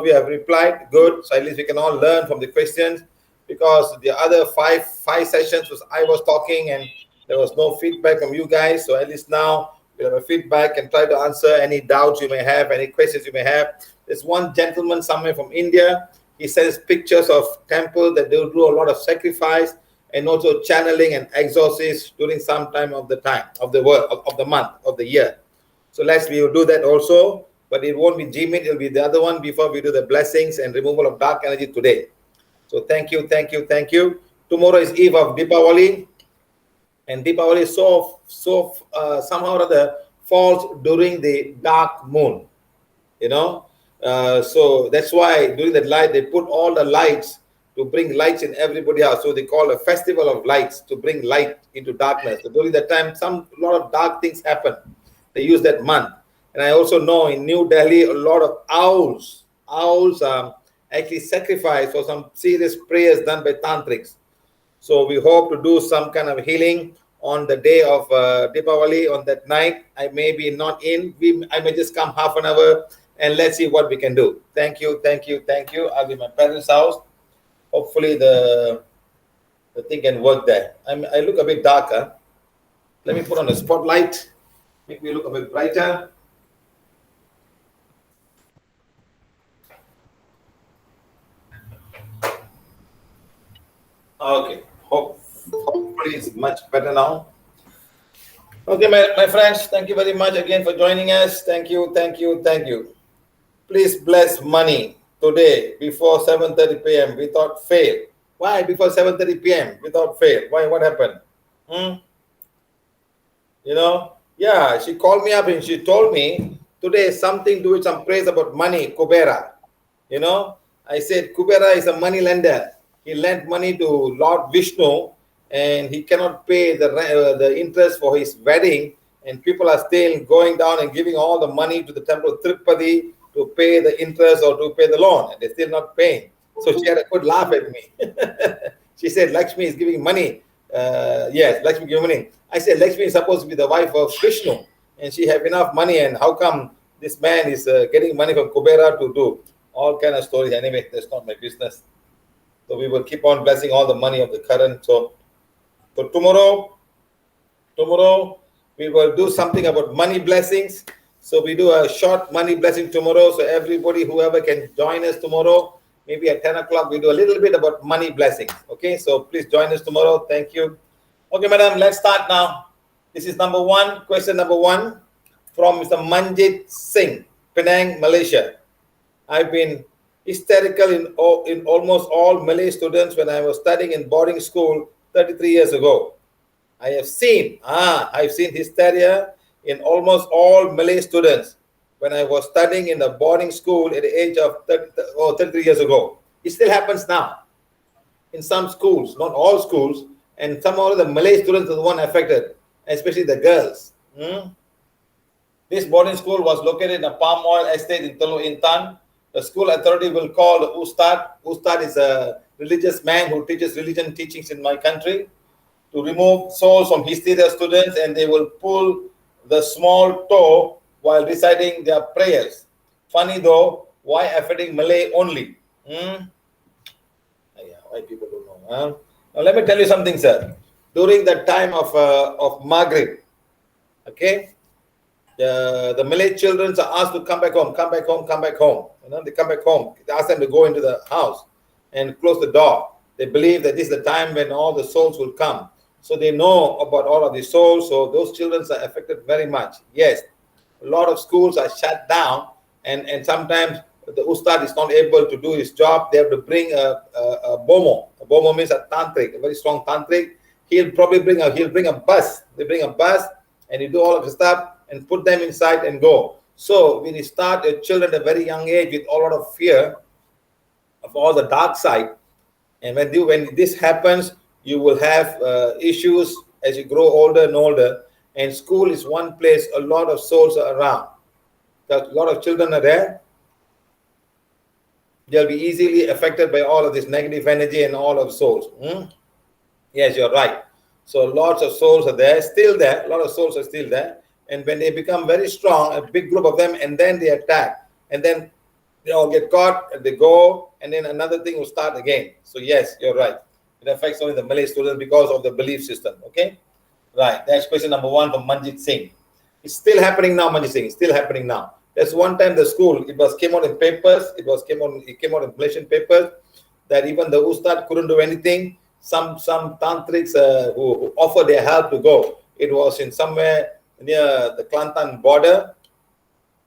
you have replied. Good. So at least we can all learn from the questions, because the other five sessions was I was talking and there was no feedback from you guys. So at least now we have a feedback and try to answer any doubts you may have, any questions you may have. There's one gentleman somewhere from India. He sends pictures of temple that they'll do a lot of sacrifice and also channeling and exorcism during some time of the world, of the month, of the year. So we will do that also, but it won't be Gmeet, it will be the other one before we do the blessings and removal of dark energy today. So thank you. Tomorrow is eve of Deepavali, and Deepavali is somehow or other falls during the dark moon, so that's why during that light they put all the lights to bring lights in everybody's house. So they call a festival of lights to bring light into darkness. So during that time, a lot of dark things happen. They use that month. And I also know in New Delhi, a lot of owls actually sacrifice for some serious prayers done by tantrics. So we hope to do some kind of healing on the day of Deepavali, on that night. I may be not in. I may just come half an hour and let's see what we can do. Thank you. I'll be at my parents' house. Hopefully the thing can work there. I look a bit darker. Let me put on a spotlight. Make me look a bit brighter. Okay. Hopefully it's much better now. Okay, my friends, thank you very much again for joining us. Thank you. Please bless money today before 7:30 p.m. without fail. Why before 7:30 p.m. without fail? Why? What happened? Yeah, she called me up and she told me today something to do with some praise about money, Kubera. I said Kubera is a money lender. He lent money to Lord Vishnu and he cannot pay the interest for his wedding, and people are still going down and giving all the money to the temple of Tirupati to pay the interest or to pay the loan, and they're still not paying. So she had a good laugh at me. She said, Lakshmi is giving money. Yes, Lakshmi giving money. I said, Lakshmi is supposed to be the wife of Vishnu, and she have enough money, and how come this man is getting money from Kubera to do all kind of stories? Anyway, that's not my business. So we will keep on blessing all the money of the current. So tomorrow we will do something about money blessings. So we do a short money blessing tomorrow. So everybody, whoever can join us tomorrow, maybe at 10 o'clock, we do a little bit about money blessings. Okay, so please join us tomorrow. Thank you. Okay, madam, let's start now. This is question number one from Mr. Manjit Singh, Penang, Malaysia. I've been hysterical in almost all Malay students when I was studying in boarding school 33 years ago. I've seen hysteria in almost all Malay students when I was studying in the boarding school at the age of 33 years ago. It still happens now in some schools, not all schools, and some of the Malay students are the one affected, especially the girls. This boarding school was located in a palm oil estate in Teluk Intan. The school authority will call the Ustad. Ustad is a religious man who teaches religion teachings in my country, to remove souls from hysteria students, and they will pull the small toe while reciting their prayers. Funny though, why affecting Malay only? Why people don't know? Huh? Now let me tell you something, sir. During the time of Maghrib, okay, the Malay children are asked to come back home. They come back home. They ask them to go into the house and close the door. They believe that this is the time when all the souls will come. So they know about all of the souls. So those children are affected very much. Yes, a lot of schools are shut down, and sometimes the Ustad is not able to do his job. They have to bring a bomo. A bomo means a tantric, a very strong tantric. He'll bring a bus. They bring a bus and you do all of the stuff and put them inside and go. So when you start your children at a very young age with a lot of fear of all the dark side, and when this happens, you will have issues as you grow older and older. And school is one place a lot of souls are around. A lot of children are there. They'll be easily affected by all of this negative energy and all of souls. Yes, you're right. So lots of souls are there, still there. A lot of souls are still there. And when they become very strong, a big group of them, and then they attack. And then They all get caught and they go, and then another thing will start again. So yes, you're right. It affects only the Malay students because of the belief system. Okay, right. That's question number one from Manjit Singh. It's still happening now, Manjit Singh. It's still happening now. There's one time the school, came out in papers. It came out in Malaysian papers that even the ustad couldn't do anything. Some tantrics who offered their help to go. It was in somewhere near the Kelantan border.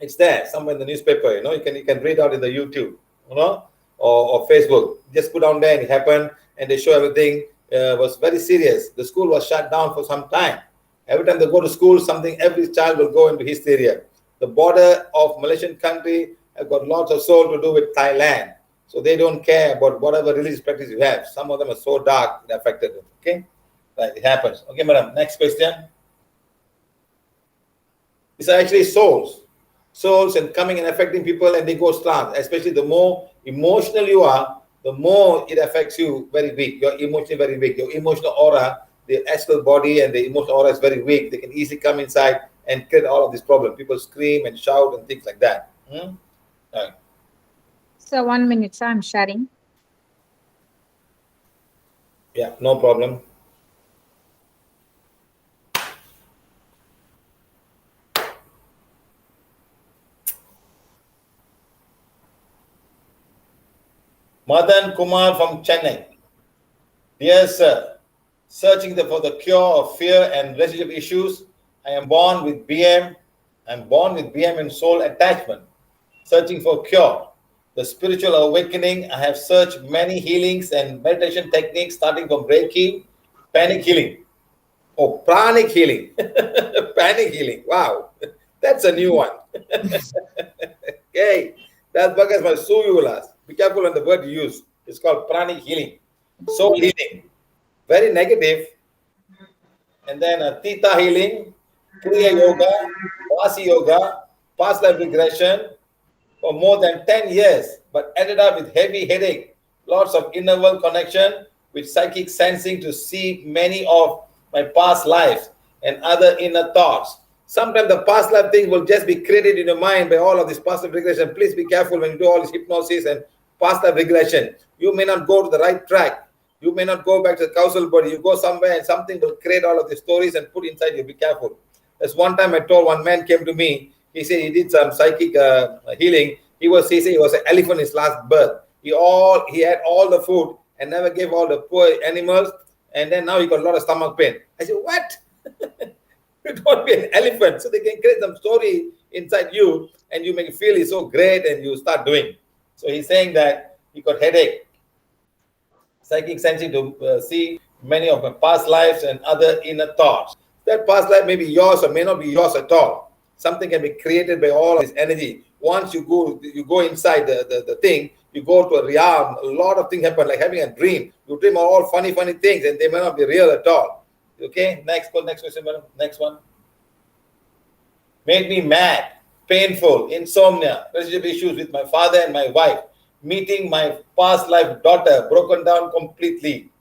It's there somewhere in the newspaper. You can read out in the YouTube, or Facebook. Just put down there and it happened, and they show everything. Was very serious. The school was shut down for some time. Every time they go to school, every child will go into hysteria. The border of Malaysian country have got lots of soul to do with Thailand. So they don't care about whatever religious practice you have. Some of them are so dark, it affected them. Okay? Right, it happens. Okay, madam. Next question. These are actually souls and coming and affecting people, and they go trance. Especially the more emotional you are, the more it affects you very weak. You're emotionally very weak. Your emotional aura, the astral body and the emotional aura is very weak. They can easily come inside and create all of this problem. People scream and shout and things like that. Right. So 1 minute, so I'm sharing. Yeah, no problem. Madan Kumar from Chennai. Dear sir, searching for the cure of fear and relationship issues. I am born with BM. I'm born with BM and soul attachment. Searching for cure. The spiritual awakening. I have searched many healings and meditation techniques, starting from Reiki, panic healing. Oh, pranic healing. Panic healing. Wow. That's a new one. Okay. That buggers must sue you last. Be careful on the word you use. It's called pranic healing. Soul healing. Very negative. And then Theta healing, Priya yoga, Vasi yoga, past life regression for more than 10 years, but ended up with heavy headache, lots of inner world connection with psychic sensing to see many of my past lives and other inner thoughts. Sometimes the past life thing will just be created in your mind by all of this past life regression. Please be careful when you do all this hypnosis and past life regression. You may not go to the right track. You may not go back to the causal body. You go somewhere and something will create all of the stories and put inside you. Be careful. There's one time I told one man came to me. He said he did some psychic healing. He said he was an elephant in his last birth. He had all the food and never gave all the poor animals. And then now he got a lot of stomach pain. I said, what? You don't be an elephant. So they can create some story inside you and you make it feel it's so great and you start doing. So he's saying that he got headache. Psychic sensing to see many of my past lives and other inner thoughts. That past life may be yours or may not be yours at all. Something can be created by all of this energy. Once you go inside the thing, you go to a realm, a lot of things happen, like having a dream. You dream of all funny things and they may not be real at all. Okay, next question, madam. Next one. Made me mad, painful, insomnia, relationship issues with my father and my wife. Meeting my past life daughter, broken down completely.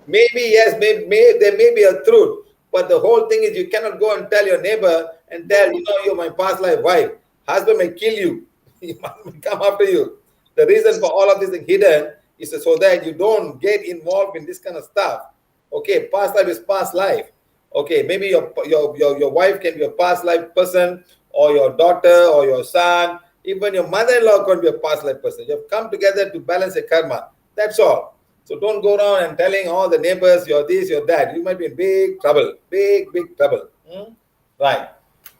Maybe, yes, there may be a truth, but the whole thing is you cannot go and tell your neighbor and tell, you're my past life wife. Husband may kill you. He might come after you. The reason for all of this is hidden is so that you don't get involved in this kind of stuff. Okay, past life is past life. Okay, maybe your wife can be a past life person, or your daughter, or your son. Even your mother-in-law can be a past life person. You have come together to balance a karma. That's all. So don't go around and telling all the neighbors you're this, you're that. You might be in big trouble. Big trouble. Right.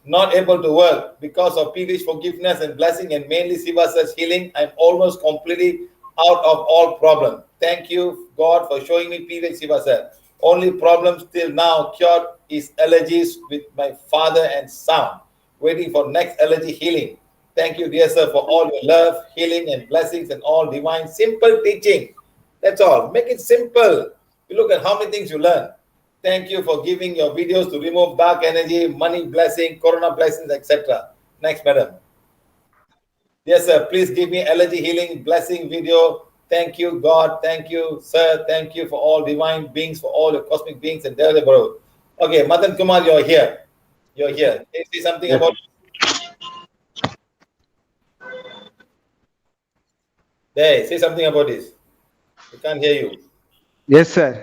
Not able to work because of peevish forgiveness and blessing and mainly Shiva says healing. I'm almost completely out of all problem. Thank you, God, for showing me peevish Shiva said. Only problem till now cured is allergies with my father and son. Waiting for next allergy healing. Thank you, dear sir, for all your love, healing, and blessings and all divine simple teaching. That's all. Make it simple. You look at how many things you learn. Thank you for giving your videos to remove dark energy, money blessing, corona blessings, etc. Next, madam. Yes, sir. Please give me allergy healing blessing video. Thank you, God. Thank you, sir. Thank you for all divine beings, for all the cosmic beings and their bro. Okay, Madan Kumar, you're here. You're here. Can you say something about Hey, say something about this. We can't hear you. Yes sir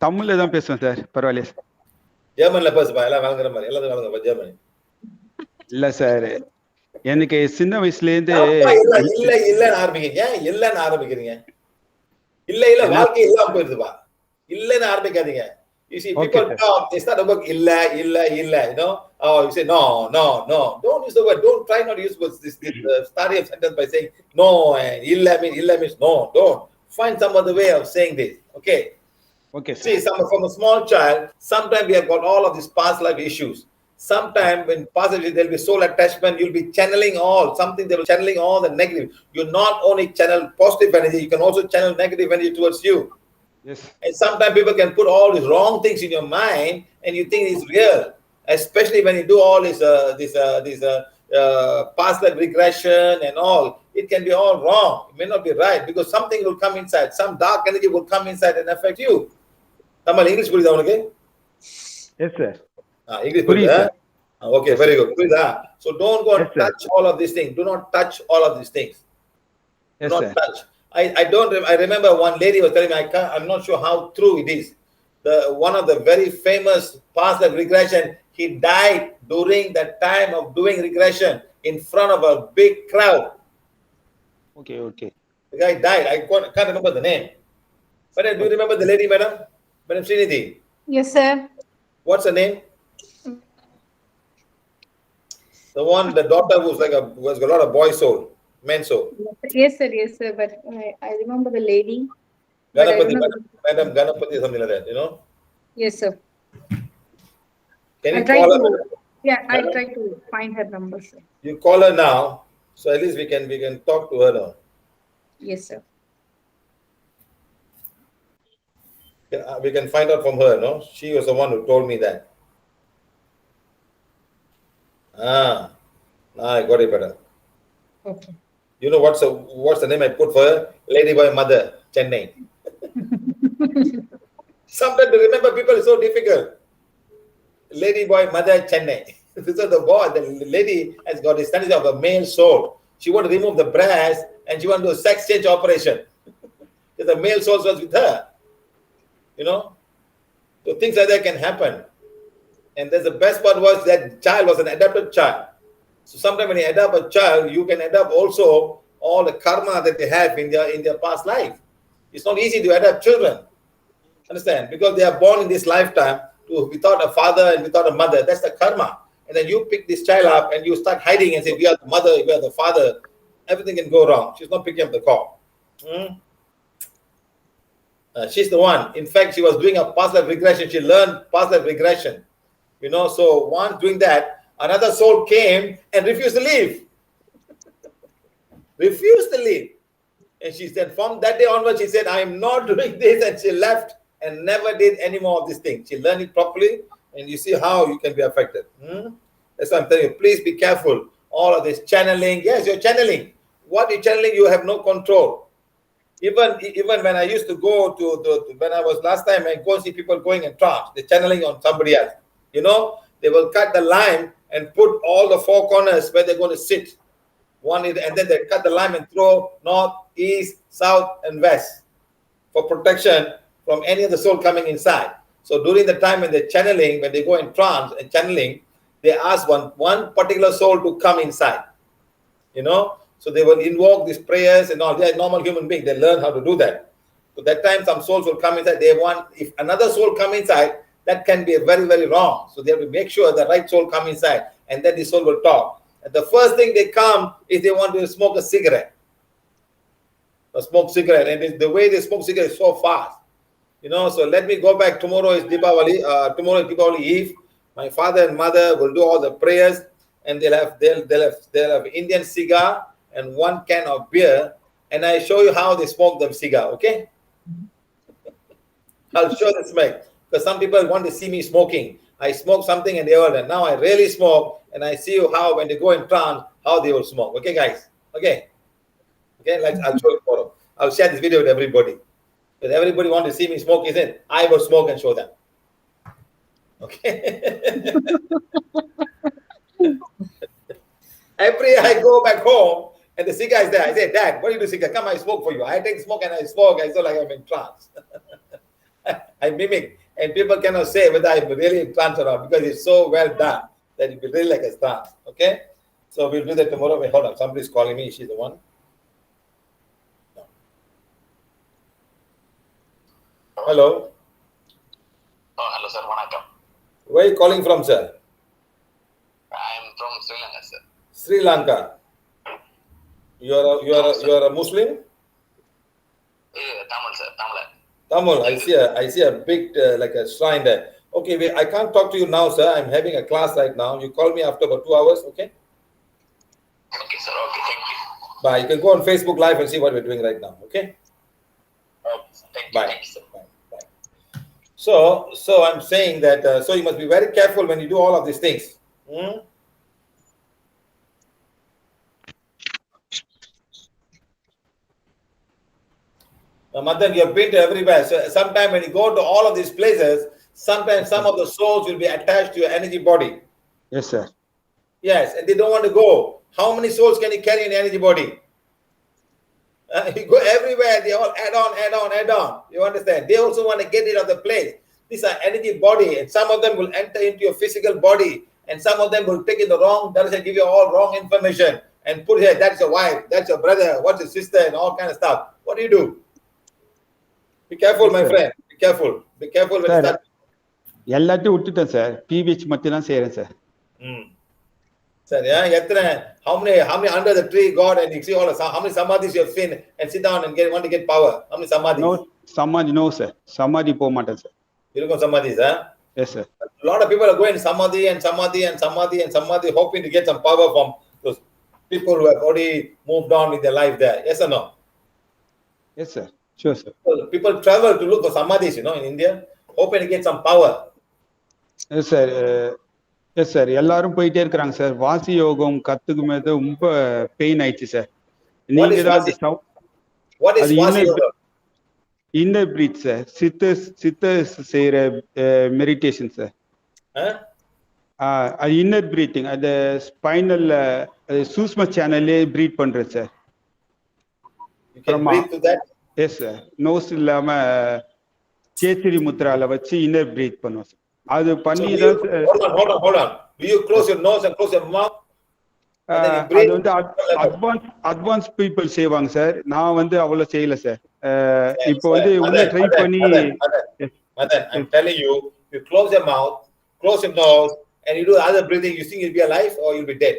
தமிழில் தான் பேசுவேன் sir, பரவாயில்லையா? ஜெர்மன்ல பேசுப்பா, எல்லாம் வழங்குற மாதிரி எல்லாத்தையும் வழங்குப்பா Germany. இல்லை sir, எனக்கு சின்ன வயசுலேருந்து இல்ல இல்லன்னு ஆரம்பிக்கிறீங்க, இல்லன்னு ஆரம்பிக்கிறீங்க. இல்ல இல்ல வாழ்க்கை இல்லாம போயிருதுப்பா. இல்லன்னு ஆரம்பிக்காதீங்க. You see, people talk, they start the word illa, you know. Oh, you say no. Don't use the word. Don't try not to use this starting of sentence by saying no and illa means no. Don't. Find some other way of saying this. Okay. See, from a small child, sometimes we have got all of these past life issues. Sometimes when past life, there will be soul attachment, you'll be channeling they will channeling all the negative. You not only channel positive energy, you can also channel negative energy towards you. Yes. And sometimes people can put all these wrong things in your mind and you think it's real, especially when you do all this past life regression and all. It can be all wrong. It may not be right because something will come inside. Some dark energy will come inside and affect you. Tamal English purida unakku? Yes sir. English purida? Okay, very good. Purida. So don't go and touch all of these things. Do not touch all of these things. Yes, do not sir. touch. I remember one lady was telling me, I'm not sure how true it is. One of the very famous past life regression, he died during that time of doing regression in front of a big crowd. Okay. The guy died. I can't remember the name. But do you remember the lady, madam? Madam Srinidhi? Yes, sir. What's her name? The daughter who's was got a lot of boy soul, men soul. Yes, sir. But I remember the lady. Ganapati, Madam Ganapati, something like that, you know? Yes, sir. Can you call her? Yeah, I try to find her number, sir. You call her now, so at least we can talk to her now. Yes, sir. We can find out from her, no? She was the one who told me that. I got it better. Okay. You know what's the name I put for her? Ladyboy Mother, Chennai. Sometimes to remember people is so difficult. Ladyboy Mother, Chennai. So the lady has got this tendency of a male soul. She want to remove the breast and she want to do a sex change operation. The male soul was with her. You know? So things like that can happen. And that's the best part was that child was an adopted child. So sometimes when you adopt a child, you can adopt also all the karma that they have in their past life. It's not easy to adopt children. Understand? Because they are born in this lifetime without a father and without a mother. That's the karma. And then you pick this child up and you start hiding and say, we are the mother, we are the father. Everything can go wrong. She's not picking up the call. She's the one. In fact, she was doing a past life regression. She learned past life regression. You know, so once doing that, another soul came and refused to leave. Refused to leave. And she said, from that day onwards, she said, I am not doing this. And she left and never did any more of these things. She learned it properly. And you see how you can be affected. That's why I'm telling you, please be careful. All of this channeling. Yes, you're channeling. What you're channeling, you have no control. Even when I used to go when I was last time, I go see people going in trance. They're channeling on somebody else. You know, they will cut the line and put all the four corners where they're going to sit. And then they cut the line and throw north, east, south, and west for protection from any of the soul coming inside. So during the time when they're channeling, when they go in trance and channeling, they ask one particular soul to come inside. You know, so they will invoke these prayers and all. They're normal human beings. They learn how to do that. So that time some souls will come inside. If another soul come inside, that can be very, very wrong. So they have to make sure the right soul come inside and then the soul will talk. And the first thing they come is they want to smoke a cigarette. And the way they smoke cigarette is so fast. You know, so let me go back. Tomorrow is Deepavali. Tomorrow is Deepavali Eve. My father and mother will do all the prayers and they'll have Indian cigar and 1 can of beer. And I show you how they smoke them cigar, okay? I'll show the smell. Because some people want to see me smoking. I smoke something and they all that. Now I really smoke and I see you how when they go in trance, how they will smoke. Okay, guys? Okay? I'll show you tomorrow. I'll share this video with everybody. Because everybody wants to see me smoke, isn't it? I will smoke and show them. Okay? Every I go back home And the cigar is there. I say, Dad, what do you do, cigar? Come, I smoke for you. I take smoke and I smoke. I feel like I'm in trance. I mimic. And people cannot say whether I'm really in trance or not because it's so well done that it will be really like a trance. Okay? So we'll do that tomorrow. Wait, hold on. Somebody's calling me. Is she the one? No. Hello. Oh, hello, sir. Vanakkam. Where are you calling from, sir? I am from Sri Lanka, sir. Sri Lanka. You're a Muslim? Tamil, sir. Tamil. Tamil. I see a big like a shrine there. Okay, wait, I can't talk to you now, sir. I'm having a class right now. You call me after about 2 hours, okay? Okay, sir. Okay, thank you. Bye. You can go on Facebook Live and see what we're doing right now, okay? Okay, thank you. Bye. Thank you, sir. Bye. So I'm saying that so you must be very careful when you do all of these things. Mother, you have been to everywhere. So sometimes when you go to all of these places, sometimes some of the souls will be attached to your energy body. Yes, sir. Yes, and they don't want to go. How many souls can you carry in your energy body? You go everywhere, they all add on. You understand? They also want to get rid of the place. These are energy body, and some of them will enter into your physical body, and some of them will take in the wrong direction, give you all wrong information, and put here, that's your wife, that's your brother, what's your sister, and all kind of stuff. What do you do? Be careful, Yes, my sir. friend. Be careful. Be careful when you Sir, start. எல்லாத்தையும் விட்டுட்டேன் sir. PVH மட்டும் தான் செய்யறேன் sir. Sir, yeah, how many under the tree God and you see all how many samadhis you have seen and sit down and want to get power? How many samadhis? No, samadhi, no, sir. Samadhi போக மாட்டேன் sir. You don't go samadhis, huh? Yes, sir. A lot of people are going samadhi and samadhi and samadhi and samadhi, hoping to get some power from those people who have already moved on with their life there. Yes or no? Yes, sir. Sure, sir. People travel to look for samadhis, in India, hoping to get some power. Yes, sir. Yes sir, எல்லாரும் போயிட்டே இருக்கிறாங்க sir. வாசி யோகம் கத்துக்கும் போது ரொம்ப pain ஆயிடுச்சு sir. நீங்க தான் இன்னர் பிரீத் சார், சித்தர்ஸ் செய்யற மெடிடேஷன் சார். அது இன்னர் பிரீத்திங், அது ஸ்பைனல்ல சூஸ்ம சேனல்லே பிரீத் பண்றேன் சார். எஸ் சார், நோஸ் இல்லாம கேச்சரி முத்ரால வச்சு இன்னர் பிரீத் பண்ணுவோம் சார். அது பண்ணி தான் sir. Hold on. Do you close your nose and close your mouth? அது வந்து அட்வான்ஸ் பீப்புள் செய்வாங்க சார். நான் வந்து அவ்வளவு செய்யல சார். இப்போ வந்து உள்ள ட்ரை பண்ணி. I'm telling you, you close your mouth, close your nose, and you do other breathing. You think you'll be alive or you'll be dead?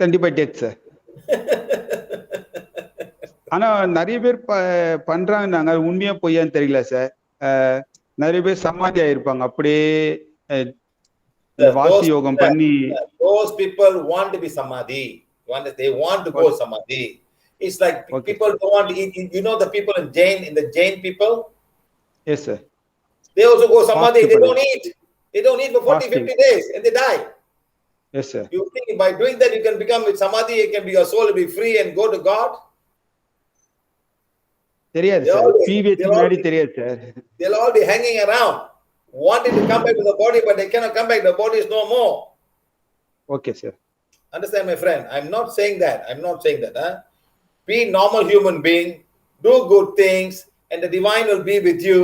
கண்டிப்பா டெட் சார். ஆனா நிறைய பேர் பண்றாங்க, நாங்க உண்மையா பொய்யான்னு தெரியல சார். நிறைய பேர் சமாதி ஆயிருப்பாங்க அப்படியே வாசி யோகம் பண்ணி. Those people want to be samadhi. They want to go samadhi. It's like people don't want to eat. You know the people in the Jain people? Yes, sir. They also go samadhi. They don't eat. They don't eat for 40-50 days and they die. Yes, sir. You think by doing that you can become with samadhi, your soul will be free and go to God? தெரியாது sir. PVH மாதிரி தெரியாது sir. They'll all be hanging around, wanting to come back to the body, but they cannot come back. The body is no more. Okay, sir. Understand, my friend? I'm not saying that. Huh? Be normal human being, do good things, and the divine will be with you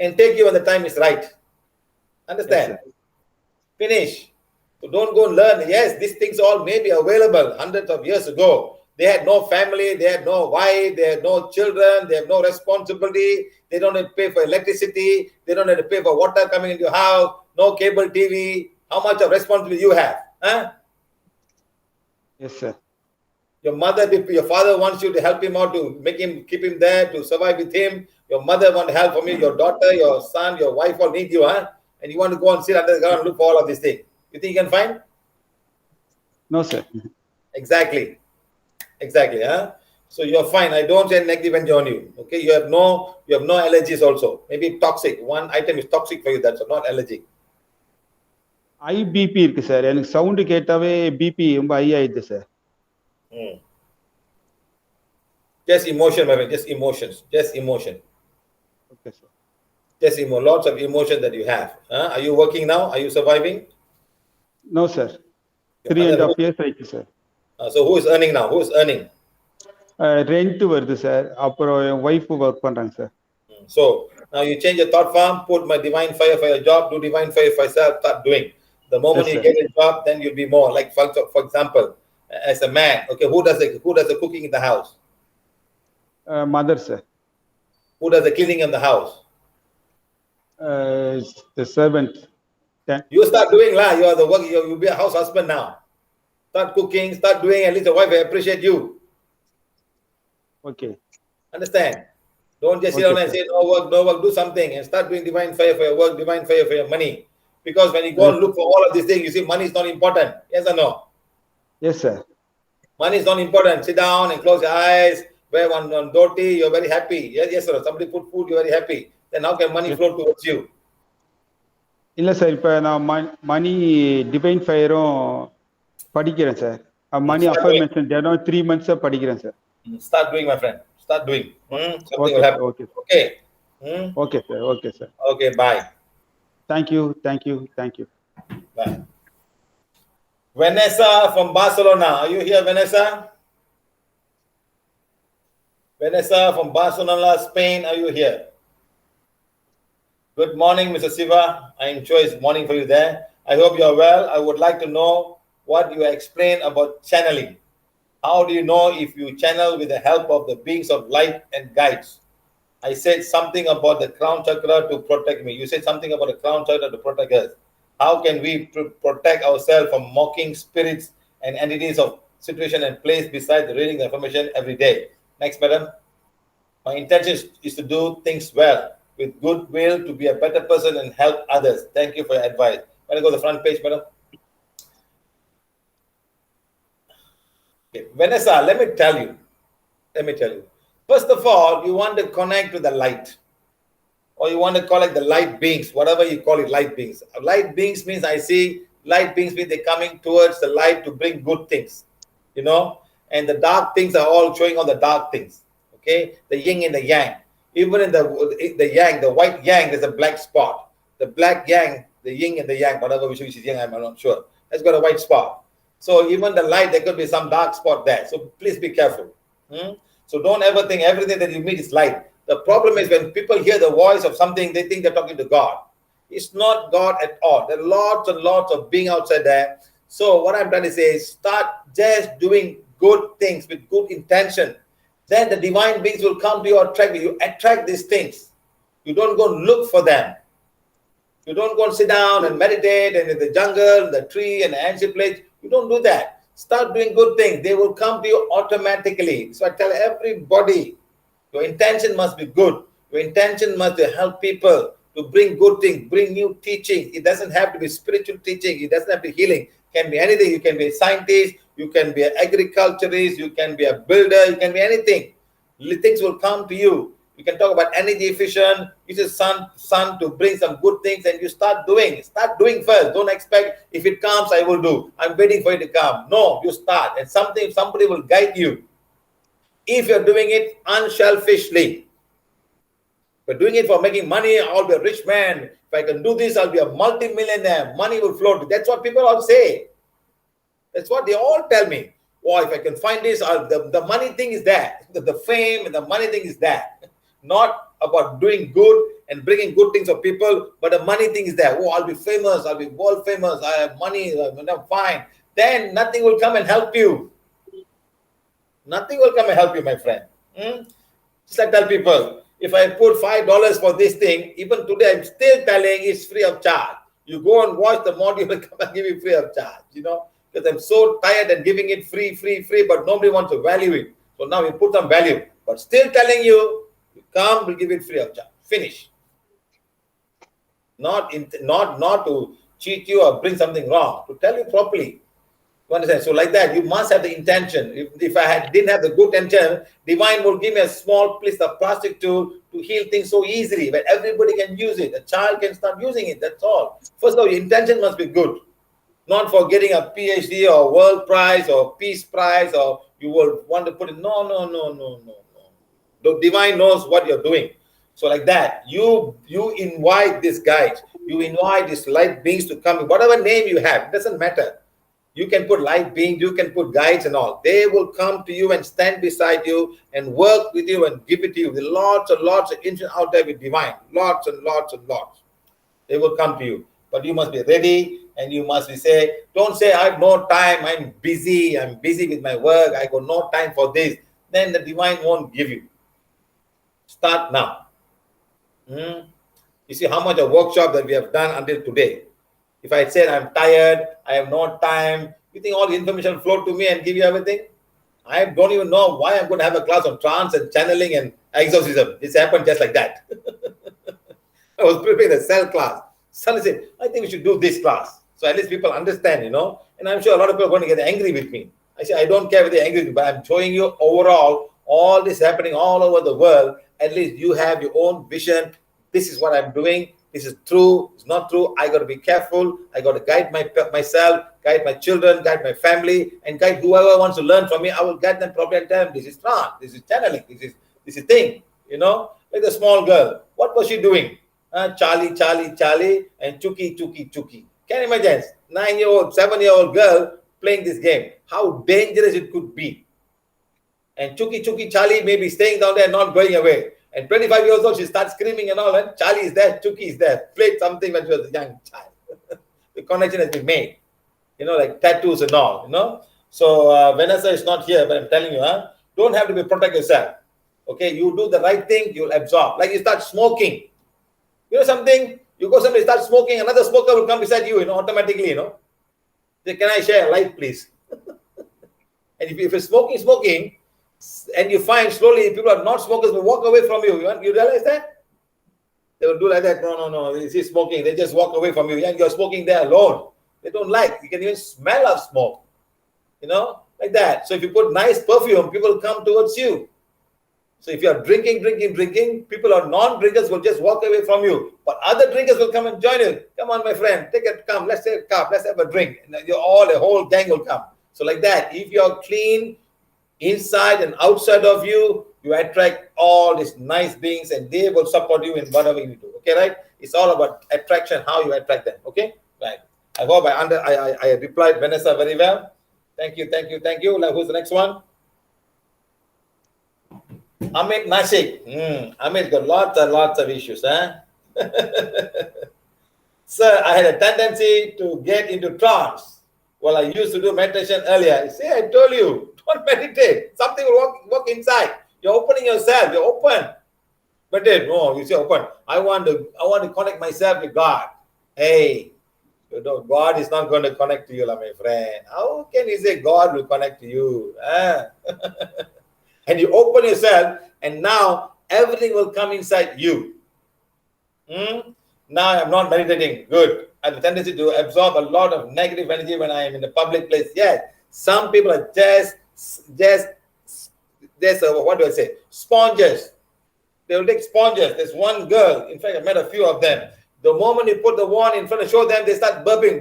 and take you when the time is right. Understand? Yes, Finish. So don't go and learn. Yes, these things all may be available hundreds of years ago. They had no family, they had no wife, they had no children, they have no responsibility, they don't have to pay for electricity, they don't have to pay for water coming into your house, no cable TV. How much of responsibility you have? Huh? Yes, sir. Your father wants you to help him out, to keep him there, to survive with him. Your mother wants help from you, your daughter, your son, your wife all need you, huh? And you want to go and sit under the ground and look for all of these things. You think you can find? No, sir. Exactly, huh? So you're fine. I don't say negative energy on you. Okay, you have no allergies also. Maybe toxic. One item is toxic for you. That's not allergic. I BP இருக்கு sir. எனக்கு sound கேட்டாவே BP ரொம்ப high ஆயிடுது sir. Just emotion, my friend. Just emotions. Okay, sir. Just lots of emotion that you have. Are you working now? Are you surviving? No, sir. 3.5 years ஆயிடுச்சு sir. So who is earning now? Who is earning? Rent வருது sir. அப்புறம் என் wife work பண்றாங்க sir. So now you change your thought form, put my divine fire for your job, do divine fire for yourself, start doing. The moment Yes, you sir. get a job, then you'll be more. Like for example, as a man, okay, who does the cooking in the house? Mother sir. Who does the cleaning in the house? The servant. You start doing lah. You are the work. You'll be a house husband now. Start cooking. Start doing. At least your wife will appreciate you. Okay. Understand? Don't just sit Okay, down and sir. say no work. Do something and start doing divine fire for your work, divine fire for your money. Because when you go and look for all of these things, you see money is not important. Yes or no? Yes, sir. Money is not important. Sit down and close your eyes. Wear one dhoti. You're very happy. Yes, sir. Somebody put food. You're very happy. Then how can money flow towards you? இல்ல sir, இப்ப நான் மணி divine ஃபயரும் படிக்கிறேன் sir. மணி affirmation தினம் 3 months படிக்கிறேன் sir. Start doing, my friend. Start doing. Something Okay, will happen. okay. Okay. Okay, sir. Okay, sir. Okay, bye. Thank you. Thank you. Thank you. Bye. Vanessa from Barcelona. Are you here, Vanessa? Vanessa from Barcelona, Spain. Are you here? Good morning, Mr. Siva. I enjoy this morning for you there. I hope you are well. I would like to know what you explain about channeling. How do you know if you channel with the help of the beings of light and guides? I said something about the crown chakra to protect me. You said something about the crown chakra to protect us. How can we protect ourselves from mocking spirits and entities of situation and place besides reading the information every day? Next, madam. My intention is to do things well, with goodwill, to be a better person and help others. Thank you for your advice. Want to go to the front page, madam? Okay. Vanessa, let me tell you. First of all, you want to connect to the light. Or you want to call it the light beings, whatever you call it, light beings. Light beings means I see light beings means they're coming towards the light to bring good things, you know, and the dark things are all showing all the dark things. Okay, the yin and the yang. Even in the yang, the white yang, there's a black spot. The black yang, the yin and the yang, whatever which is yang, I'm not sure. It's got a white spot. So even the light, there could be some dark spot there. So please be careful. So don't ever think everything that you meet is light. The problem is when people hear the voice of something, they think they're talking to God. It's not God at all. There are lots and lots of being outside there. So what I'm trying to say is start just doing good things with good intention. Then the divine beings will come to you, attract you. You attract these things. You don't go and look for them. You don't go and sit down and meditate and in the jungle, the tree and the ancient place. You don't do that. Start doing good things. They will come to you automatically. So I tell everybody, your intention must be good. Your intention must be to help people, to bring good things, bring new teaching. It doesn't have to be spiritual teaching. It doesn't have to be healing. It can be anything. You can be a scientist. You can be an agriculturist. You can be a builder. You can be anything. Things will come to you. You can talk about energy efficient. Use the sun to bring some good things and you start doing. Start doing first. Don't expect if it comes, I will do. I'm waiting for it to come. No, you start and somebody will guide you. If you're doing it unselfishly, if you're doing it for making money, I'll be a rich man. If I can do this, I'll be a multi-millionaire. Money will flow. That's what people all say. That's what they all tell me. Oh, if I can find this, the money thing is there. The fame and the money thing is there. Not about doing good and bringing good things for people, but the money thing is there. Oh, I'll be famous. I'll be world famous. I have money. I'm fine. Then nothing will come and help you. Nothing will come and help you, my friend. Just like tell people, if I put $5 for this thing, even today I'm still telling it's free of charge. You go and watch the module and come and give it free of charge, you know, because I'm so tired and giving it free, but nobody wants to value it. So now we put some value, but still telling you, come, we'll give it free of charge. Finish. Not to cheat you or bring something wrong, to tell you properly. You understand? So like that, you must have the intention. If I didn't have the good intention, divine will give me a small piece of plastic tool to heal things so easily, but everybody can use it. A child can start using it. That's all. First of all, your intention must be good. Not for getting a PhD or world prize or peace prize, or you will want to put it. No. The divine knows what you're doing. So like that, you invite these guys, you invite these light beings to come, whatever name you have, it doesn't matter. You can put light beings, you can put guides and all. They will come to you and stand beside you and work with you and give it to you. There are lots and lots of angels out there with divine. Lots and lots and lots. They will come to you. But you must be ready and you must say, don't say, I have no time, I'm busy with my work, I got no time for this. Then the divine won't give you. Start now. You see how much a workshop that we have done until today. If I said I'm tired, I have no time, you think all the information flow to me and give you everything? I don't even know why I'm going to have a class on trance and channeling and exorcism. This happened just like that. I was preparing a cell class. Suddenly said, I think we should do this class. So at least people understand, And I'm sure a lot of people are going to get angry with me. I say, I don't care if they're angry with me, but I'm showing you overall, all this happening all over the world. At least you have your own vision. This is what I'm doing. This is true. It's not true. I got to be careful. I got to guide myself, guide my children, guide my family, and guide whoever wants to learn from me. I will guide them properly and tell them, this is trance, this is channeling, this is thing. Like the small girl. What was she doing? Charlie, and Chucky. Can you imagine? 9-year-old, 7-year-old girl playing this game. How dangerous it could be. And Chucky, Charlie may be staying down there and not going away. And 25 years old, she starts screaming and all. And Charlie is there, Chucky is there. Played something when she was a young child. The connection has been made. Like tattoos and all. So Vanessa is not here, but I'm telling you, don't have to protect yourself. Okay, you do the right thing, you'll absorb. Like you start smoking. Something, you go somebody start smoking, another smoker will come beside you, automatically, Say, can I share a light, please? And if you're smoking, and you find slowly people are not smokers will walk away from you. You realize that? They will do like that. No. You see smoking, they just walk away from you. And you're smoking there alone. They don't like. You can even smell of smoke. Like that. So if you put nice perfume, people will come towards you. So if you are drinking, people are non-drinkers will just walk away from you. But other drinkers will come and join you. Come on, my friend, come, let's take a cup, let's have a drink. And the whole gang will come. So like that, if you're clean, inside and outside of you, you attract all these nice beings and they will support you in whatever you do. Okay, right? It's all about attraction, how you attract them. Okay, right. I hope I replied Vanessa very well. Thank you. Like, who's the next one? Amit Nashik. Amit got lots and lots of issues, Sir, I had a tendency to get into trance. Well, I used to do meditation earlier. See, I told you, don't meditate. Something will work inside. You're opening yourself. You're open. Meditate. No, you say open. I want to connect myself with God. Hey, God is not going to connect to you, my friend. How can you say God will connect to you? And you open yourself, and now everything will come inside you. Now I'm not meditating. Good. I have a tendency to absorb a lot of negative energy when I am in a public place. Yes. Some people are just what do I say? Sponges. They will take sponges. There's one girl. In fact, I met a few of them. The moment you put the wand in front and show them, they start burping.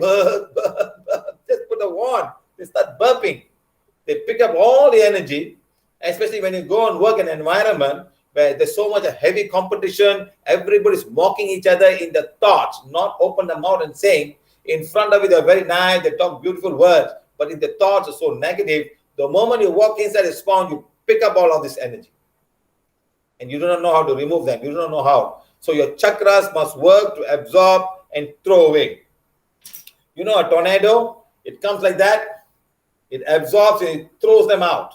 Just put the wand. They start burping. They pick up all the energy. Especially when you go and work in an environment where there's so much heavy competition, everybody's mocking each other in the thoughts, not open the mouth and saying, in front of you, they're very nice, they talk beautiful words, but if the thoughts are so negative, the moment you walk inside a spawn, you pick up all of this energy. And you do not know how to remove them. You do not know how. So your chakras must work to absorb and throw away. A tornado, it comes like that. It absorbs and it throws them out.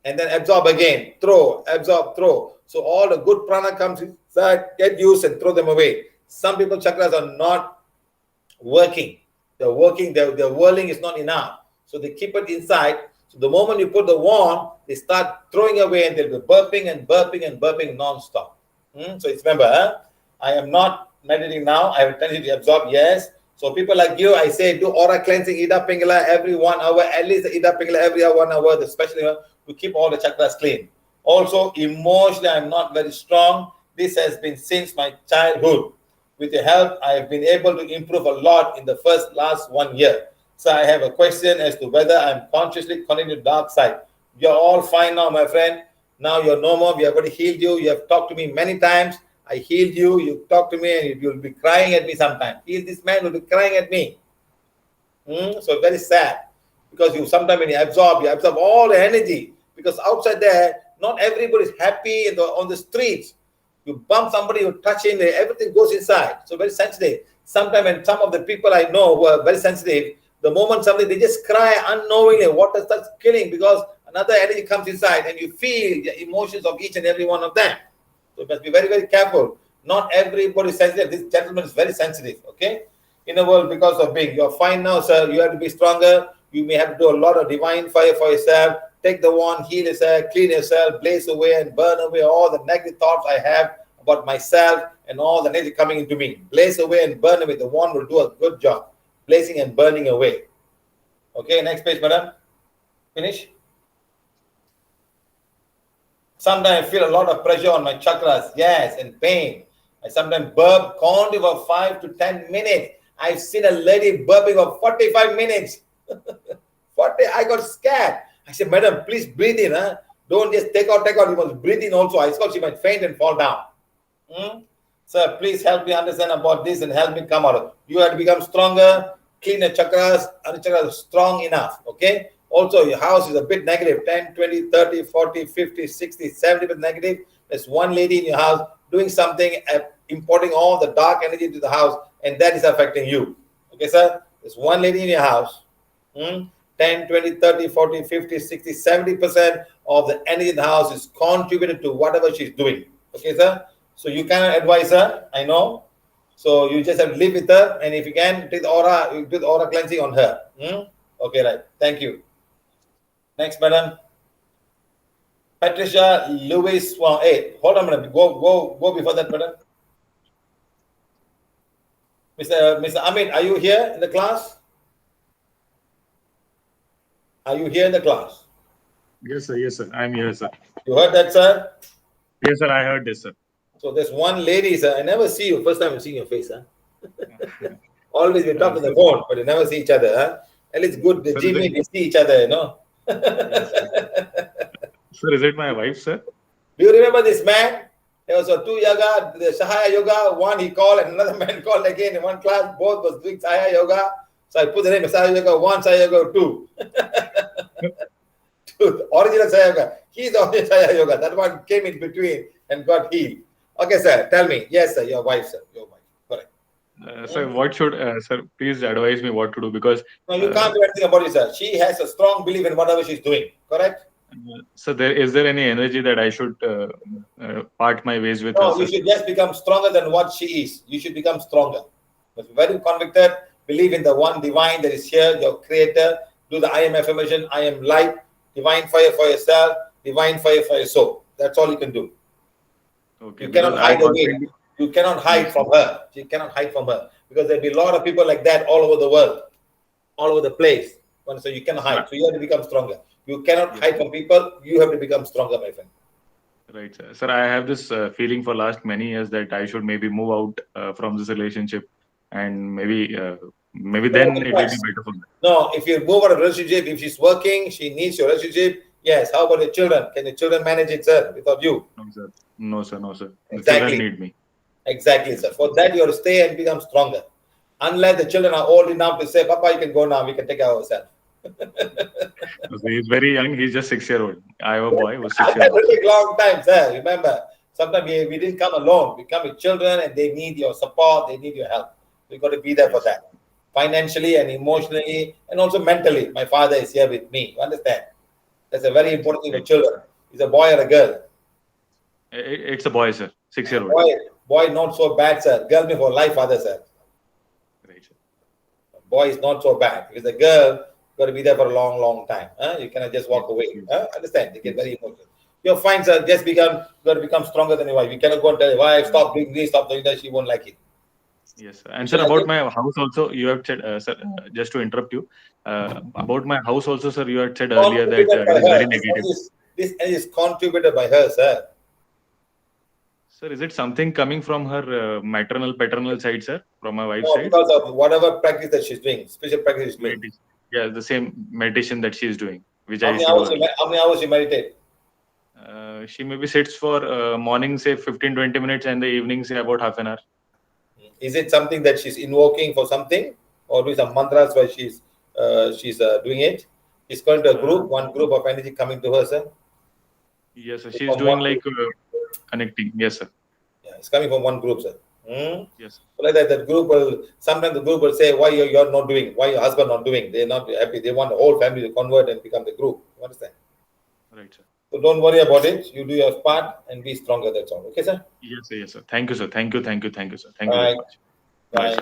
And then absorb again, throw, absorb, throw. So all the good prana comes inside, get used and throw them away. Some people chakras are not working. They're working, their whirling is not enough. So they keep it inside. So the moment you put the wand, they start throwing away and they'll be burping non-stop. So it's remember, I am not meditating now. I have a tendency to absorb, yes. So people like you, I say do aura cleansing, Ida Pingala every 1 hour, at least Ida Pingala every 1 hour, especially to keep all the chakras clean. Also, emotionally, I'm not very strong. This has been since my childhood. With your help, I have been able to improve a lot in the last 1 year. So I have a question as to whether I'm consciously connected to the dark side. You're all fine now, my friend. Now you're no more. We have already healed you. You have talked to me many times. I healed you. You talk to me and you'll be crying at me sometimes. This man will be crying at me. So very sad. because sometimes when you absorb all the energy, because outside there, not everybody is happy on the streets. You bump somebody, you touch in there, everything goes inside. So very sensitive. Sometimes when some of the people I know who are very sensitive, the moment something, they just cry unknowingly. Water starts killing because another energy comes inside and you feel the emotions of each and every one of them. So you must be very, very careful. Not everybody is sensitive. This gentleman is very sensitive, okay? In the world, because of being, you're fine now, sir. You have to be stronger. You may have to do a lot of divine fire for yourself. Take the wand, heal yourself, clean yourself, blaze away and burn away all the negative thoughts I have about myself and all the negative coming into me. Blaze away and burn away. The wand will do a good job. Blazing and burning away. Okay, next page, madam. Finish. Sometimes I feel a lot of pressure on my chakras. Yes, and pain. I sometimes burp constantly for 5 to 10 minutes. I've seen a lady burping for 45 minutes. 40, I got scared. I said, madam, please breathe in. Huh? Don't just take out. You must breathe in also. I thought she might faint and fall down. Sir, please help me understand about this and help me come out. You have to become stronger, clean the chakras, and the chakras are strong enough. Okay? Also, your house is a bit negative, 10, 20, 30, 40, 50, 60, 70% negative. There's one lady in your house doing something, importing all the dark energy into the house, and that is affecting you. Okay, sir? There's one lady in your house. 10, 20, 30, 40, 50, 60, 70% of the energy in the house is contributed to whatever she's doing. Okay, sir? So you cannot advise her, I know. So you just have to live with her, and if you can, take the aura, you do the aura cleansing on her. Okay, right. Thank you. Next, madam. Patricia Lewis. Well, hey, hold on, madam. Go before that, madam. Mr. Amit, are you here in the class? Are you here in the class? Yes, sir. Yes, sir. I'm here, sir. You heard that, sir? Yes, sir. I heard this, sir. So there's one lady, sir. I never see you. First time I'm seeing your face, huh? Always we talk on the phone, but we never see each other, huh? At least good. The Gmeet, we see each other, you know. Yes, sir, is it my wife, sir? Do you remember this man? There was a 2 yoga, the Sahaya yoga. One he called and another man called again in one class. Both was doing Sahaya yoga. So I put the name of Sahaya yoga 1, Sahaya yoga 2. Original Sahaya yoga. He's the original Sahaya yoga. That one came in between and got healed. Okay, sir. Tell me. Yes, sir. Your wife, sir. Your wife. Correct. Sir, what should, sir, please advise me what to do, because... No, you can't do anything about it, sir. She has a strong belief in whatever she's doing. Correct? So is there any energy that I should part my ways with? No, her, you should just become stronger than what she is. You should become stronger. But very convicted, believe in the one divine that is here, your creator. Do the I am affirmation, I am light, divine fire for yourself, divine fire for your soul. That's all you can do. Okay, you cannot hide away. You cannot hide from her. She cannot hide from her. Because there'll be a lot of people like that all over the world, all over the place. So you cannot hide. So you have to become stronger. You cannot hide from people. You have to become stronger, my friend. Right, sir. Sir, I have this feeling for last many years that I should maybe move out from this relationship, and maybe then it will be better for me. No, if you move out of relationship, if she's working, she needs your relationship. Yes. How about the children? Can the children manage it, sir, without you? No, sir. No, sir. No, sir. The Exactly. children need me. Exactly, sir. For that, you have to stay and become stronger. Unless the children are old enough to say, Papa, you can go now. We can take care of ourselves. So he's very young. He's just 6-year-old. I have a boy who's 6 years That old. will take a long time, sir. Remember, sometimes we didn't come alone. We come with children and they need your support. They need your help. We've got to be there for that. Financially and emotionally and also mentally. My father is here with me. You understand? That's a very important thing for children. Is a boy or a girl? It's a boy, sir. 6-year-old. Boy, not so bad, sir. Girl me for life, father, sir. Right, sir. Boy is not so bad. Because the girl got to be there for a long, long time. You cannot just walk away. Understand? They get very emotional. You're fine, sir. Just got to become stronger than your wife. You cannot go and tell your wife, stop doing this, stop doing that. She won't like it. Yes, sir. And sir, about my house also, you have said, sir, just to interrupt you, about my house also, sir, you had said earlier that it is very negative. This is contributed by her, sir. Sir, is it something coming from her maternal, paternal side, sir, from my wife's side? Because of whatever practice that she's doing, special practice she's doing. Yeah, the same meditation that she is doing, which How many hours you meditate? She maybe sits for morning, say 15-20 minutes, and the evening, say about half an hour. Is it something that she's invoking for something, or doing some mantras while she's doing it? She's going to a group, one group of energy coming to her, sir. Yes, sir. She's doing like connecting. Yes, sir. Yeah, it's coming from one group, sir. Yes. So like that group will, sometimes the group will say, why you're not doing, why your husband not doing. They're not happy. They want the whole family to convert and become the group. You understand? Right, sir. So don't worry about it. You do your part and be stronger. That's all. Okay, sir? Yes, sir. Yes, sir. Thank you, sir. Thank you, sir. Thank you Bye. very much. Bye.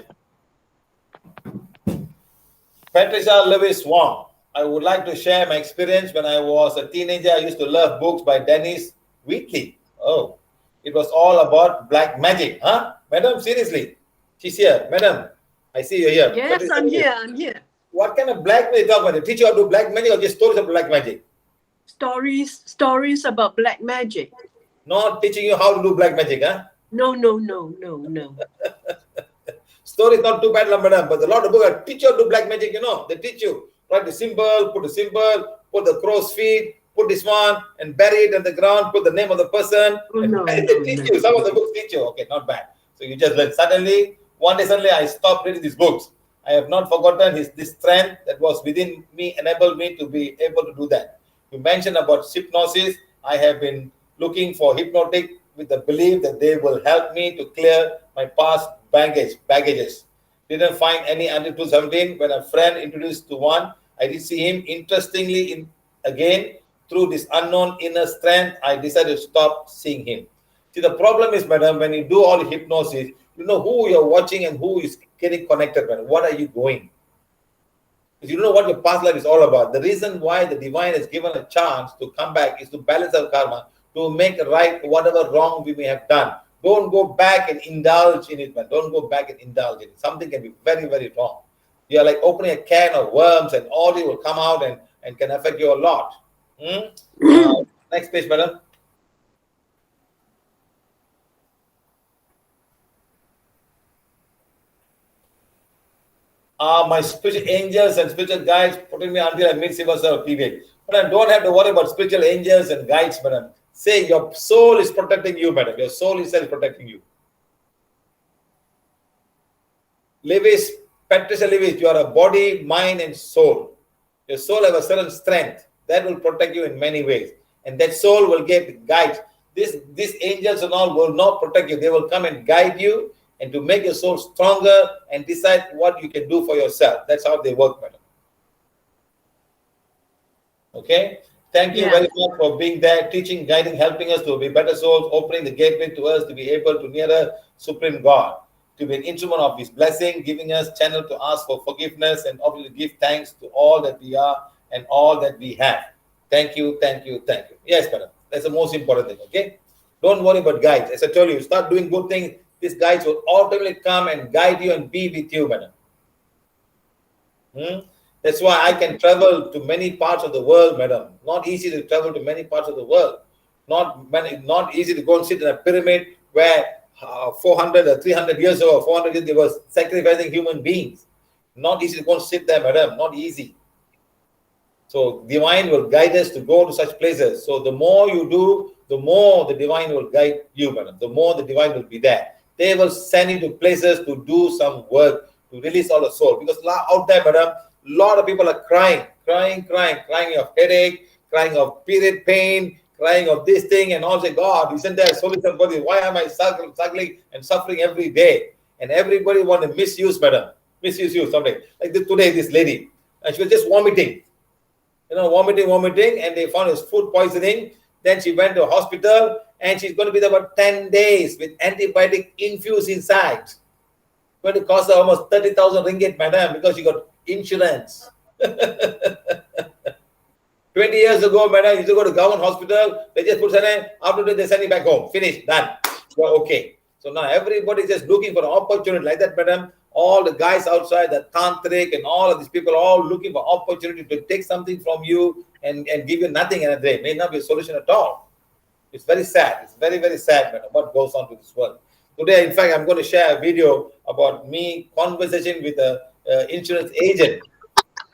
Patricia Lewis Wong. I would like to share my experience when I was a teenager. I used to love books by Dennis Wheatley. Oh, it was all about black magic. Huh? Madam, seriously. She's here. Madam, I see you here. Yes, Patricia I'm Lewis. here. I'm here. What kind of black magic you talk about? They teach you how to do black magic or just stories of black magic? Stories about black magic. Not teaching you how to do black magic, huh? No. Story is not too bad, madam, but a lot of books are teach you how to do black magic, you know. They teach you. Write the symbol, put the symbol, put the crow's feet, put this one, and bury it on the ground, put the name of the person. They teach you. Some of the books teach you. Okay, not bad. So you just learn. Suddenly, one day I stopped reading these books. I have not forgotten this strength that was within me, enabled me to be able to do that. You mentioned about hypnosis. I have been looking for hypnotic with the belief that they will help me to clear my past baggages. Didn't find any until 2017 when a friend introduced to one. I did see him. Interestingly, again, through this unknown inner strength, I decided to stop seeing him. See, the problem is, madam, when you do all the hypnosis, you know who you're watching and who is getting connected, madam. What are you going? Because you don't know what your past life is all about. The reason why the divine has given a chance to come back is to balance our karma, to make right whatever wrong we may have done. Don't go back and indulge in it, man. Don't go back and indulge in it. Something can be very, very wrong. You are like opening a can of worms and all it will come out and can affect you a lot. Next page, madam. My spiritual angels and spiritual guides putting me until I meet Sivasar period. But I don't have to worry about spiritual angels and guides, madam. Say your soul is protecting you, madam. Your soul is protecting you. Lewis, Patricia Lewis, you are a body, mind, and soul. Your soul has a certain strength that will protect you in many ways. And that soul will get guides. These angels and all will not protect you. They will come and guide you and to make your soul stronger and decide what you can do for yourself. That's how they work, madam. Okay? Thank you very much for being there, teaching, guiding, helping us to be better souls, opening the gateway to us to be able to nearer Supreme God, to be an instrument of His blessing, giving us channel to ask for forgiveness and obviously give thanks to all that we are and all that we have. Thank you. Yes, madam. That's the most important thing, okay? Don't worry about guides. As I told you, start doing good things. These guides will ultimately come and guide you and be with you, madam. That's why I can travel to many parts of the world, madam. Not easy to travel to many parts of the world. Not easy to go and sit in a pyramid where 400 or 300 years ago, 400 years, they were sacrificing human beings. Not easy to go and sit there, madam. Not easy. So divine will guide us to go to such places. So the more you do, the more the divine will guide you, madam. The more the divine will be there. They will send you to places to do some work, to release all the soul. Because out there, madam, a lot of people are crying of headache, crying of period pain, crying of this thing, and all say, God, isn't there a solution for this? Why am I struggling and suffering every day? And everybody want to misuse, madam. Misuse you someday. Like today, this lady, and she was just vomiting. Vomiting, and they found it was food poisoning. Then she went to a hospital, and she's going to be there for 10 days with antibiotic infused inside. It's going to cost her almost 30,000 ringgit, madam, because she got insurance. 20 years ago, madam, you used to go to government hospital, they just put her name, after that they send you back home. Finished, done. You're okay. So now everybody's just looking for an opportunity like that, madam. All the guys outside, the tantric and all of these people are all looking for opportunity to take something from you and give you nothing in a day. May not be a solution at all. It's very sad. It's very, very sad, madam, what goes on to this world. Today, in fact, I'm going to share a video about me conversation with a insurance agent.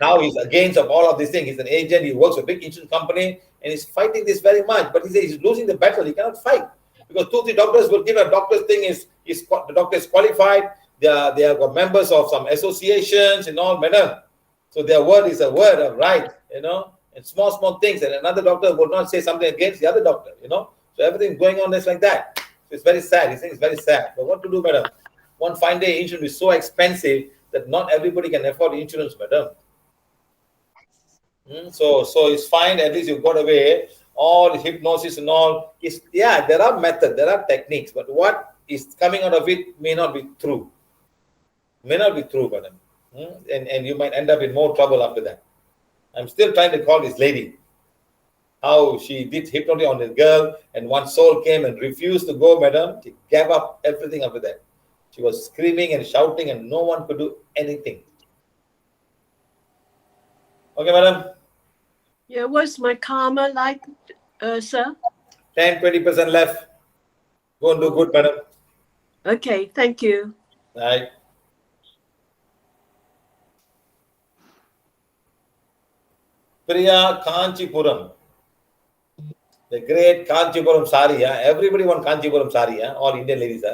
Now he's against of all of these things. He's an agent. He works for a big insurance company and he's fighting this very much. But he says he's losing the battle. He cannot fight because 2-3 doctors will give a doctor's thing. The doctor is qualified. They are members of some associations and all, madam. So their word is a word of right. and small things. And another doctor would not say something against the other doctor, So everything going on is like that. So it's very sad. He's saying it's very sad. But what to do, madam? One fine day, insurance is so expensive that not everybody can afford insurance, madam. So it's fine. At least you got away. All hypnosis and all is there are methods, there are techniques, but what is coming out of it may not be true. Madam. And you might end up in more trouble after that. I'm still trying to call this lady. How she did hypnosis on this girl, and one soul came and refused to go, madam. She gave up everything after that. She was screaming and shouting, and no one could do anything. Okay, madam. Yeah, what's my karma like, sir? 10-20% left. Go and do good, madam. Okay, thank you. Right. Priya, Kanchipuram. The great Kanchipuram sari. Everybody want Kanchipuram sari. All Indian ladies.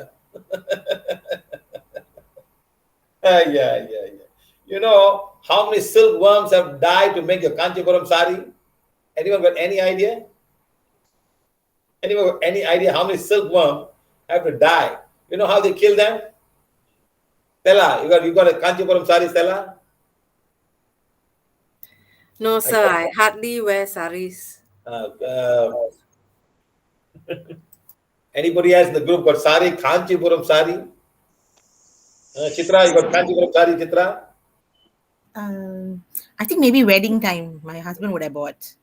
Yeah. You know how many silkworms have died to make your Kanchipuram sari? Anyone got any idea? Anyone got any idea how many silkworms have to die? You know how they kill them? Stella, you got a Kanchipuram sari, Stella? No, sir, I hardly wear saris. Anybody else in the group got sari? Kanchipuram sari? Chitra, you got Kanchipuram sari, Chitra? I think maybe wedding time. My husband would have bought.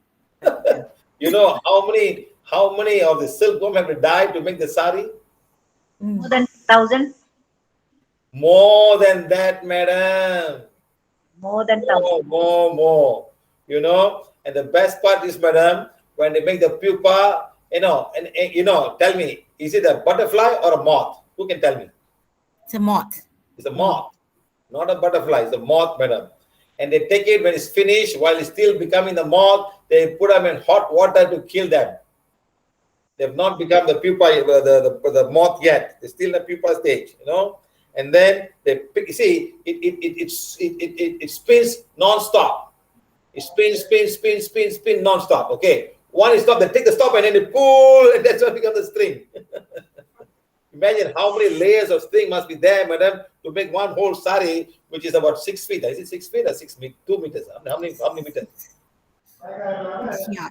You know how many of the silkworm have to die to make the sari? More than 1,000. More than that, madam. More than 1,000. More. And the best part is, madam, when they make the pupa, tell me, is it a butterfly or a moth? Who can tell me? It's a moth. It's a moth, not a butterfly. It's a moth, madam. And they take it when it's finished, while it's still becoming the moth, they put them in hot water to kill them. They've not become the pupa, the moth yet. They're still in the pupa stage, And then they pick. See, it spins non-stop. It spins non-stop. Okay, one is stop. They take the stop and then they pull, and that's what becomes the string. Imagine how many layers of string must be there, madam, to make one whole sari, which is about 6 feet. Is it 6 feet or 2 meters? How many meters? Yeah.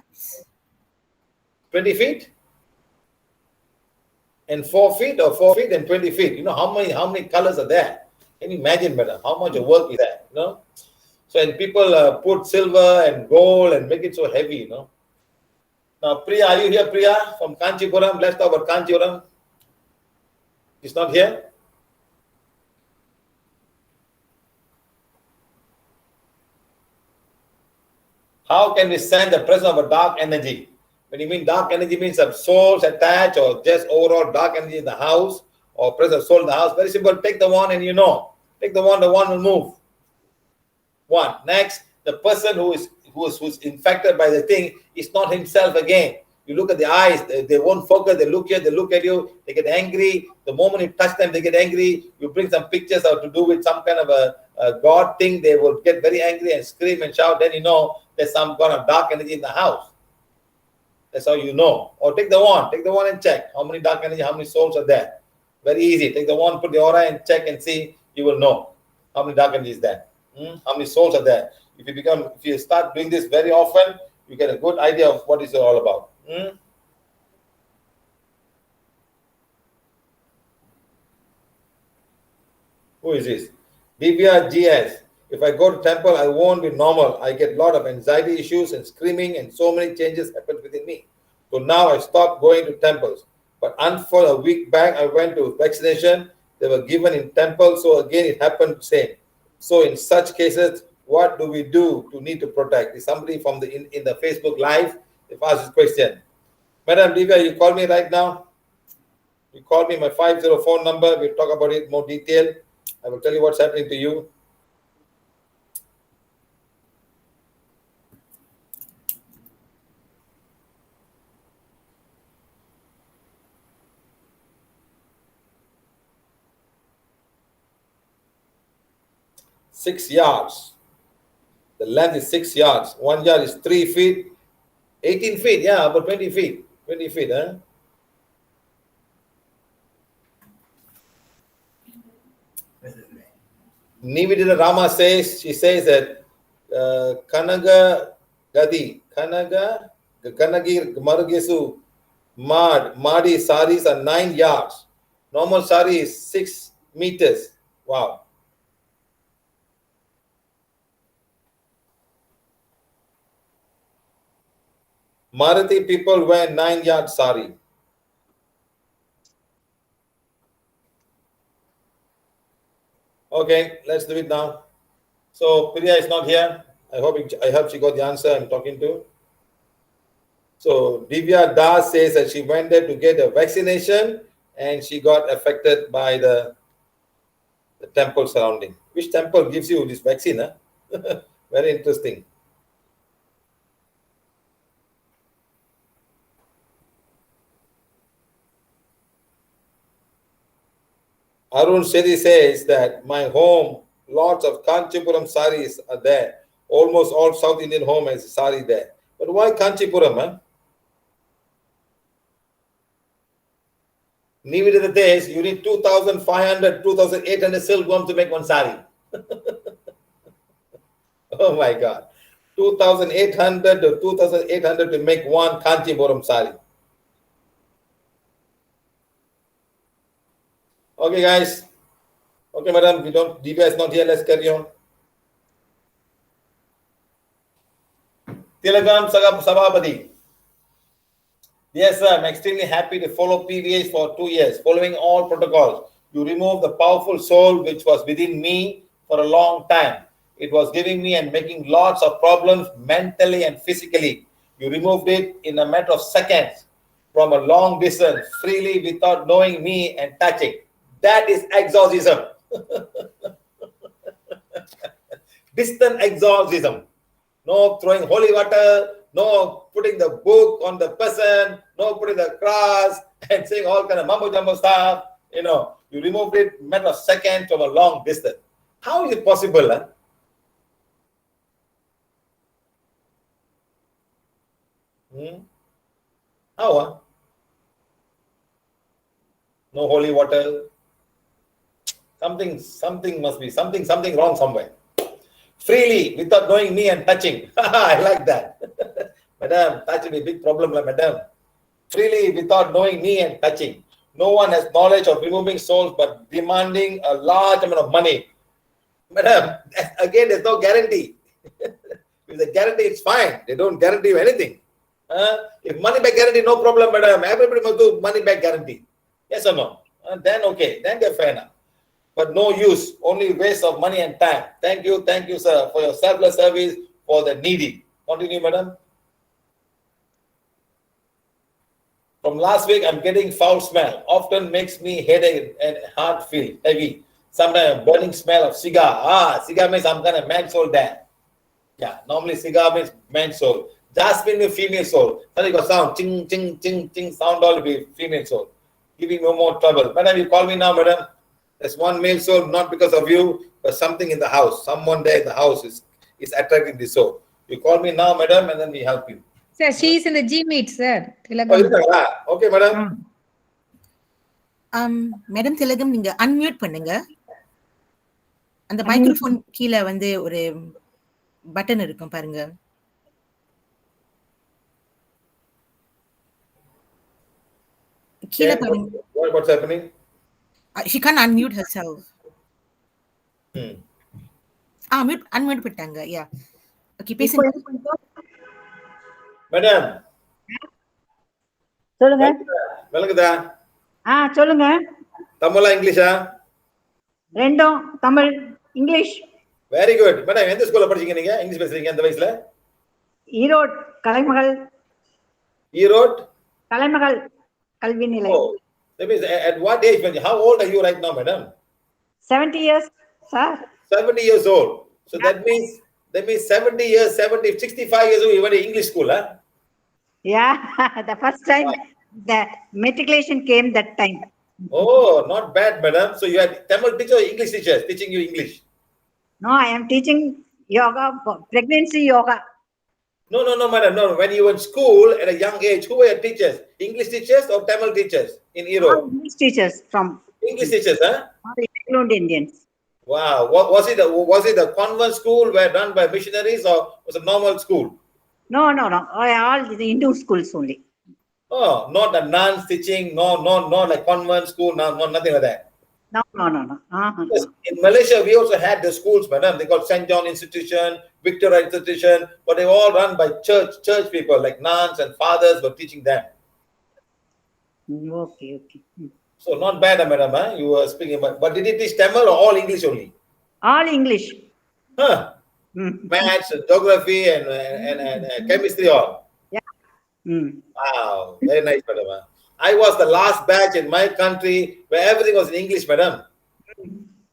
20 feet? And 4 feet, or 4 feet and 20 feet. You know how many colors are there? Can you imagine, madam, how much of work is that? So, and people put silver and gold and make it so heavy, Now, Priya, are you here, Priya, from Kanchipuram? Let's talk about Kanchipuram. He's not here? How can we sense the presence of a dark energy? When you mean dark energy, means some souls attached or just overall dark energy in the house or presence of soul in the house. Very simple. Take the wand and Take the wand will move. One. Next, the person who's infected by the thing is not himself again. You look at the eyes, they won't focus, they look here, they look at you, they get angry. The moment you touch them, they get angry. You bring some pictures out to do with some kind of a God thing, they will get very angry and scream and shout. Then there's some kind of dark energy in the house. That's how you know. Or take the wand and check how many dark energy, how many souls are there. Very easy. Take the wand, put the aura and check and see. You will know how many dark energy is there. How many souls are there. If you start doing this very often, you get a good idea of what it's all about. Who is this? Divya GS. If I go to temple, I won't be normal. I get a lot of anxiety issues and screaming, and so many changes happen within me. So now I stopped going to temples. But for a week back, I went to vaccination. They were given in temple. So again, it happened same. So in such cases, what do we do to need to protect? Is somebody from in the Facebook Live? They've asked this question. Madam Divya, you call me right now. You call me my 504 number. We'll talk about it in more detail. I will tell you what's happening to you. $6 yards. The length is 6 yards. 1 yard is 3 feet. 18 feet, yeah, about 20 feet. 20 feet, huh? Nivedita Rama says, she says that Kanagir Marugesu Madi saris are 9 yards. Normal sari is 6 meters. Wow. Marathi people wear 9-yard sari. Okay, let's do it now. So Priya is not here. I hope she got the answer I'm talking to. So Divya Das says that she went there to get a vaccination and she got affected by the temple surrounding. Which temple gives you this vaccine? Huh? Very interesting. Arun Shetty says that my home, lots of Kanchipuram saris are there. Almost all South Indian home has sari there. But why Kanchipuram? Huh? Nivedita says you need 2,500, 2,800 silkworms to make one sari. Oh my God. 2,800 to 2,800 to make one Kanchipuram sari. Okay, guys. Okay, madam, Divya is not here. Let's carry on. Tilakam Sabhabadi. Yes, sir. I'm extremely happy to follow PVH for 2 years, following all protocols. You removed the powerful soul which was within me for a long time. It was giving me and making lots of problems mentally and physically. You removed it in a matter of seconds from a long distance, freely without knowing me and touching. That is exorcism. Distant exorcism. No throwing holy water, no putting the book on the person, no putting the cross and saying all kind of mumbo jumbo stuff. You know, you removed it in a matter of seconds from a long distance. How is it possible? Huh? How? Huh? No holy water. Something must be something wrong somewhere. Freely, without knowing me and touching. I like that. Madam, touch is a big problem, madam. Freely, without knowing me and touching. No one has knowledge of removing souls but demanding a large amount of money. Madam, again, there's no guarantee. If they guarantee, it's fine. They don't guarantee you anything. If money back guarantee, no problem, madam. Everybody must do money back guarantee. Yes or no? Then okay. Then they're fair enough. But no use, only waste of money and time. Thank you, sir, for your selfless service for the needy. Continue, madam. From last week, I'm getting foul smell. Often makes me headache and heart feel heavy. Sometimes a burning smell of cigar. Cigar means some kind of man soul there. Yeah, normally cigar means man soul. Jasmine means female soul. Then you got sound, ching, ching, ching, ching, sound all will be female soul. Giving no more trouble. Madam, you call me now, madam. There's one male soul, not because of you, but something in the house. Someone there in the house is attracting the soul. You call me now, madam, and then we help you. Sir, she is in the Gmeet, sir. Oh, okay, madam. Madam Tilagam, நீங்க unmute பண்ணுங்க. அந்த microphone கீழ வந்து ஒரு button இருக்கும் பாருங்க. கீழ பாருங்க. What's happening? She can't unmute herself. Unmute பண்ணிட்டாங்க. Yeah. Okay, பேசுங்க. Madam. சொல்லுங்க. விளங்குதா? சொல்லுங்க. தமிழா இங்கிலீஷா? ரெண்டும் Tamil English. Very good. Madam எந்த ஸ்கூல்ல படிச்சீங்க நீங்க? இங்கிலீஷ் பேசுறீங்க அந்த வயசுல? ஈரோட் கலைமகள். ஈரோட் கலைமகள் கல்வி நிலையம். Oh, that means at what age? How old are you right now, madam? 70 years, sir. 70 years old. So that means 70 years, 65 years old, you went to English school, huh? Yeah, the first time the matriculation came that time. Oh, not bad, madam. So you had Tamil teacher or English teachers teaching you English? No, I am teaching yoga, pregnancy yoga. No, madam. No, when you were in school at a young age, who were your teachers? English teachers or Tamil teachers in All Europe? English teachers from English teachers, huh? all England Indians. Wow. What was it? Was it a convent school were run by missionaries or was it a normal school? No. All the Hindu schools only. Oh, not the nuns teaching. No, like convent school. No, nothing like that. No. Yes, in Malaysia, we also had the schools, madam. They called St. John Institution, Victoria Institution, but they were all run by church people, like nuns and fathers were teaching them. Okay. So not bad, madam. Huh? You were speaking about, but did it teach Tamil or all English only? All English. Huh? Maths, geography, and chemistry all. Yeah. Wow, very nice, madam. Huh? I was the last batch in my country where everything was in English, madam.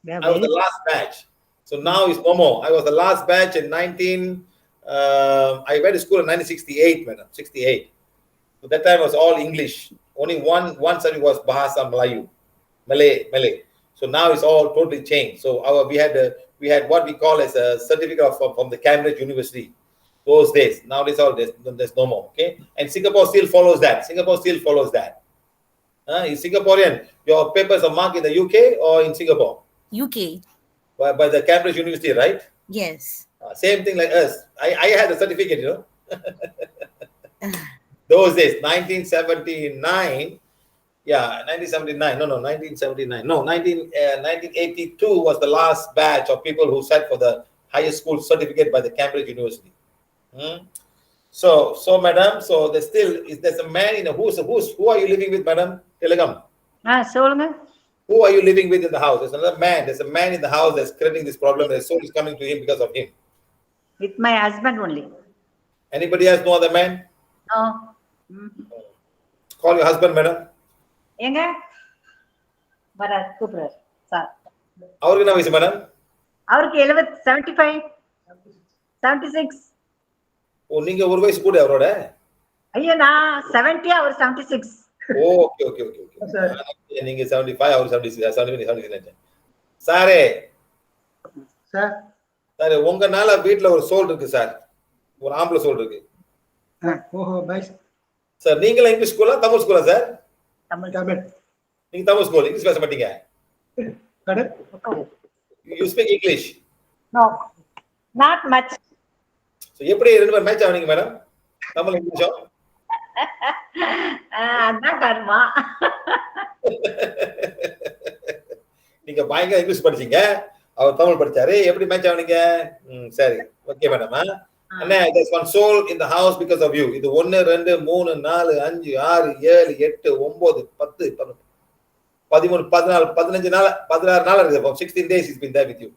Yeah, I was the last batch. So now it's no more. I was the last batch in I went to school in 1968, madam. 68. So that time was all English. Only one subject was Bahasa Melayu, Malay. So now it's all totally changed. So we had what we call as a certificate from the Cambridge University. Those days. Nowadays, there's no more. Okay, and Singapore still follows that. In Singaporean, your papers are marked in the UK or in Singapore? UK. By the Cambridge University, right? Yes. Same thing like us. I had a certificate, you know. Those days, 1979. Yeah, 1979. No, 1979. No, 1982 was the last batch of people who sat for the higher school certificate by the Cambridge University. So, madam, so there's a man in a who are you living with, madam? Telegam. சொல்லுங்க. Who are you living with in the house? There's another man. There's a man in the house that's creating this problem. The soul is coming to him because of him. With my husband only. Anybody else know other man? No. Call your husband, madam. எங்க வர கூப்பிடுறார் sir. அவருக்கு என்ன வயசு, madam? அவருக்கு 75 76. ஓ, நீங்க ஒரு வயசு கூட அவரோட? ஐயோ, நான் 70, அவர் 76. ஓகே. நீங்க 75, அவர் 76. சாரே சார், உங்கனால வீட்ல ஒரு சோல் இருக்கு சார். ஒரு ஆம்பளை சோல் இருக்கு. சார், நீங்களா இங்கிலீஷ் ஸ்கூலா தமிழ் ஸ்கூலா சார்? தமிழ். நீங்க தமிழ் ஸ்கூல், இங்கிலீஷ் பேச மாட்டீங்க. You speak English? No, not much. So எப்படி ரெண்டு பேரும் மேட்ச் ஆவீங்க மேடம்? தமிழ் இங்கிலீஷும்? அதான் கர்மா. நீங்க பயங்கர இங்கிலீஷ் படிச்சீங்க, அவர் தமிழ் படிச்சாரு. எப்படி மேட்ச் ஆவீங்க? சரி, okay madam. Anna, there's one soul in the house because of you. இது 1 2 3 4 5 6 7 8 9 10 11 13 14 15 நாள் 16 நாள் இருக்கு. For 16 days he's been there with you.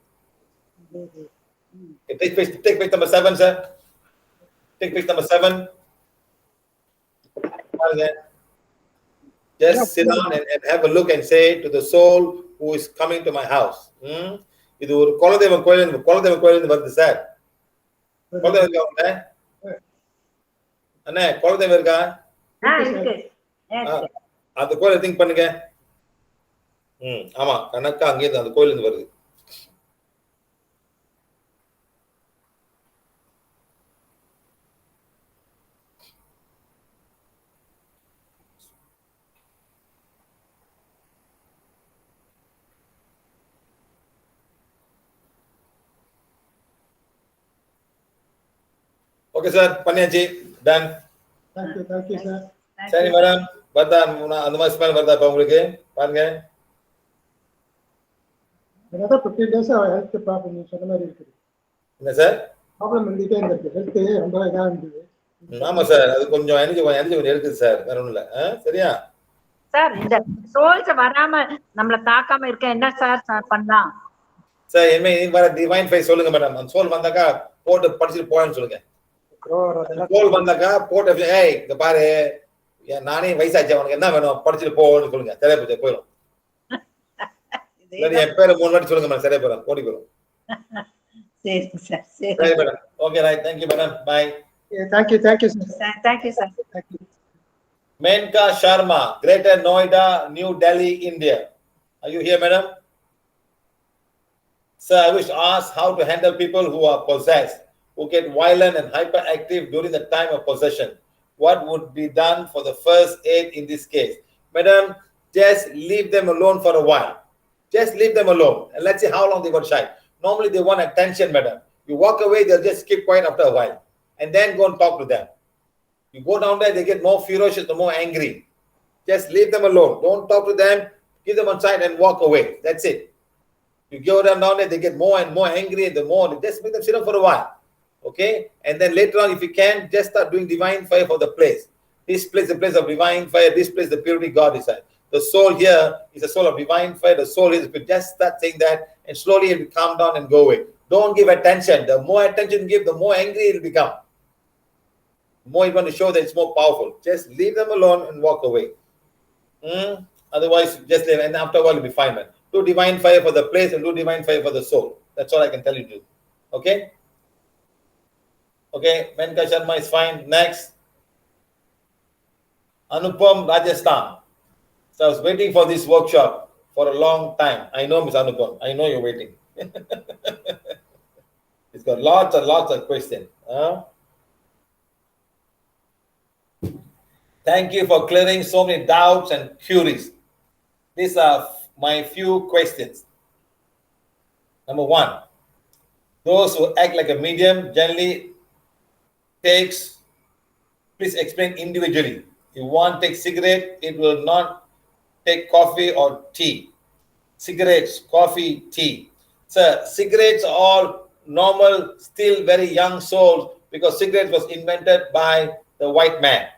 Take page number 7, sir. Take page number 7. Just sit down and have a look and say to the soul who is coming to my house. இது ஒரு குலதெய்வம் கோயிலிருந்து வருது sir. குலதெய்வம் இருக்கா? அண்ணே, குலதெய்வம் இருக்கா? இருக்கு. அந்த கோயிலை திங்க் பண்ணுங்க. ஆமா, கணக்கா அங்கேருந்து அந்த கோயிலிருந்து வருது. ஓகே சார், பண்ணியாச்சு. டன். Thank you sir. சரி மேடம், வருதா அந்த மாதிரி ஸ்மெல் வருதா இப்ப உங்களுக்கு? பாருங்க. another 15 days ஹெல்த் ப்ராப்ளம் சொன்ன மாதிரி இருக்கு. என்ன சார்? ப்ராப்ளம் வந்துட்டே இருக்கு. ஹெல்த் ரொம்ப இதா இருந்துது. ஆமா சார், அது கொஞ்சம் எனர்ஜி கொஞ்சம் எடுக்குது சார், வேற ஒண்ணும் இல்ல. சரியா சார்? இந்த சோல்ஸ் வராம நம்மள தாக்காம இருக்க என்ன சார் பண்ணலாம்? சார், என்ன டிவைன் ஃபைஸ் சொல்லுங்க மேடம். அந்த சோல் வந்தாக்கா போட்டு படிச்சுட்டு போயன்னு சொல்லுங்க. சோல் வந்தாக்கா போட்டு ஏய் இங்க பாரு, நானே வயசாச்சு, அவனுக்கு என்ன வேணும் படிச்சுட்டு போன்னு சொல்லுங்க. சரியா போச்சு, போயிடும். என் பேரை 3 வாட்டி சொல்லுங்க மேடம், சரியா போயிடும், ஓடி போயிடும். சரி சார். சரி madam. Okay, right. Thank you madam. Bye. Thank you sir. Thank you sir. Menka Sharma, Greater Noida, New Delhi, India. Are you here, madam? So I wish to ask how to handle people who are possessed, who get violent and hyperactive during the time of possession. What would be done for the first aid in this case? Madam, just leave them alone for a while. Just leave them alone and let's see how long they got shy. Normally they want attention, madam. You walk away, they'll just keep quiet after a while and then go and talk to them. You go down there, they get more ferocious, the more angry. Just leave them alone. Don't talk to them. Give them on side and walk away. That's it. You go down there, they get more and more angry. The more, just make them sit down for a while. Okay? And then later on, if you can, just start doing divine fire for the place. This place is the place of divine fire. This place is the purity God is at. The soul here is a soul of divine fire. The soul is, just start saying that and slowly it will calm down and go away. Don't give attention. The more attention you give, the more angry it will become. The more you want to show that it's more powerful. Just leave them alone and walk away. Otherwise, just leave. And after a while, you'll be fine, man. Do divine fire for the place and do divine fire for the soul. That's all I can tell you to do. Okay? Okay, Venka Sharma is fine. Next. Anupam, Rajasthan. So I was waiting for this workshop for a long time. I know, Ms. Anupam. I know you're waiting. It's got lots and lots of questions. Thank you for clearing so many doubts and queries. These are my few questions. Number one, those who act like a medium generally takes, please explain individually. If one takes cigarette, it will not take coffee or tea. Cigarettes, coffee, tea. So cigarettes are all normal, still very young souls because cigarettes was invented by the white man.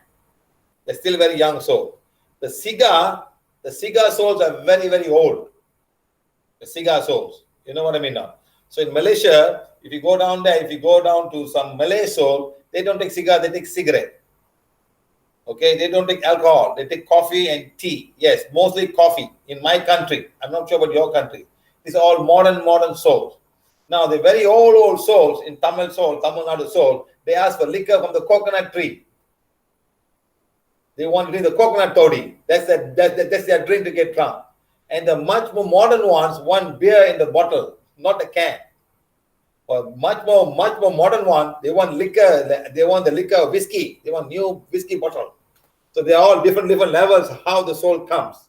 They're still very young soul. The cigar souls are very, very old. The cigar souls. You know what I mean now? So in Malaysia, if you go down there, if you go down to some Malay soul, they don't take cigar, they take cigarette. Okay, they don't take alcohol, they take coffee and tea. Yes, mostly coffee in my country. I'm not sure about your country. These are all modern souls. Now, the very old souls in Tamil Nadu soul, they ask for liquor from the coconut tree. They want to drink the coconut toddy. That's their drink to get drunk. And the much more modern ones want beer in the bottle, not a can. Or much more modern one, they want liquor. They want the liquor whiskey. They want new whiskey bottle. So they are all different levels of how the soul comes.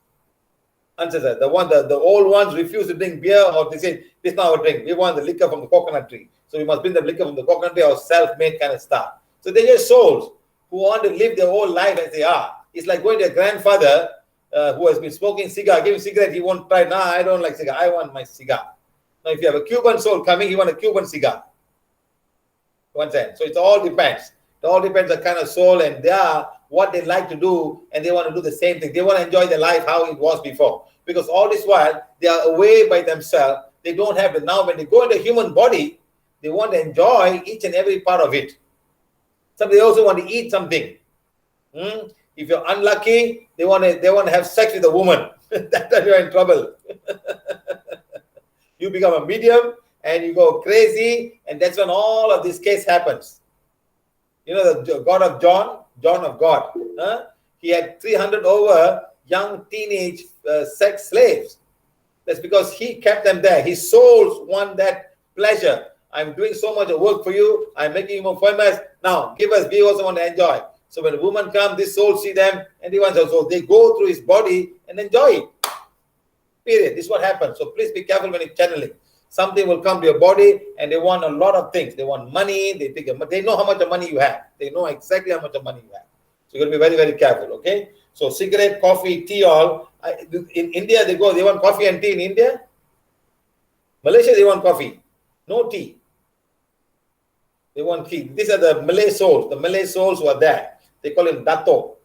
Answer that. The old ones refuse to drink beer, or they say, this is not our drink. We want the liquor from the coconut tree. So we must bring the liquor from the coconut tree or self-made kind of stuff. So they're just souls who want to live their whole life as they are. It's like going to a grandfather who has been smoking cigar, give him cigarette, he won't try. Nah, I don't like cigar. I want my cigar. Now, if you have a Cuban soul coming, you want a Cuban cigar. One second. So it all depends. It all depends on the kind of soul and they are what they like to do, and they want to do the same thing. They want to enjoy their life how it was before. Because all this while, they are away by themselves. They don't have it. Now, when they go into a human body, they want to enjoy each and every part of it. Some they also want to eat something. If you're unlucky, they want to have sex with a woman. That's when you're in trouble. You become a medium and you go crazy, and that's when all of this case happens. You know the God of John of God. He had 300 over young teenage sex slaves. That's because he kept them there. His souls want that pleasure. I'm doing so much work for you. I'm making you more famous. Now, give us. We also want to enjoy. So when a woman comes, this soul see them, and they want to. So they go through his body and enjoy it. Period. This is what happens. So please be careful when you're channeling. Something will come to your body, and they want a lot of things. They want money. They know how much of money you have. They know exactly how much of money you have. So you got to be very, very careful. Okay. So cigarette, coffee, tea, all. In India, they want coffee and tea in India. Malaysia, they want coffee. No tea. They want tea. These are the Malay souls. The Malay souls who are there. They call him Dato.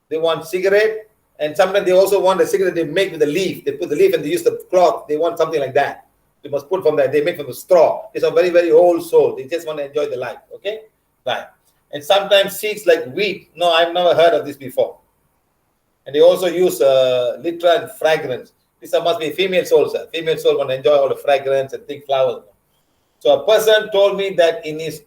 They want cigarette. And sometimes they also want the cigarette they make with the leaf. They put the leaf and they use the cloth. They want something like that. They must put from that. They make from the straw. These are very, very old souls. They just want to enjoy the life. Okay? Right. And sometimes seeds like wheat. No, I've never heard of this before. And they also use litter and fragrance. These must be female souls. Female soul want to enjoy all the fragrance and think flowers. So a person told me that in his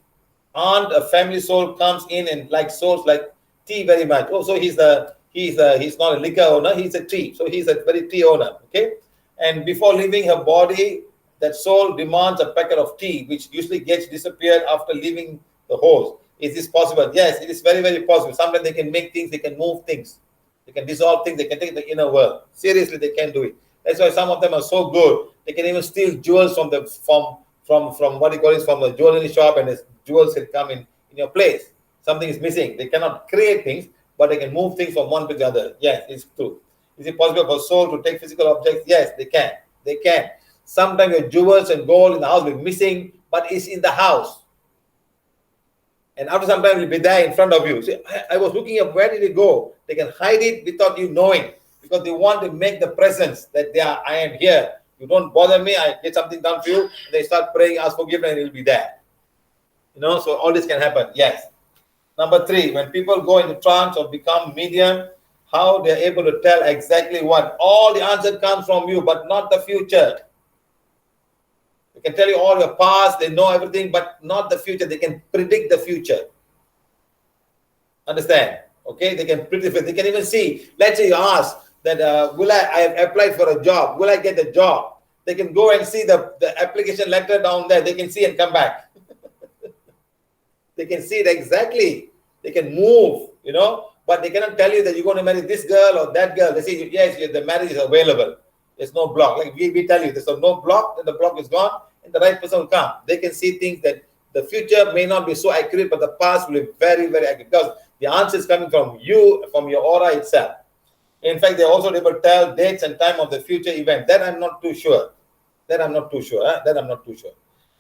aunt, a family soul comes in and likes souls like tea very much. Oh, so he's not a liquor owner. He's a tea. So he's a very tea owner. Okay. And before leaving her body, that soul demands a packet of tea, which usually gets disappeared after leaving the host. Is this possible? Yes, it is very, very possible. Sometimes they can make things, they can move things, they can dissolve things, they can take the inner world. Seriously, they can do it. That's why some of them are so good. They can even steal jewels from the from what you call it, from the jewelry shop, and the jewels will come in your place. Something is missing. They cannot create things, but they can move things from one to the other. Yes, it's true. Is it possible for soul to take physical objects? Yes, they can. They can. Sometimes your jewels and gold in the house will be missing, but it's in the house. And after some time, it will be there in front of you. See, I was looking up, where did it go? They can hide it without you knowing, because they want to make the presence that I am here. You don't bother me. I get something done for you. And they start praying, ask forgiveness, and it will be there. So all this can happen. Yes. Number 3, when people go into trance or become medium, how they're able to tell exactly what. All the answer comes from you, but not the future. They can tell you all your past, they know everything, but not the future. They can predict the future. Understand? Okay, they can predict it. They can even see. Let's say you ask that, I have applied for a job. Will I get the job? They can go and see the application letter down there. They can see and come back. They can see it exactly. They can move, but they cannot tell you that you're going to marry this girl or that girl. They say, yes, the marriage is available. There's no block. Like we tell you, there's no block, then the block is gone, and the right person will come. They can see things that the future may not be so accurate, but the past will be very, very accurate, because the answer is coming from you, from your aura itself. In fact, they're also able to tell dates and time of the future event. That I'm not too sure.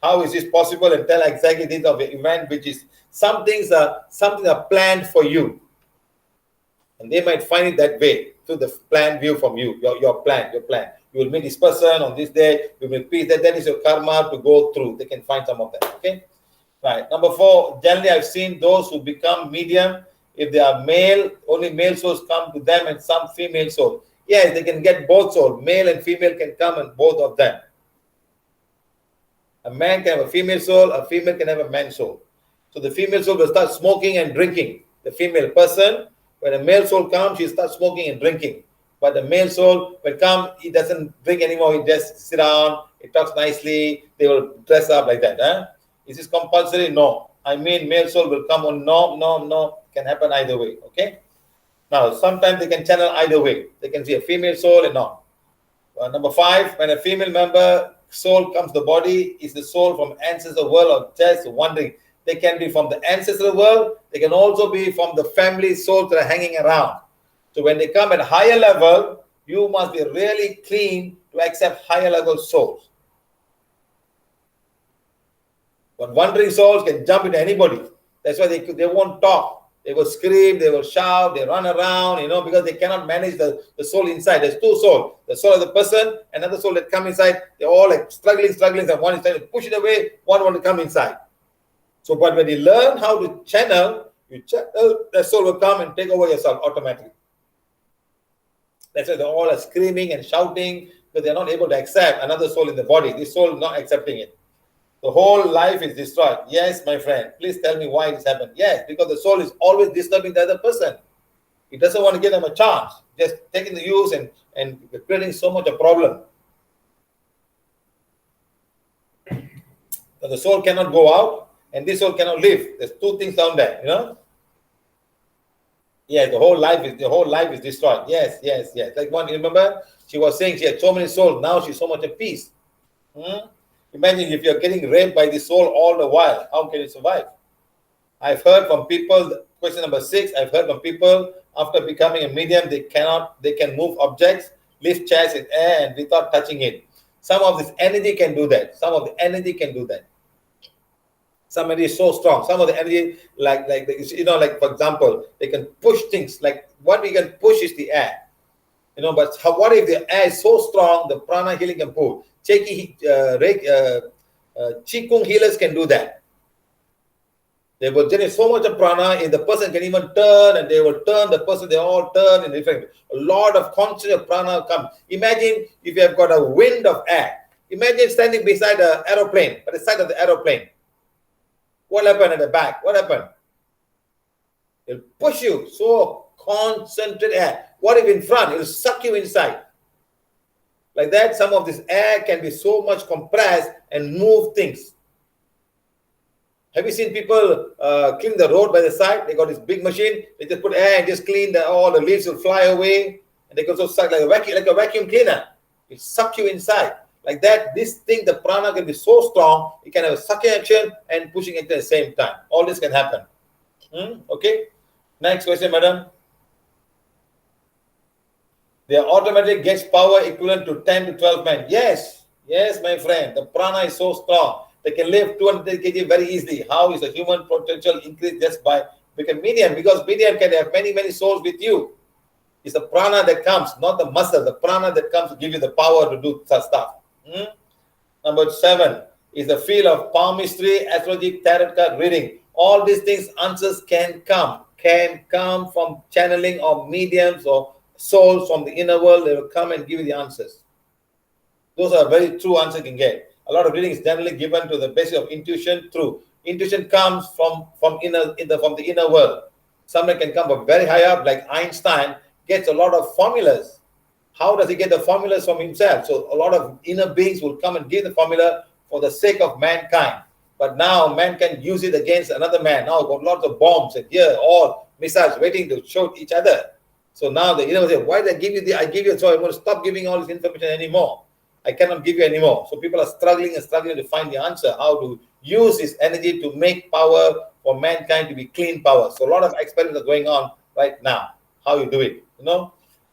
How is this possible, and tell exactly this of the event, which is some things are planned for you, and they might find it that way through the plan view from you, your plan. You will meet this person on this day. You will meet that is your karma to go through. They can find some of that. Okay, right. Number 4. Generally, I've seen those who become medium. If they are male, only male souls come to them, and some female souls. Yes, they can get both souls. Male and female can come, and both of them. A man can have a female soul, a female can have a man's soul. So the female soul will start smoking and drinking. The female person, when a male soul comes, she starts smoking and drinking. But the male soul will come, he doesn't drink anymore, he just sit down, he talks nicely, they will dress up like that. Is this compulsory? No. I mean, male soul will come on, no, can happen either way. Okay. Now, sometimes they can channel either way. They can see a female soul and not. Number 5, when a female member soul comes to the body, is the soul from ancestral world or just wandering. They can be from the ancestral world. They can also be from the family souls that are hanging around. So when they come at a higher level, you must be really clean to accept higher level souls. But wandering souls can jump into anybody. That's why they won't talk. They will scream, they will shout, they run around, because they cannot manage the soul inside. There's 2 souls. The soul of the person, another soul that come inside. They're all like struggling, and one is trying to push it away, one want to come inside. So, but when you learn how to channel, the soul will come and take over yourself automatically. That's why they all are screaming and shouting, because they're not able to accept another soul in the body. This soul is not accepting it. The whole life is destroyed. Yes, my friend. Please tell me why this happened. Yes, because the soul is always disturbing the other person. It doesn't want to give them a chance. Just taking the use and creating so much a problem. So the soul cannot go out, and this soul cannot live. There's 2 things down there, Yeah, the whole life is destroyed. Yes. Like one, remember, she was saying she had so many souls. Now she's so much at peace. Imagine if you're getting raped by the soul all the while. How can you survive? I've heard from people, question number 6, I've heard from people after becoming a medium, they can move objects, lift chairs in air and without touching it. Some of this energy can do that. Somebody is so strong. Some of the energy, like for example, they can push things. Like what we can push is the air. But what if the air is so strong, the prana healing can pull? Qigong healers can do that. They will generate so much of prana, and the person can even turn, and they will turn the person, they all turn in different. A lot of constant prana come. Imagine if you have got a wind of air. Imagine standing beside an aeroplane, by the side of the aeroplane. What happened at the back? What happened? It'll push you, so concentrate air. What if in front? It'll suck you inside. Like that, some of this air can be so much compressed and move things. Have you seen people clean the road by the side? They got this big machine. They just put air and just clean. All the leaves will fly away, and they can also suck like a vacuum cleaner. It suck you inside. Like that, this thing, the prana can be so strong. It can have a sucking action and pushing action at the same time. All this can happen. Okay. Next question, madam. The automatic gets power equivalent to 10 to 12 men. Yes, my friend. The prana is so strong. They can lift 200 kg very easily. How is the human potential increased just by becoming medium? Because medium can have many, many souls with you. It's the prana that comes, not the muscle. The prana that comes to give you the power to do such stuff. Number 7 is the field of palmistry, astrology, tarot card reading. All these things, answers can come from channeling or mediums or souls from the inner world. They will come and give you the answers. Those are very true answers you can get. A lot of reading is generally given to the basis of intuition. True. Intuition comes from the inner world. Someone can come from very high up, like Einstein, gets a lot of formulas. How does he get the formulas from himself? So a lot of inner beings will come and give the formula for the sake of mankind. But now man can use it against another man. Now got lots of bombs and here all missiles waiting to shoot each other. So now the inner will say, why did I give you I give you, so I'm going to stop giving all this information anymore. I cannot give you anymore. So people are struggling to find the answer, how to use this energy to make power for mankind to be clean power. So a lot of experiments are going on right now. How you do it,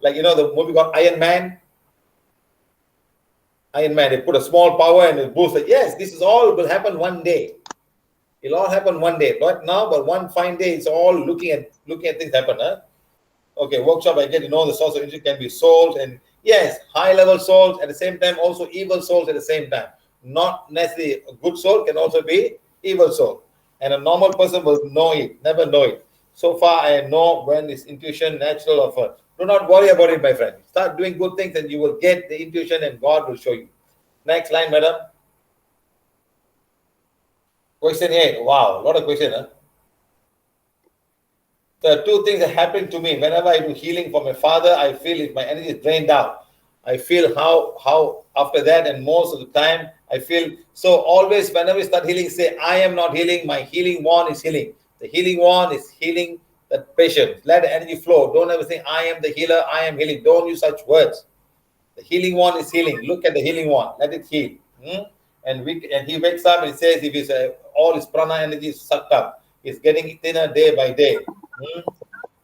like the movie called Iron Man. They put a small power and it boosts it. Yes, this is all will happen one day. It'll all happen one day. Not now, but one fine day, it's all looking at things happen. Okay, workshop, I get to know the source of energy can be souls, and yes, high level souls at the same time, also evil souls at the same time. Not necessarily a good soul, can also be evil soul. And a normal person will never know it. So far, I know when is intuition natural or first. Do not worry about it, my friend. Start doing good things and you will get the intuition and God will show you. Next line, madam. Question 8. Wow, a lot of questions. There are 2 things that happen to me. Whenever I do healing for my father, I feel if my energy is drained out. I feel how after that, and most of the time, I feel, so always whenever we start healing, say, I am not healing, my healing wand is healing. The healing wand is healing the patient. Let the energy flow. Don't ever think, I am the healer, I am healing. Don't use such words. The healing wand is healing. Look at the healing wand. Let it heal. And he wakes up and he says, if all his prana energy is sucked up, it's getting thinner day by day.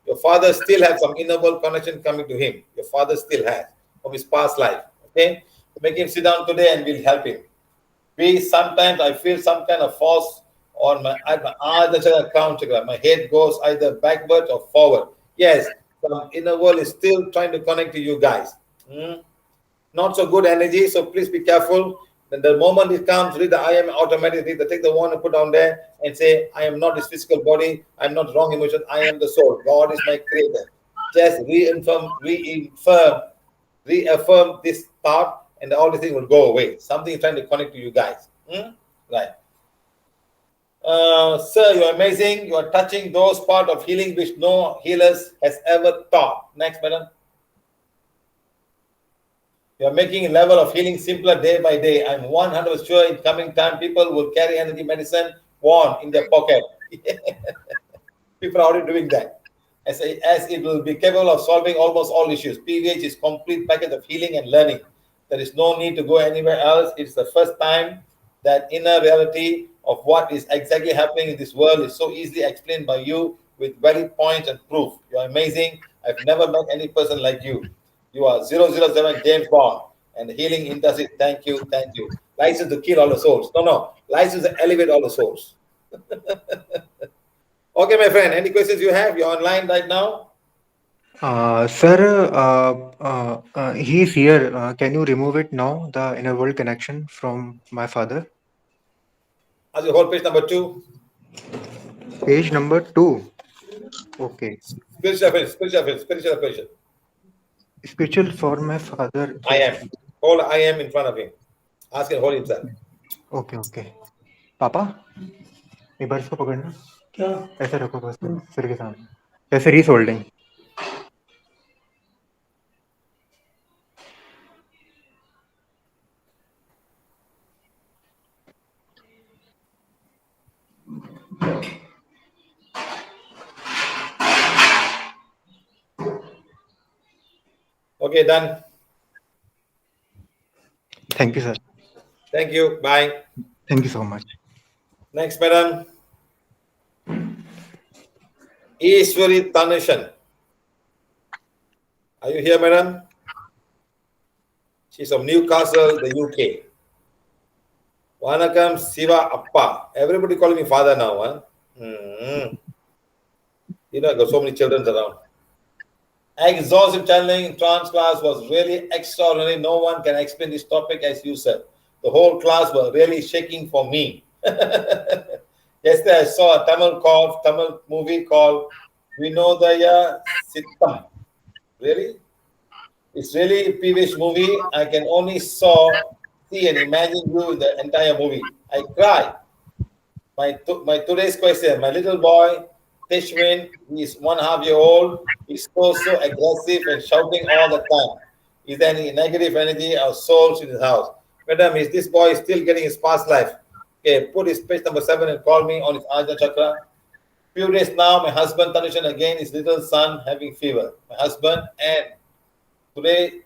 Your father still has some inner world connection coming to him. Your father still has from his past life. Okay? Make him sit down today and we'll help him. Sometimes I feel some kind of force on my account. My head goes either backwards or forward. Yes, the inner world is still trying to connect to you guys. Not so good energy, so please be careful. Then the moment it comes, read the I am automatically. Take the wand and put down there and say, I am not this physical body. I am not wrong emotion. I am the soul. God is my creator. Just reaffirm this thought, and all these things will go away. Something is trying to connect to you guys. Right. Sir, you're amazing. You are touching those parts of healing which no healers has ever taught. Next, madam. You are making a level of healing simpler day by day. I'm 100% sure in coming time, people will carry energy medicine wand in their pocket. People are already doing that. As it will be capable of solving almost all issues. PVH is complete package of healing and learning. There is no need to go anywhere else. It's the first time that inner reality of what is exactly happening in this world is so easily explained by you with valid points and proof. You are amazing. I've never met any person like you. You are 007 James Bond and the healing industry. Thank you. License to kill all the souls. No. License to elevate all the souls. Okay, my friend. Any questions you have? You're online right now. Sir, he's here. Can you remove it now, the inner world connection from my father? As your whole page number 2. Page number 2. Okay. Spiritual question. Spiritual for my father. I am. Hold I am in front of him. Ask him to hold himself. Okay. पापा एक बार इसको पकड़ना क्या ऐसे रखो बस सिर के सामने ऐसे रीसोल्डिंग. Okay, done. Thank you, sir. Thank you. Bye. Thank you so much. Next, madam. Ishwari Tanushan. Are you here, madam? She's from Newcastle, the UK. Vanakam Siva Appa. Everybody calling me father now, huh? You know, I got so many children around. Exhaustive channeling in trance class was really extraordinary. No one can explain this topic as you said. The whole class was really shaking for me. Yesterday I saw a Tamil movie called Vinodaya Sittam. Really? It's really a PVH movie. I can only see and imagine you in the entire movie. I cried. My today's question, my little boy, Tishwin, he's 1.5 years old. He's so aggressive and shouting all the time. Is there any negative energy or souls in his house? Madam, is this boy still getting his past life? Okay, put his page number 7 and call me on his Ajna Chakra. Few days now, my husband Tanushan again, his little son having fever. My husband and today,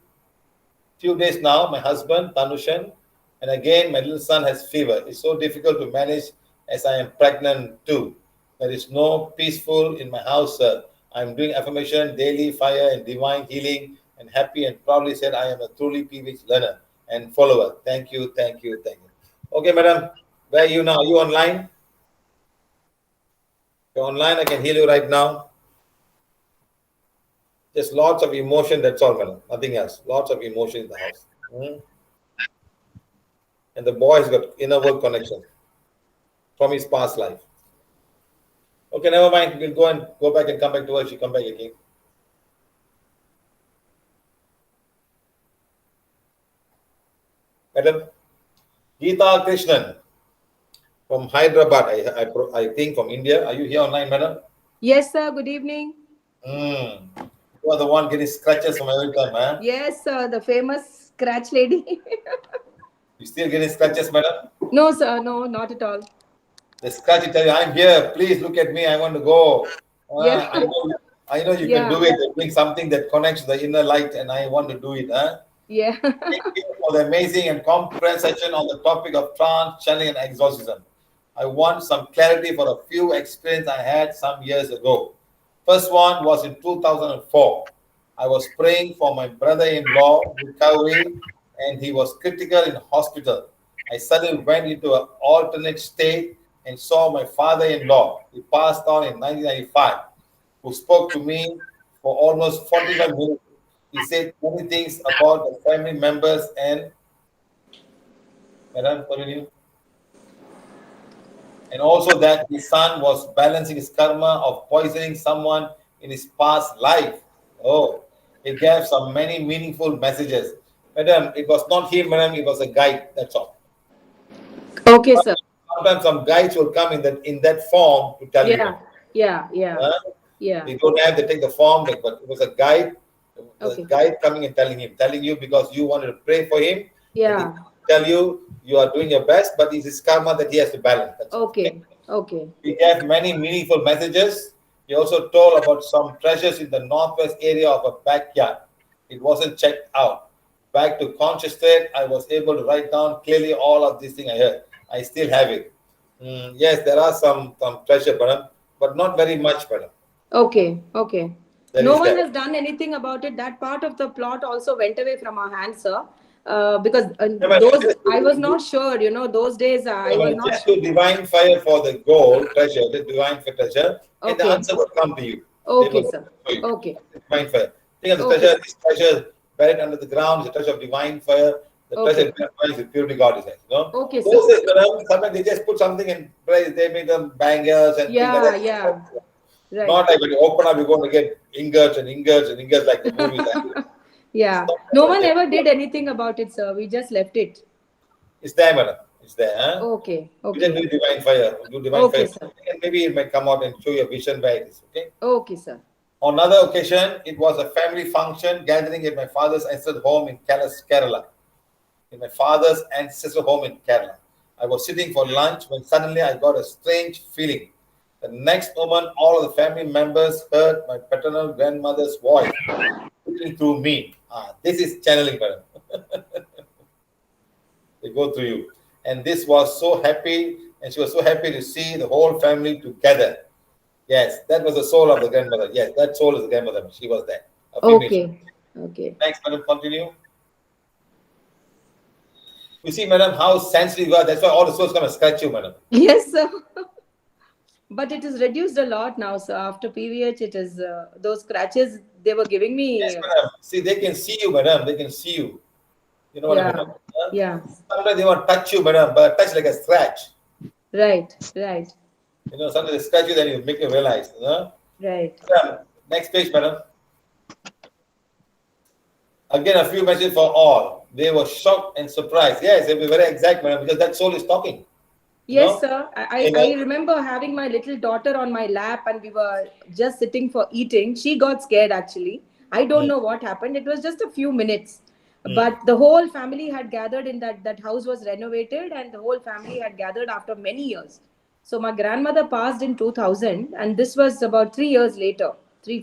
few days now, my husband Tanushan and again my little son has fever. It's so difficult to manage as I am pregnant too. There is no peaceful in my house, sir. I'm doing affirmation, daily fire and divine healing and happy and proudly said I am a truly PVH learner and follower. Thank you, thank you, thank you. Okay, madam, where are you now? Are you online? You're online, I can heal you right now. Just lots of emotion, that's all, madam. Nothing else. Lots of emotion in the house. And the boy's got inner world connection from his past life. Okay, never mind. We'll go back and come back to her. She'll come back again. Madam, Geeta Krishnan from Hyderabad, I think from India. Are you here online, madam? Yes, sir. Good evening. You are the one getting scratches from every time, huh? Yes, sir. The famous scratch lady. You still getting scratches, madam? No, sir. No, not at all. The scratch, you tell you, I'm here. Please look at me. I want to go. Yeah. I know you can do it. You're doing something that connects the inner light, and I want to do it. Huh? Yeah. Thank you for the amazing and comprehensive session on the topic of trance, channeling, and exorcism. I want some clarity for a few experiences I had some years ago. First one was in 2004. I was praying for my brother-in-law recovery, and he was critical in hospital. I suddenly went into an alternate state and saw my father-in-law. He passed on in 1995, who spoke to me for almost 45 minutes. He said many things about the family members and also that his son was balancing his karma of poisoning someone in his past life. Oh, he gave some many meaningful messages. Madam, it was not him, madam, it was a guide, that's all. Okay, sir. Sometimes some guides will come in that form to tell you. Yeah. You don't have to take the form, but it was a guide. The guide coming and telling you because you wanted to pray for him. Yeah. Tell you are doing your best, but it's his karma that he has to balance. That's okay. He gave many meaningful messages. He also told about some treasures in the northwest area of a backyard. It wasn't checked out. Back to conscious state, I was able to write down clearly all of these things I heard. I still have it. Yes, there are some treasure, but not very much, madam. Okay. No one has done anything about it. That part of the plot also went away from our hands, sir. Because I was not sure, those days I was not just sure. Divine fire for the gold treasure, the divine fire treasure, and the answer will come to you. Okay, sir. Okay. Divine fire. Think of the treasure, this treasure buried under the ground is a treasure of divine fire. The treasure of divine fire is the purity God is. Okay, sir. Those days, sometimes they just put something in place, they make them bangers and things like that. Right. Not like when you open up, you're going to get ingots and ingots and ingots like the movies. Yeah. No one ever did anything about it, sir. We just left it. It's there, madam. It's there. Huh? Okay. You can do divine fire. Okay, sir. And maybe it might come out and show you a vision where it is. Okay. Okay, sir. On another occasion, it was a family function gathering at my father's ancestral home in Kerala. In my father's ancestral home in Kerala. I was sitting for lunch when suddenly I got a strange feeling. The next moment, all of the family members heard my paternal grandmother's voice. speaking through me. This is channeling, madam. They go through you. And this was so happy, and she was so happy to see the whole family together. Yes, that was the soul of the grandmother. Yes, that soul is the grandmother. She was there. A female. Okay. Okay. Thanks, madam. Continue. You see, madam, how sensitive you are. That's why all the souls come and scratch you, madam. Yes, sir. But it is reduced a lot now, sir. After PVH, it is those scratches they were giving me. Yes, madam. See, they can see you, madam. They can see you. You know what I mean? Yeah. Sometimes they want to touch you, madam, but touch like a scratch. Right. Right. You know, sometimes they scratch you, then you make you realize. You know? Right. Madam, next page, madam. Again, a few messages for all. They were shocked and surprised. Yes, they'll be very exact, madam, because that soul is talking. Yes, sir. I remember having my little daughter on my lap and we were just sitting for eating. She got scared actually. I don't know what happened. It was just a few minutes. But the whole family had gathered in that house was renovated and the whole family had gathered after many years. So my grandmother passed in 2000 and this was about 3 years later,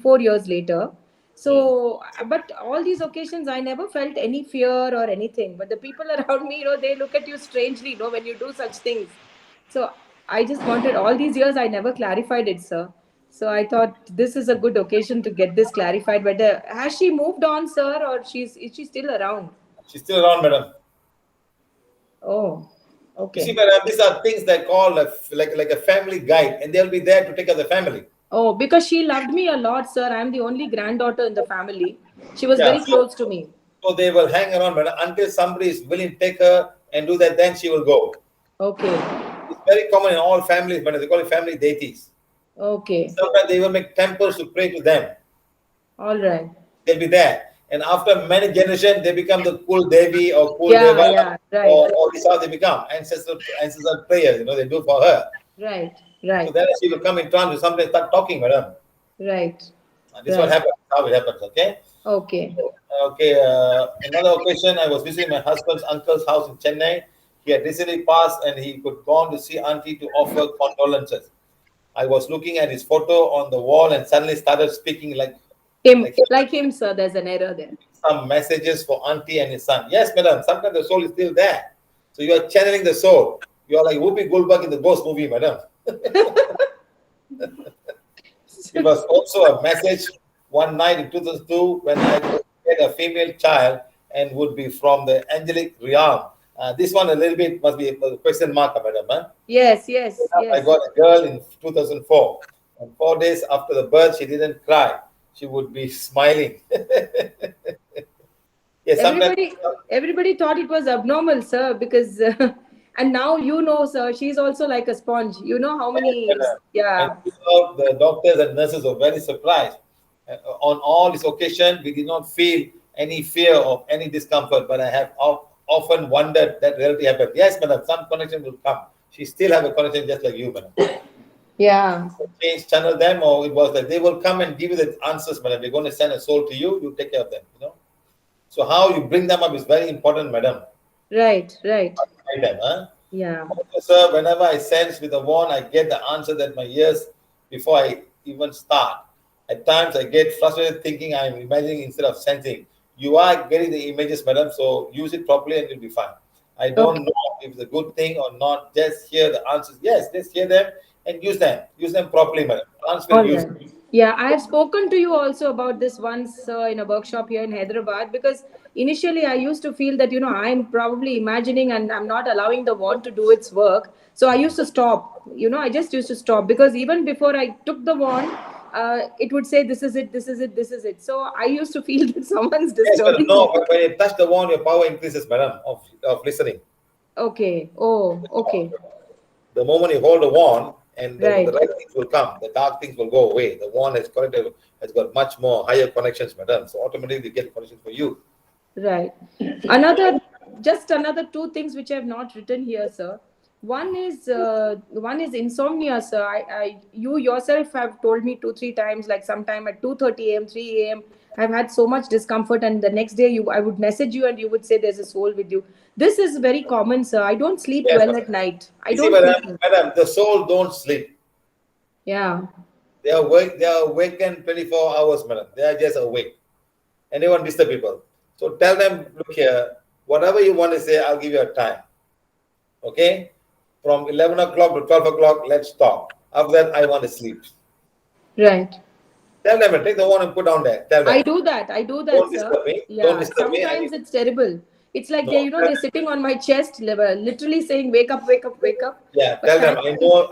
4 years later. So, but all these occasions, I never felt any fear or anything. But the people around me, they look at you strangely, when you do such things. So I just wanted, all these years, I never clarified it, sir. So I thought this is a good occasion to get this clarified. But has she moved on, sir, or is she still around? She's still around, madam. Oh, okay. You see, madam, these are things that call like a family guide, and they'll be there to take care of the family. Oh, because she loved me a lot, sir. I'm the only granddaughter in the family. She was very close to me. So they will hang around, madam, until somebody is willing to take her and do that, then she will go. Okay. It's very common in all families, madam. They call it family deities. Okay. Sometimes they will make temples to pray to them. All right. They'll be there. And after many generations, they become the Kul Devi or Kul Deva. Right. Or this is how they become. Ancestral prayers, they do for her. Right. Right. So then she will come in trance, sometimes start talking, madam. Right. This is what happens, how it happens, okay? Okay. Okay, another occasion, I was visiting my husband's uncle's house in Chennai. He had recently passed and he could go on to see auntie to offer condolences. I was looking at his photo on the wall and suddenly started speaking like him, sir. There's an error there. Some messages for auntie and his son. Yes, madam, sometimes the soul is still there. So you are channeling the soul. You are like Whoopi Goldberg in the Ghost movie, madam. It was also a message one night in 2002 when I had a female child and would be from the angelic realm. This one a little bit must be a question mark, madam. Huh? Yes. I got a girl in 2004. And 4 days after the birth, she didn't cry. She would be smiling. Yes, everybody thought it was abnormal, sir, because and now sir, she's also like a sponge. You know how many And the doctors and nurses were very surprised. On all this occasion, we did not feel any fear of any discomfort, but I have often wondered that reality happened. Yes, madam, some connection will come. She still have a connection just like you, madam. Yeah. Change channel them, or it was that they will come and give you the answers, madam. We're going to send a soul to you, you take care of them, So how you bring them up is very important, madam. Right. Them, huh? Yeah. Sir, whenever I sense with a wand, I get the answer that my ears before I even start. At times I get frustrated thinking I'm imagining instead of sensing. You are getting the images, madam, so use it properly and you'll be fine. I don't know if it's a good thing or not. Just hear the answers. Yes, just hear them and use them. Use them properly, madam. Yeah, I have spoken to you also about this once in a workshop here in Hyderabad, because initially I used to feel that, I'm probably imagining and I'm not allowing the wand to do its work. So I used to stop, I just used to stop, because even before I took the wand, it would say, this is it, this is it, this is it. So I used to feel that someone's disturbing. No, but when you touch the wand, your power increases, madam, of listening. Okay. Oh, okay. The moment you hold the wand, and the right things will come, the dark things will go away. The wand has got much more higher connections, madam. So automatically you get connections for you. Right. Another 2 things which I have not written here, sir. One is insomnia, sir. You yourself have told me 2-3 times, like sometime at 2:30 a.m., 3 a.m. I've had so much discomfort, and the next day I would message you and you would say there's a soul with you. This is very common, sir. I don't sleep well at night. Madam, the soul don't sleep. Yeah. They are awakened 24 hours, madam. They are just awake. and they want to disturb people. So tell them, look here, whatever you want to say, I'll give you a time. Okay? From 11 o'clock to 12 o'clock, let's talk. After that, I want to sleep. Right. Tell them, take the one and put down there. Tell them. I do that, Don't sir. disturb me. Yeah. Don't disturb me. Sometimes it's terrible. It's like No, they're sitting on my chest, literally saying, "Wake up, wake up, wake up." Yeah, But tell them,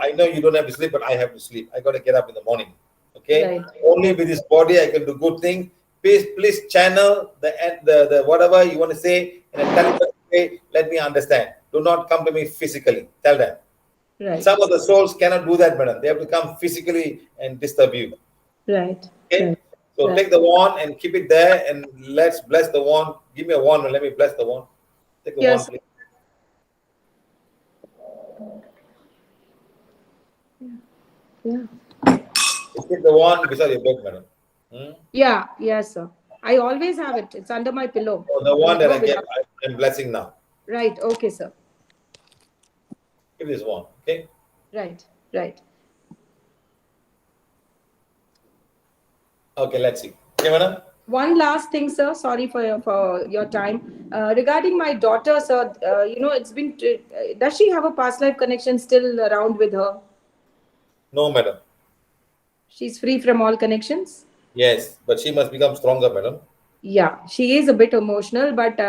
I know you don't have to sleep, but I have to sleep. I got to get up in the morning. Okay? Right. Only with this body I can do good thing. Please channel the whatever you want to say in a telepathic way. Let me understand. Do not come to me physically. Tell them. Right. Some of the souls cannot do that, madam. They have to come physically and disturb you. Right. Okay? Right. So Right. take the wand and keep it there, and let's bless the wand. Give me a wand and let me bless the wand. Take the Yes. wand, please. Yeah. Take the wand beside your bed, madam. Yeah. Yes, sir. I always have it. It's under my pillow. So the one that No, I get, I'm blessing now. Right. Okay, sir. Give this one, okay? Right. Right. Okay, let's see. Okay, madam? One last thing, sir. Sorry for your time. Regarding my daughter, sir, it's been. Does she have a past life connection still around with her? No, madam. She's free from all connections? Yes, but she must become stronger, madam. Yeah, she is a bit emotional, but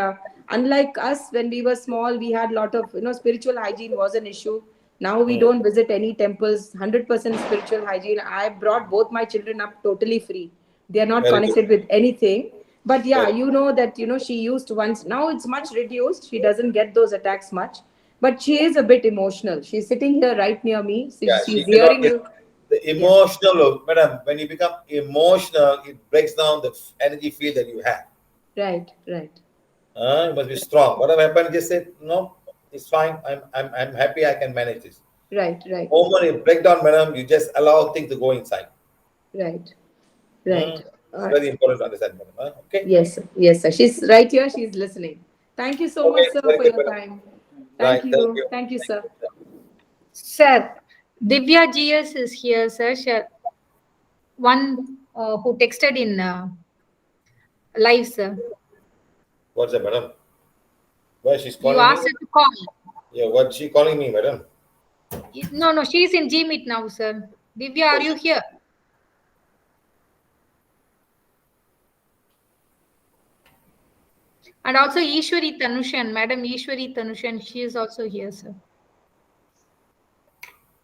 unlike us, when we were small, we had a lot of, spiritual hygiene was an issue. Now we don't visit any temples, 100% spiritual hygiene. I brought both my children up totally free. They are not Very connected with anything. But yeah, Very you know that, she used once. Now it's much reduced. She doesn't get those attacks much. But she is a bit emotional. She's sitting here right near me. Yeah, She's she cannot hearing get you. the emotional, madam. When you become emotional, it breaks down the energy field that you have. Right, right. You must be strong. Whatever happened, just say no. It's fine. I'm happy. I can manage this. Right, right. The moment you break down, madam, you just allow things to go inside. Right, right. It's very important to understand, madam. Okay. Yes, sir. Yes, sir. She's right here. She's listening. Thank you so much, sir, very for good, your madam. time. Right. Thank Thank you. you. Thank you, sir. Sir, Divya GS is here, sir. One who texted in live, sir. What's that, madam? Why she's You calling asked me? her to call. Yeah, what she calling me, madam? No, she's in Gmeet now, sir. Divya, are you here? And also Ishwari Tanushan, Madam Ishwari Tanushan, she is also here, sir.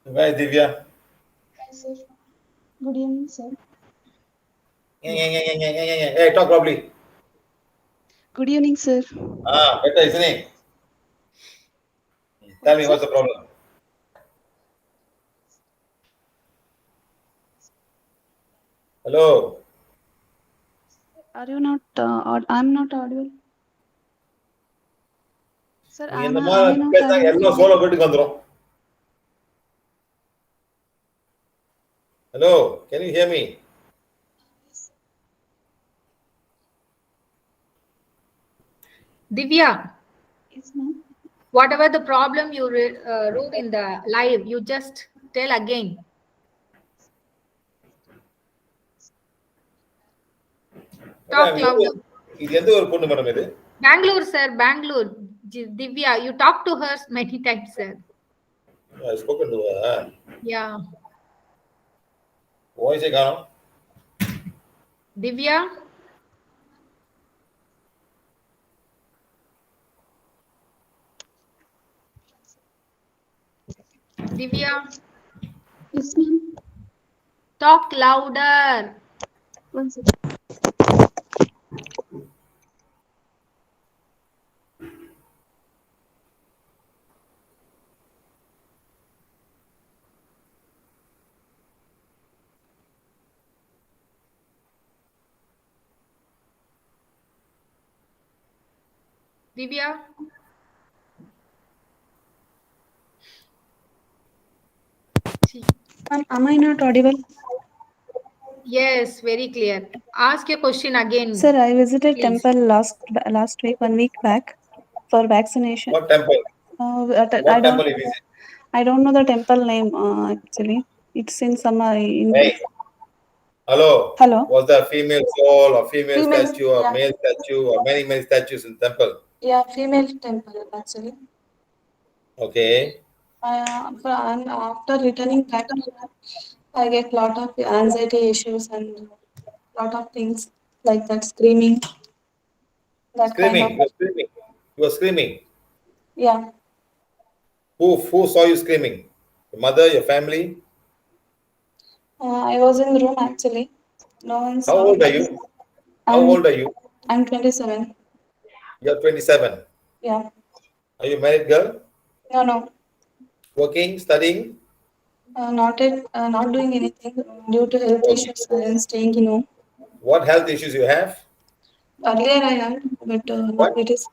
Where is Divya? Hi, sir. Good evening, sir. Yeah. Hey, talk properly. Good evening, sir. Better, isn't it? Tell me, what's the problem? Hello. Are you not? I'm not audible. Sir, நீ am இந்த I மாதிரி not பேசினா audible? எல்லாம் சோழ வீட்டுக்கு வந்துரும். Hello, can you hear me? Divya, Yes, ma'am. whatever the problem you wrote in the live, you just tell again. Talk louder. இது எந்த ஒரு பொண்ணு மேடம் இது? Bangalore, sir, Bangalore. Divya, you talk to her many times, sir. I spoken to her. Yeah. Voice காணோம். Divya? Divya? Yes, ma'am. Talk louder. One second. Divya? Am I not audible? Yes, very clear. Ask your question again. Sir, I visited please. temple last week, 1 week back, for vaccination. What temple? What temple you visit? I don't know the temple name actually. It's in some. Hey, Hello. Hello. Was there a female soul or female Female, statue or yeah. male statue or many, many statues in the temple? Yeah, female temple actually. Okay. And after returning back, I get lot of anxiety issues and lot of things like that, screaming, that kind of. Screaming. You were screaming. You were screaming. Yeah. Who saw you screaming? Your mother, your family? I was in the room actually. No one How saw old are me. you? How old are you? I'm 27. You're 27. Yeah. Are you a married girl? No. Working, studying? Not doing anything due to health issues. I am staying in home. What health issues you have? Earlier I had, but it is.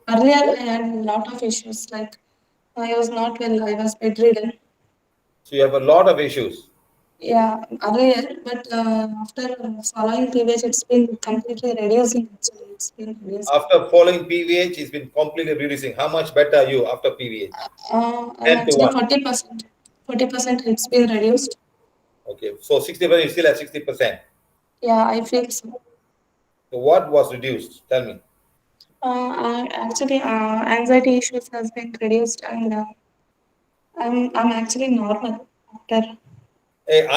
Earlier I had a lot of issues. Like I was not well. I was bedridden. So you have a lot of issues. Yeah, earlier, but after following PVH, it's been completely reducing. Actually, it's been reducing. After following PVH, it's been completely reducing. How much better are you after PVH? I'm 10 to actually 1. 40%. 40% it's been reduced. Okay, so 60%, you still at 60%. Yeah, I feel so. So what was reduced? Tell me. Actually, anxiety issues has been reduced, and I'm actually normal after. Hey,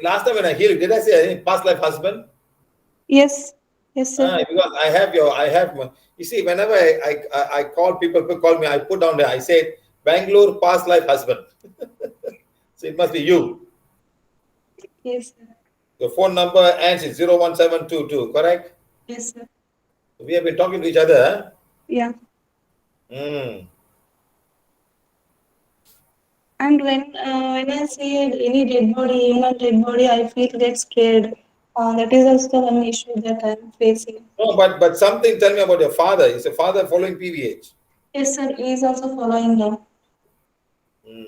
last time when I hear you, did I say past life husband? Yes, sir. Because I have you see, whenever I call people call me, I put down there, I said Bangalore past life husband. So it must be you. Yes, sir. Your phone number ends in 01722, correct? Yes, sir. We have been talking to each other, huh? Yeah. Mm. And when I see any dead body, human dead body, I get scared. That is also one issue that I'm facing. No, but something, tell me about your father. Is your father following PVH? Yes, sir. He is also following now.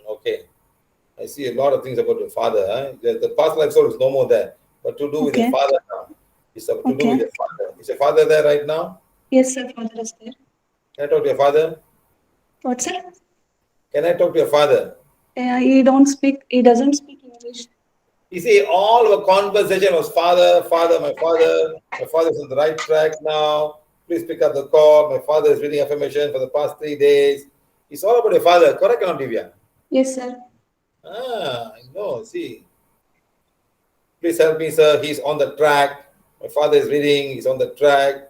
Okay. I see a lot of things about your father. Huh? The past life soul is no more there. But to do with your father now. It's to do with your father. Is your father there right now? Yes, sir. Father is there. Can I talk to your father? What, sir? Can I talk to your father? He doesn't speak English. You see, all our conversation was father, my father's on the right track now. Please pick up the call. My father is reading affirmation for the past 3 days. It's all about your father, correct or not, Divya? Yes, sir. I know, see. Please help me, sir. He's on the track. My father is reading, he's on the track.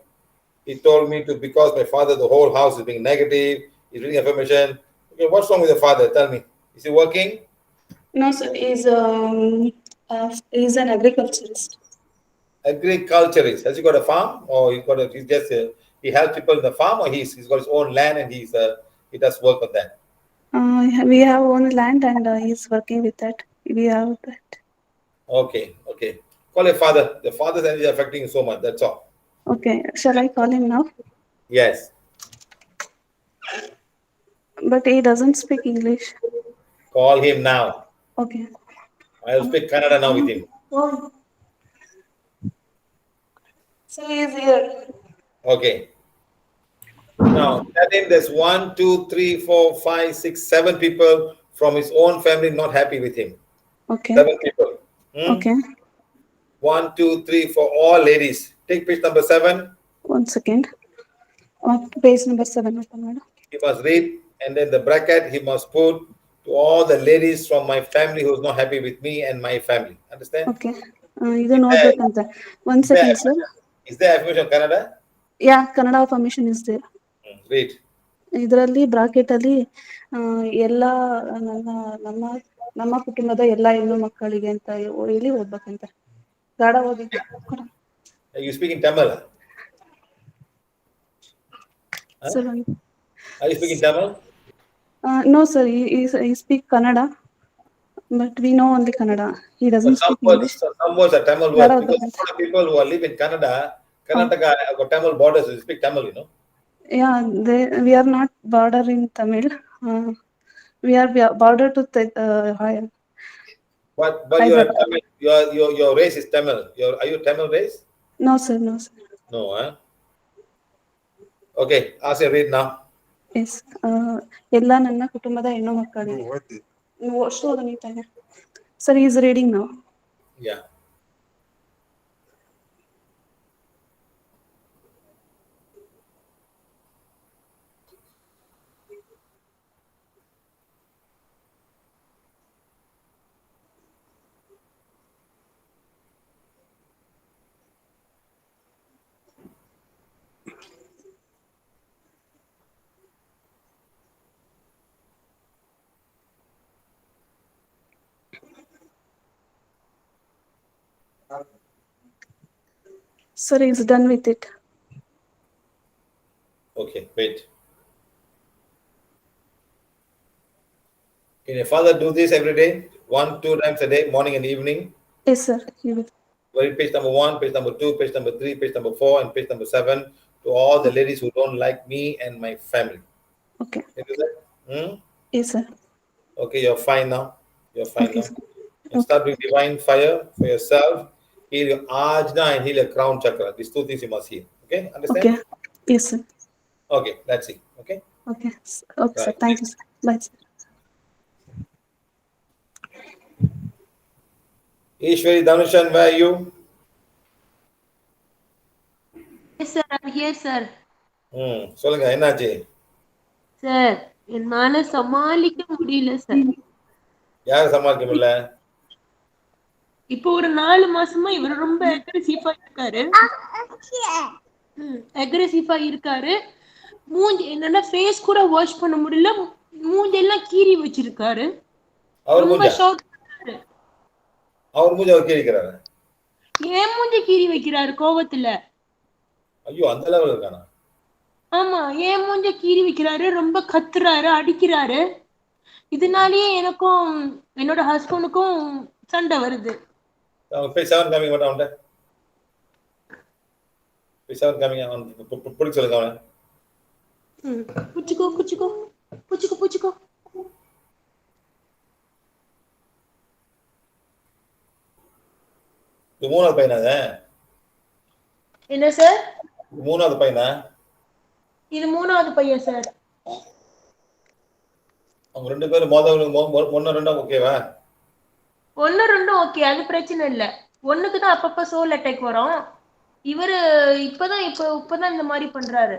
He told me to, because my father, the whole house is being negative. He's reading affirmation. Okay, what's wrong with your father? Tell me. Is he working? No, sir. He's an agriculturist. Agriculturist. Has he got a farm, or he helps people in the farm, or he's got his own land and he does work on that? We have own land and he's working with that. We have that. Okay. Call your father. The father's energy is affecting you so much. That's all. Okay. Shall I call him now? Yes. But he doesn't speak English. Call him now. Okay. I will speak Kannada now with him. Oh. So he is here. Okay. Now tell him there's 1, 2, 3, 4, 5, 6, 7 people from his own family not happy with him. Okay. 7 people. Okay. 1, 2, 3, 4, all ladies. Take page number 7. 1 second. Page number 7. He must read, and then the bracket he must put to all the ladies from my family who's not happy with me and my family. Understand? Okay. ಇದು ನೋಡ್ಬೇಕಂತ 1 second, sir. Is there affirmation of Kannada? Yeah, Kannada affirmation is there. Read. ಇದರಲ್ಲಿ bracket ಅಲ್ಲಿ ಎಲ್ಲ ನಮ್ಮ ಕುಟುಂಬದ ಎಲ್ಲ ಹೆಣ್ಣು ಮಕ್ಕಳಿಗೆ ಅಂತ ಹೇಳಿ ಓದ್ಬೇಕಂತ. ಗಾಢ ಓದಿ. You speak in Tamil? Sir, Are you speaking Tamil? No, sir. He speak Kannada, but we know only Kannada. He doesn't speak English. Some words are Tamil words, because a lot of people who live in Karnataka have got Tamil borders, so they speak Tamil, you know. Yeah, we are not border in Tamil. We are border to But you are Tamil, your race is Tamil. Are you Tamil race? No, sir. No, huh? Okay, ask you read now. Yes. ಎಲ್ಲ ನನ್ನ ಕುಟುಂಬದ ಹೆಣ್ಣು ಮಕ್ಕಳಿಗೆ. Sir, he is reading now. Yeah. Sir, he's done with it. Okay, wait. Can your father do this every day? 1-2 times a day, morning and evening? Yes, sir. He will. Very page number 1, page number 2, page number 3, page number 4, and page number 7 to all the ladies who don't like me and my family. Okay. Can you do that? Yes, sir. Okay, you're fine now. You're fine Okay, now. sir. And start with divine fire for yourself. Heal your ajna and heal your crown chakra. These two things you must heal. Okay, understand? Okay. Yes, sir. Okay, that's it. Okay. Okay. Okay, sir. Right. Thank you, sir. Bye, sir. Ishwari Dhanushan, where are you? Yes, sir, I'm here, sir. சொல்லுங்க என்னாச்சு? Sir என்னால சமாளிக்க முடியல sir. யாரை சமாளிக்க முடியல? இப்போ ஒரு 4 மாசமா இவர் ரொம்ப அக்ரெசிவா இருக்காரு. அக்ரெசிவா இருக்காரு. மூஞ்சி என்னன்னா ஃபேஸ் கூட வாஷ் பண்ண முடியல. மூஞ்செல்லாம் கீறி வச்சிருக்காரு. ரொம்ப ஷார்ட் பண்ணாரு. அவர் மூஞ்சி அவர் கீறிக்கிறாரு. ஏன் மூஞ்சி கீறி வைக்கிறாரு கோவத்துல? ஐயோ அந்த லெவல் இருக்கானா? ஆமா, ஏன் மூஞ்சி கீறி வைக்கிறாரு, ரொம்ப கத்துறாரு, அடிக்கிறாரு. இதனாலேயே எனக்கும் என்னோட ஹஸ்பண்டுக்கும் சண்டை வருது. அவங்க பேசாம காமிங்க மாட்டான் அவன்கிட்ட. பேசாம காமிங்க அவன் பிடிக்க சொல்லுங்க அவனை. புச்சுக்கோ புச்சுக்கோ புச்சுக்கோ புச்சுக்கோ. இது மூணாவது பையனா? என்ன சார்? மூணாவது பையனா? இது மூணாவது பையன் சார். அவங்க ரெண்டு பேரும் ஒன்னு ரெண்டும் ஓகேவா? ஒன்னு ரெண்டும் ஓகே, அது பிரச்சனை இல்ல. ஒண்ணுக்கு தான் அப்பப்ப சோல் அட்டாக் வரும். இவரு இப்பதான் இந்த மாதிரி பண்றாரு.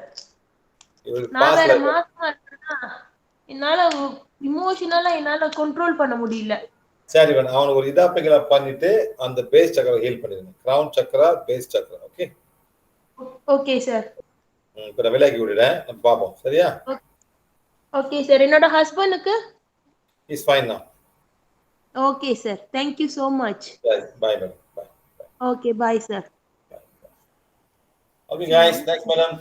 நான் வேற மாசமா இருக்கேன்னா என்னால இமோஷனலா என்னால கண்ட்ரோல் பண்ண முடியல. சரி வேணும், அவனுக்கு ஒரு இதாப்பைகளை பண்ணிட்டு அந்த பேஸ் சக்கரை ஹீல் பண்ணிடுங்க. கிரவுன் சக்கரா, பேஸ் சக்கரா. Okay okay sir. இப்ப நான் விலைக்கு விடுறேன், நம்ம பாப்போம். சரியா? Okay sir. என்னோட ஹஸ்பண்டுக்கு is fine now. Okay sir. Thank you so much. Bye madam. Bye. Okay, bye sir. Okay guys, next madam.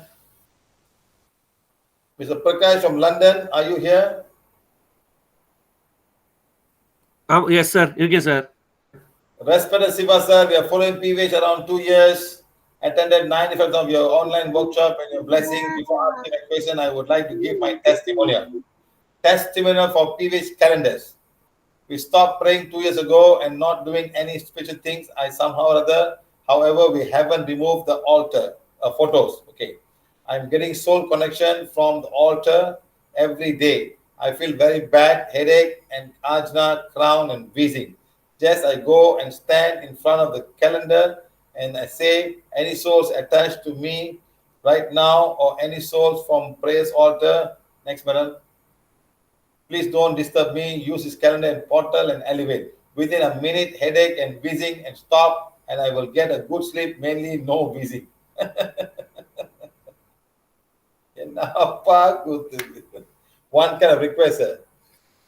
Mr. Prakash from London, are you here? Yes sir, okay sir. Respected Siva sir, we are following PVH around 2 years. Attended 95% of your online workshop and your blessing. Before asking a question, I would like to give my testimonial. Testimonial for PVH calendars. We stopped praying 2 years ago and not doing any special things. I somehow or other, however, we haven't removed the altar photos. Okay, I'm getting soul connection from the altar every day. I feel very bad, headache and ajna, crown and wheezing. Just I go and stand in front of the calendar and I say, any souls attached to me right now or any souls from prayers altar. Next madam. Please don't disturb me. Use this calendar and portal and elevate. Within a minute, headache and wheezing and stop, and I will get a good sleep. Mainly no wheezing. One kind of request, sir.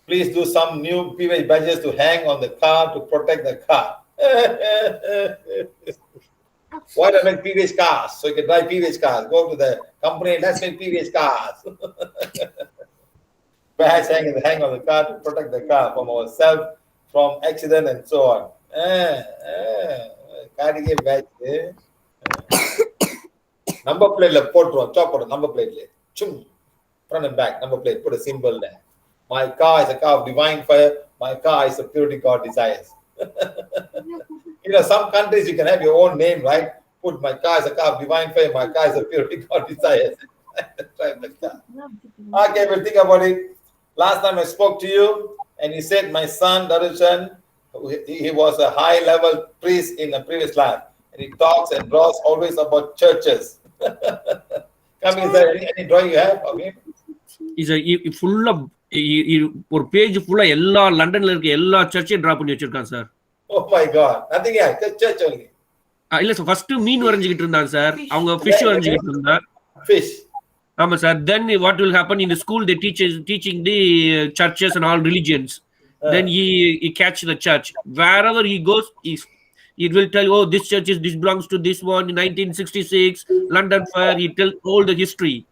Please do some new PVH badges to hang on the car to protect the car. Why not make PVH cars? So you can drive PVH cars. Go to the company, let's make PVH cars. Badge hang on the car to protect the car from ourselves, from accident and so on. Cardigan badge. Number plate le போட்டுறோம், chop on number plate le. Chum. Front and back number plate, put a symbol there. My car is a car of divine fire. My car is a purity God desires. You know, some countries you can have your own name, right? Put my car is a car of divine fire. My car is a purity God desires. Drive the car. Okay, we'll think about it. Last time I spoke to you and you said my son Darushan, he was a high-level priest in a previous life, and he talks and draws always about churches. Come, is there any drawing you have? Okay. Is a full of ஒரு page ஃபுல்லா எல்லா லண்டன்ல இருக்க எல்லா சர்ச்சையும் draw பண்ணி வச்சிருக்கான் sir. Oh my God, nothing else, just church only. இல்ல sir, first மீன் வரைஞ்சிட்டு இருந்தாங்க சார். அவங்க ஃபிஷ் வரைஞ்சிட்டு இருந்தாங்க. Fish. ஆமா sir. Then what will happen in the school, they teaching the churches and all religions. Then he catch the church. Wherever he goes, he will tell, oh, this church this belongs to this one in 1966, London Fair. He tell all the history.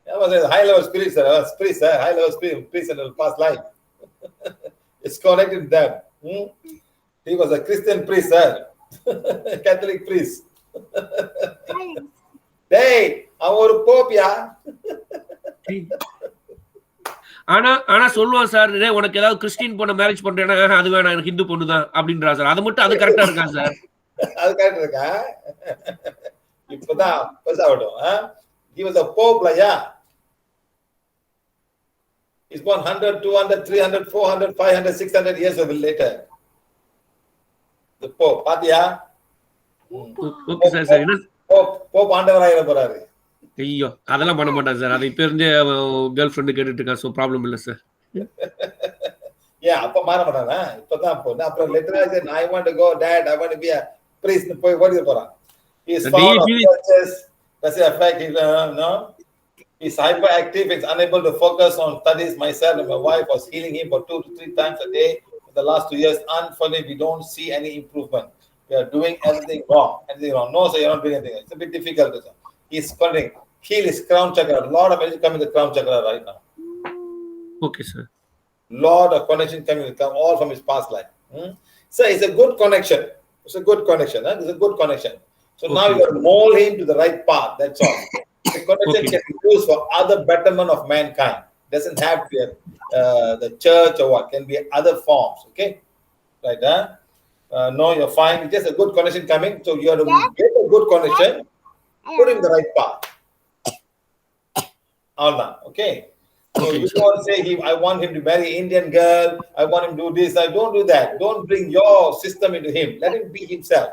That was a high-level spirit, sir. Priest, sir. High-level spirit, priest in the past life. It's connected to them. He was a Christian priest, sir. Catholic priest. Hey, our Pope, yeah. ஆனா சொல்லுவான் sir, உனக்கு ஏதாவது Christian பொண்ணை marriage பண்றேன்னா அது வேணாம், எனக்கு ஹிந்து பொண்ணு தான் அப்படின்றா சார். அது மட்டும் அது கரெக்டா இருக்கா சார்? அது கரெக்டா இருக்கா? இப்பதான் பெருசாகட்டும். He was a Pope, yeah. He's born 100, 200, 300, 400, 500, 600 years later. The Pope, பாத்தியா? Okay sir. சார் என்ன Pope ஆண்டவராயிர போறாரு. ஐயோ, அதெல்லாம் பண்ண மாட்டான் சார். அது இப்ப இருந்தே கேர்ள் ஃப்ரெண்டு கேட்டுட்டு இருக்கா. சோ ப்ராப்ளம் இல்ல சார். ஏன் அப்ப மாற மாட்டானா? இப்பதான் போனா அப்புறம் letter I want to go, dad, I want to be a priest போய் ஓடி போறான். He is fond of churches. Does it affect him? No. He's hyperactive. He's unable to focus on studies. Myself and my wife was healing him for 2 to 3 times a day for the last 2 years. Unfortunately, we don't see any improvement. We are doing everything wrong. No, sir, you're not doing anything. It's a bit difficult. Sir. He's calling. Heal his crown chakra. A lot of energy coming to the crown chakra right now. Okay, sir. Lot of connection coming, all from his past life. So it's a good connection. It's a good connection. It's a good connection. So now you got to mold him to the right path. That's all. The connection can be used for other betterment of mankind. Doesn't have to be the church or what. Can be other forms. Okay, right? No, you're fine. It's just a good connection coming. So you have to get a good connection. Put him in the right path. All done. Okay. So you don't say I want him to marry Indian girl. I want him to do this. I don't do that. Don't bring your system into him. Let him be himself.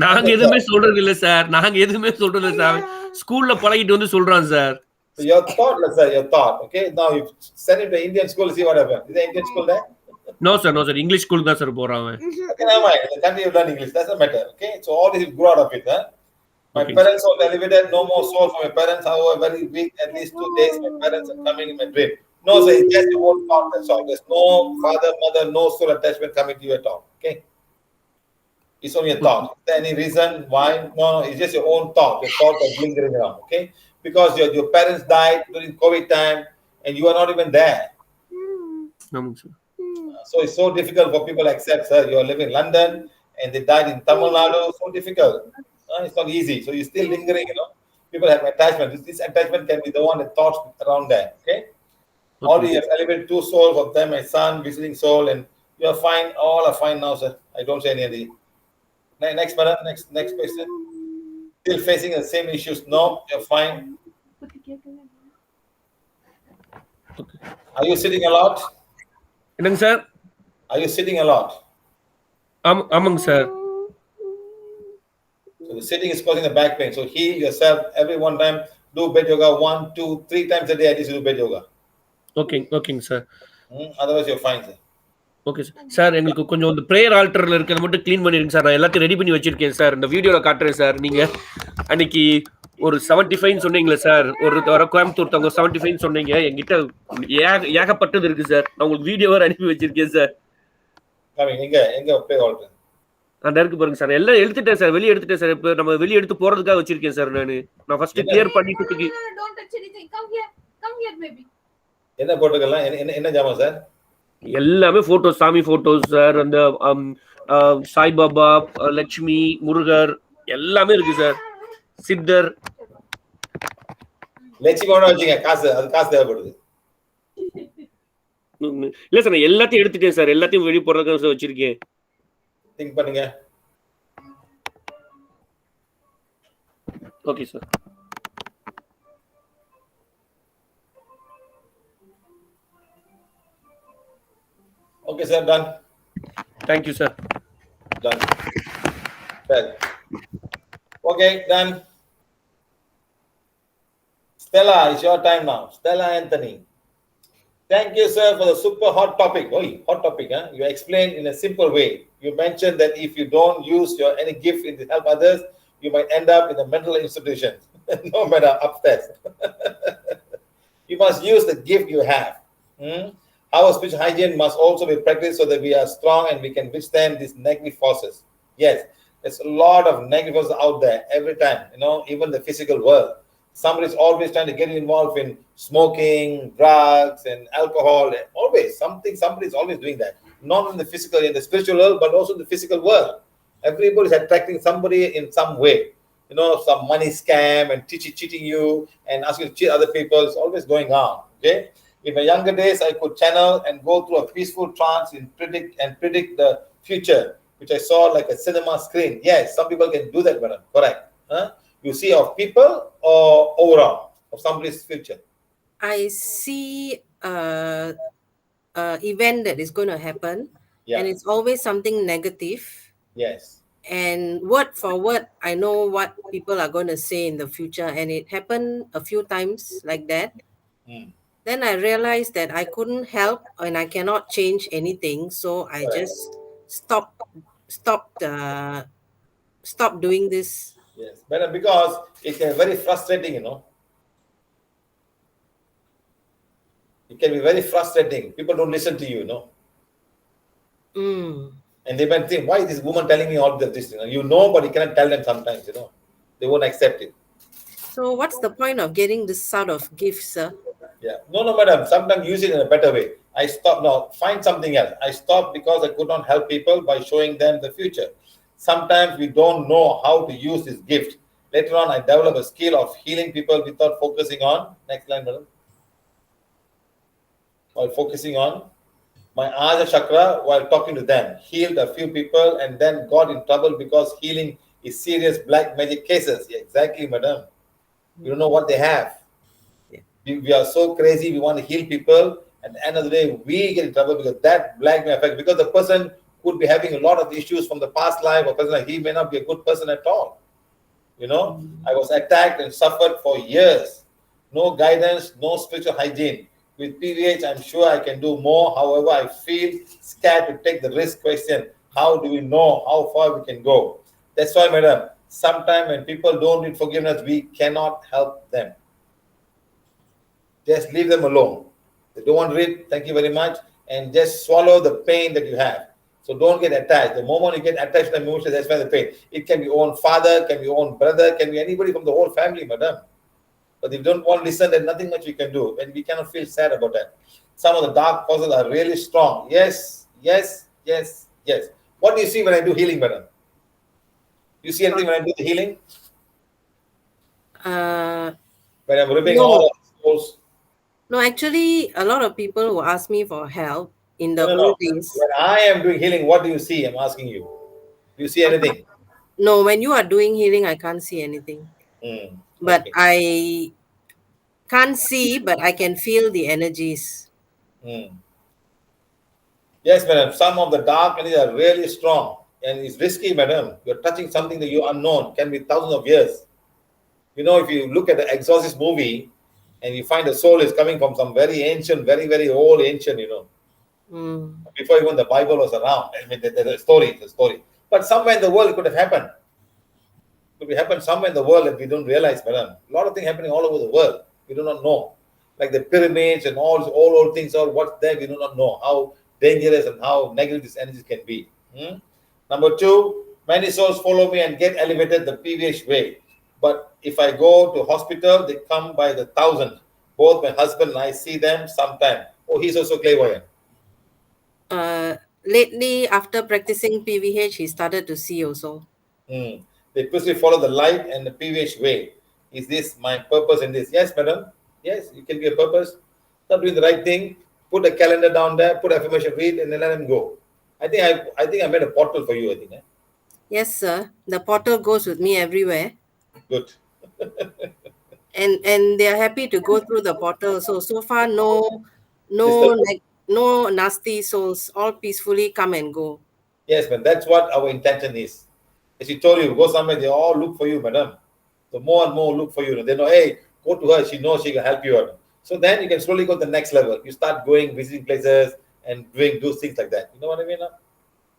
நாங்க எதுவுமே சொல்றது இல்ல sir. நாங்க எதுவுமே சொல்றது இல்ல sir. ஸ்கூல்ல பழகிட்டு வந்து சொல்றான் sir. So your thought, sir, your thought. Okay. Now you send him to Indian school. See what happens. Is there Indian school there? No sir. English school தான் சார் போறான் அவன். Okay, never mind. The country you learn English. Doesn't matter. Okay. So all this grew out of it. My parents were elevated. No more soul from my parents. However, very weak. At least 2 days, my parents are coming in my dream. No, sir. It's just your own thought. That's all. There's no father, mother, no soul attachment coming to you at all. Okay. It's only a thought. Is there any reason why? No, it's just your own thought. Your thought is lingering around. Okay. Because your parents died during COVID time and you are not even there. So it's so difficult for people to accept, sir. You are living in London and they died in Tamil Nadu. So difficult. It's not easy. So you're still lingering, People have attachment. This attachment can be the one that thoughts around there. Okay. Already you have elevated 2 souls of them, my son, visiting soul, and you are fine. All are fine now, sir. I don't say any of the. Next, brother. Next question. Still facing the same issues? No, you're fine. Okay. Are you sitting a lot? என்னங்க sir? Are you sitting a lot? ஆமாங்க sir. So the sitting is causing the back pain. So heal yourself every one time. Do bed yoga 1, 2, 3 times a day. At least do bed yoga. ஓகேங்க sir. Otherwise you're fine, sir. Okay sir. Sir எங்களுக்கு கொஞ்சம் இந்த prayer ஆல்டர்ல இருக்கிறத மட்டும் clean பண்ணிருங்க sir. நான் எல்லாத்தையும் ready பண்ணி வச்சிருக்கேன் சார். இந்த வீடியோல காட்டுறேன் சார். நீங்க அன்னைக்கு ஒரு 75 சொன்னீங்களே சார். ஒரு வர கோயம்புத்தூர் தங்க 75 சொன்னீங்க. என்கிட்ட ஏகப்பட்டது இருக்கு சார். நான் உங்களுக்கு வீடியோவை அனுப்பி வச்சிருக்கேன் சார். எங்க பிரேயர் ஆல்டர்? அந்த இருக்கு பாருங்க சார். எல்லாம் எடுத்துட்டேன் சார். வெளிய எடுத்துட்டேன் சார். இப்போ நம்ம வெளிய எடுத்து போறதுக்காக வச்சிருக்கேன் சார். நான் ஃபர்ஸ்ட் கிளியர் பண்ணிட்டு என்ன போட்டுக்கலாம்? என்ன ஜாமா சார்? எல்லாமே போட்டோஸ், சாமி போட்டோஸ் சார். அந்த சாய்பாபா, லட்சுமி, முருகர் எல்லாமே இருக்கு சார். சித்தர். லட்சுமியோட வச்சுங்க. காசு தேவைப்படுது. இல்ல சார், நான் எல்லாத்தையும் எடுத்துட்டேன் சார். எல்லாத்தையும் வெளிய போறதுக்காக சார் வச்சிருக்கேன். திங்க் பண்ணுங்க. Okay sir. Okay, sir, done. Thank you, sir. Done. Well. Okay, done. Stella, it's your time now. Stella Anthony. Thank you, sir, for the super hot topic. Oh, hot topic, huh? You explained in a simple way. You mentioned that if you don't use your any gift to help others, you might end up in a mental institution. No matter upstairs. You must use the gift you have. Our spiritual hygiene must also be practiced so that we are strong and we can withstand these negative forces. Yes, there's a lot of negative forces out there every time, even the physical world. Somebody's always trying to get involved in smoking, drugs, and alcohol. Always somebody's always doing that. Not in the physical, in the spiritual world, but also in the physical world. Everybody's attracting somebody in some way. Some money scam and cheating you and asking you to cheat other people. It's always going on. Okay. In my younger days, I could channel and go through a peaceful trance and predict the future, which I saw like a cinema screen. Yes, some people can do that, madam. Correct. Huh? You see of people or overall of somebody's future? I see event that is going to happen, and it's always something negative. Yes. And word for word, I know what people are going to say in the future, and it happened a few times like that. Then I realized that I couldn't help and I cannot change anything, so I just stopped doing this. Yes, but because it can be very frustrating, It can be very frustrating. People don't listen to you, And they might think, why is this woman telling me all this? But you cannot tell them sometimes, They won't accept it. So what's the point of getting this sort of gift, sir? Yeah. No, madam. Sometimes use it in a better way. I stop now. Find something else. I stopped because I could not help people by showing them the future. Sometimes we don't know how to use this gift. Later on, I developed a skill of healing people without focusing on. Next line, madam. While focusing on my Aja chakra while talking to them. Healed a few people and then got in trouble because healing is serious black magic cases. Yeah, exactly, madam. You don't know what they have. We are so crazy, we want to heal people. At the end of the day, we get in trouble because that black may affect. Because the person could be having a lot of issues from the past life, or person he may not be a good person at all. I was attacked and suffered for years. No guidance, no spiritual hygiene. With PVH, I'm sure I can do more. However, I feel scared to take the risk question. How do we know how far we can go? That's why, madam, sometimes when people don't need forgiveness, we cannot help them. Just leave them alone. They don't want to read, thank you very much, and just swallow the pain that you have. So don't get attached. The moment you get attached to the emotion, that's where the pain. It can be your own father, can be your own brother, can be anybody from the whole family, madam. But if you don't want to listen, there's nothing much we can do, and we cannot feel sad about that. Some of the dark forces are really strong. Yes. What do you see when I do healing, madam? You see anything when I do the healing? When I'm removing all the souls. No, actually, a lot of people who ask me for help in the old days. When I am doing healing, what do you see? I'm asking you. Do you see anything? No, when you are doing healing, I can't see anything. But I can't see, but I can feel the energies. Yes, madam. Some of the dark energies are really strong, and it's risky, madam. You're touching something that you unknown, can be thousands of years. If you look at the Exorcist movie, and you find the soul is coming from some very ancient, very, very old ancient, before even the Bible was around. I mean, there's a story. But somewhere in the world, it could have happened. It could have happened somewhere in the world that we don't realize, madam. A lot of things happening all over the world. We do not know. Like the pyramids and all old things, or what's there, we do not know how dangerous and how negative this energy can be. Number two, many souls follow me and get elevated the previous way. But if I go to hospital, they come by the thousand. Both my husband and I see them sometime. Oh, he's also clairvoyant. Lately, after practicing PVH, he started to see also. They personally follow the light and the PVH way. Is this my purpose in this? Yes, madam. Yes, it can be a purpose. Start doing the right thing. Put a calendar down there. Put affirmation, read, and then let them go. I think I made a portal for you. I think. Yes, sir. The portal goes with me everywhere. Good. and they are happy to go through the portal. So far, no nasty souls. All peacefully come and go. Yes, man. That's what our intention is. As she told you, go somewhere. They all look for you, madam. So more and more look for you. They know, hey, go to her. She knows she can help you out. So then you can slowly go to the next level. You start going, visiting places, and doing those things like that. You know what I mean?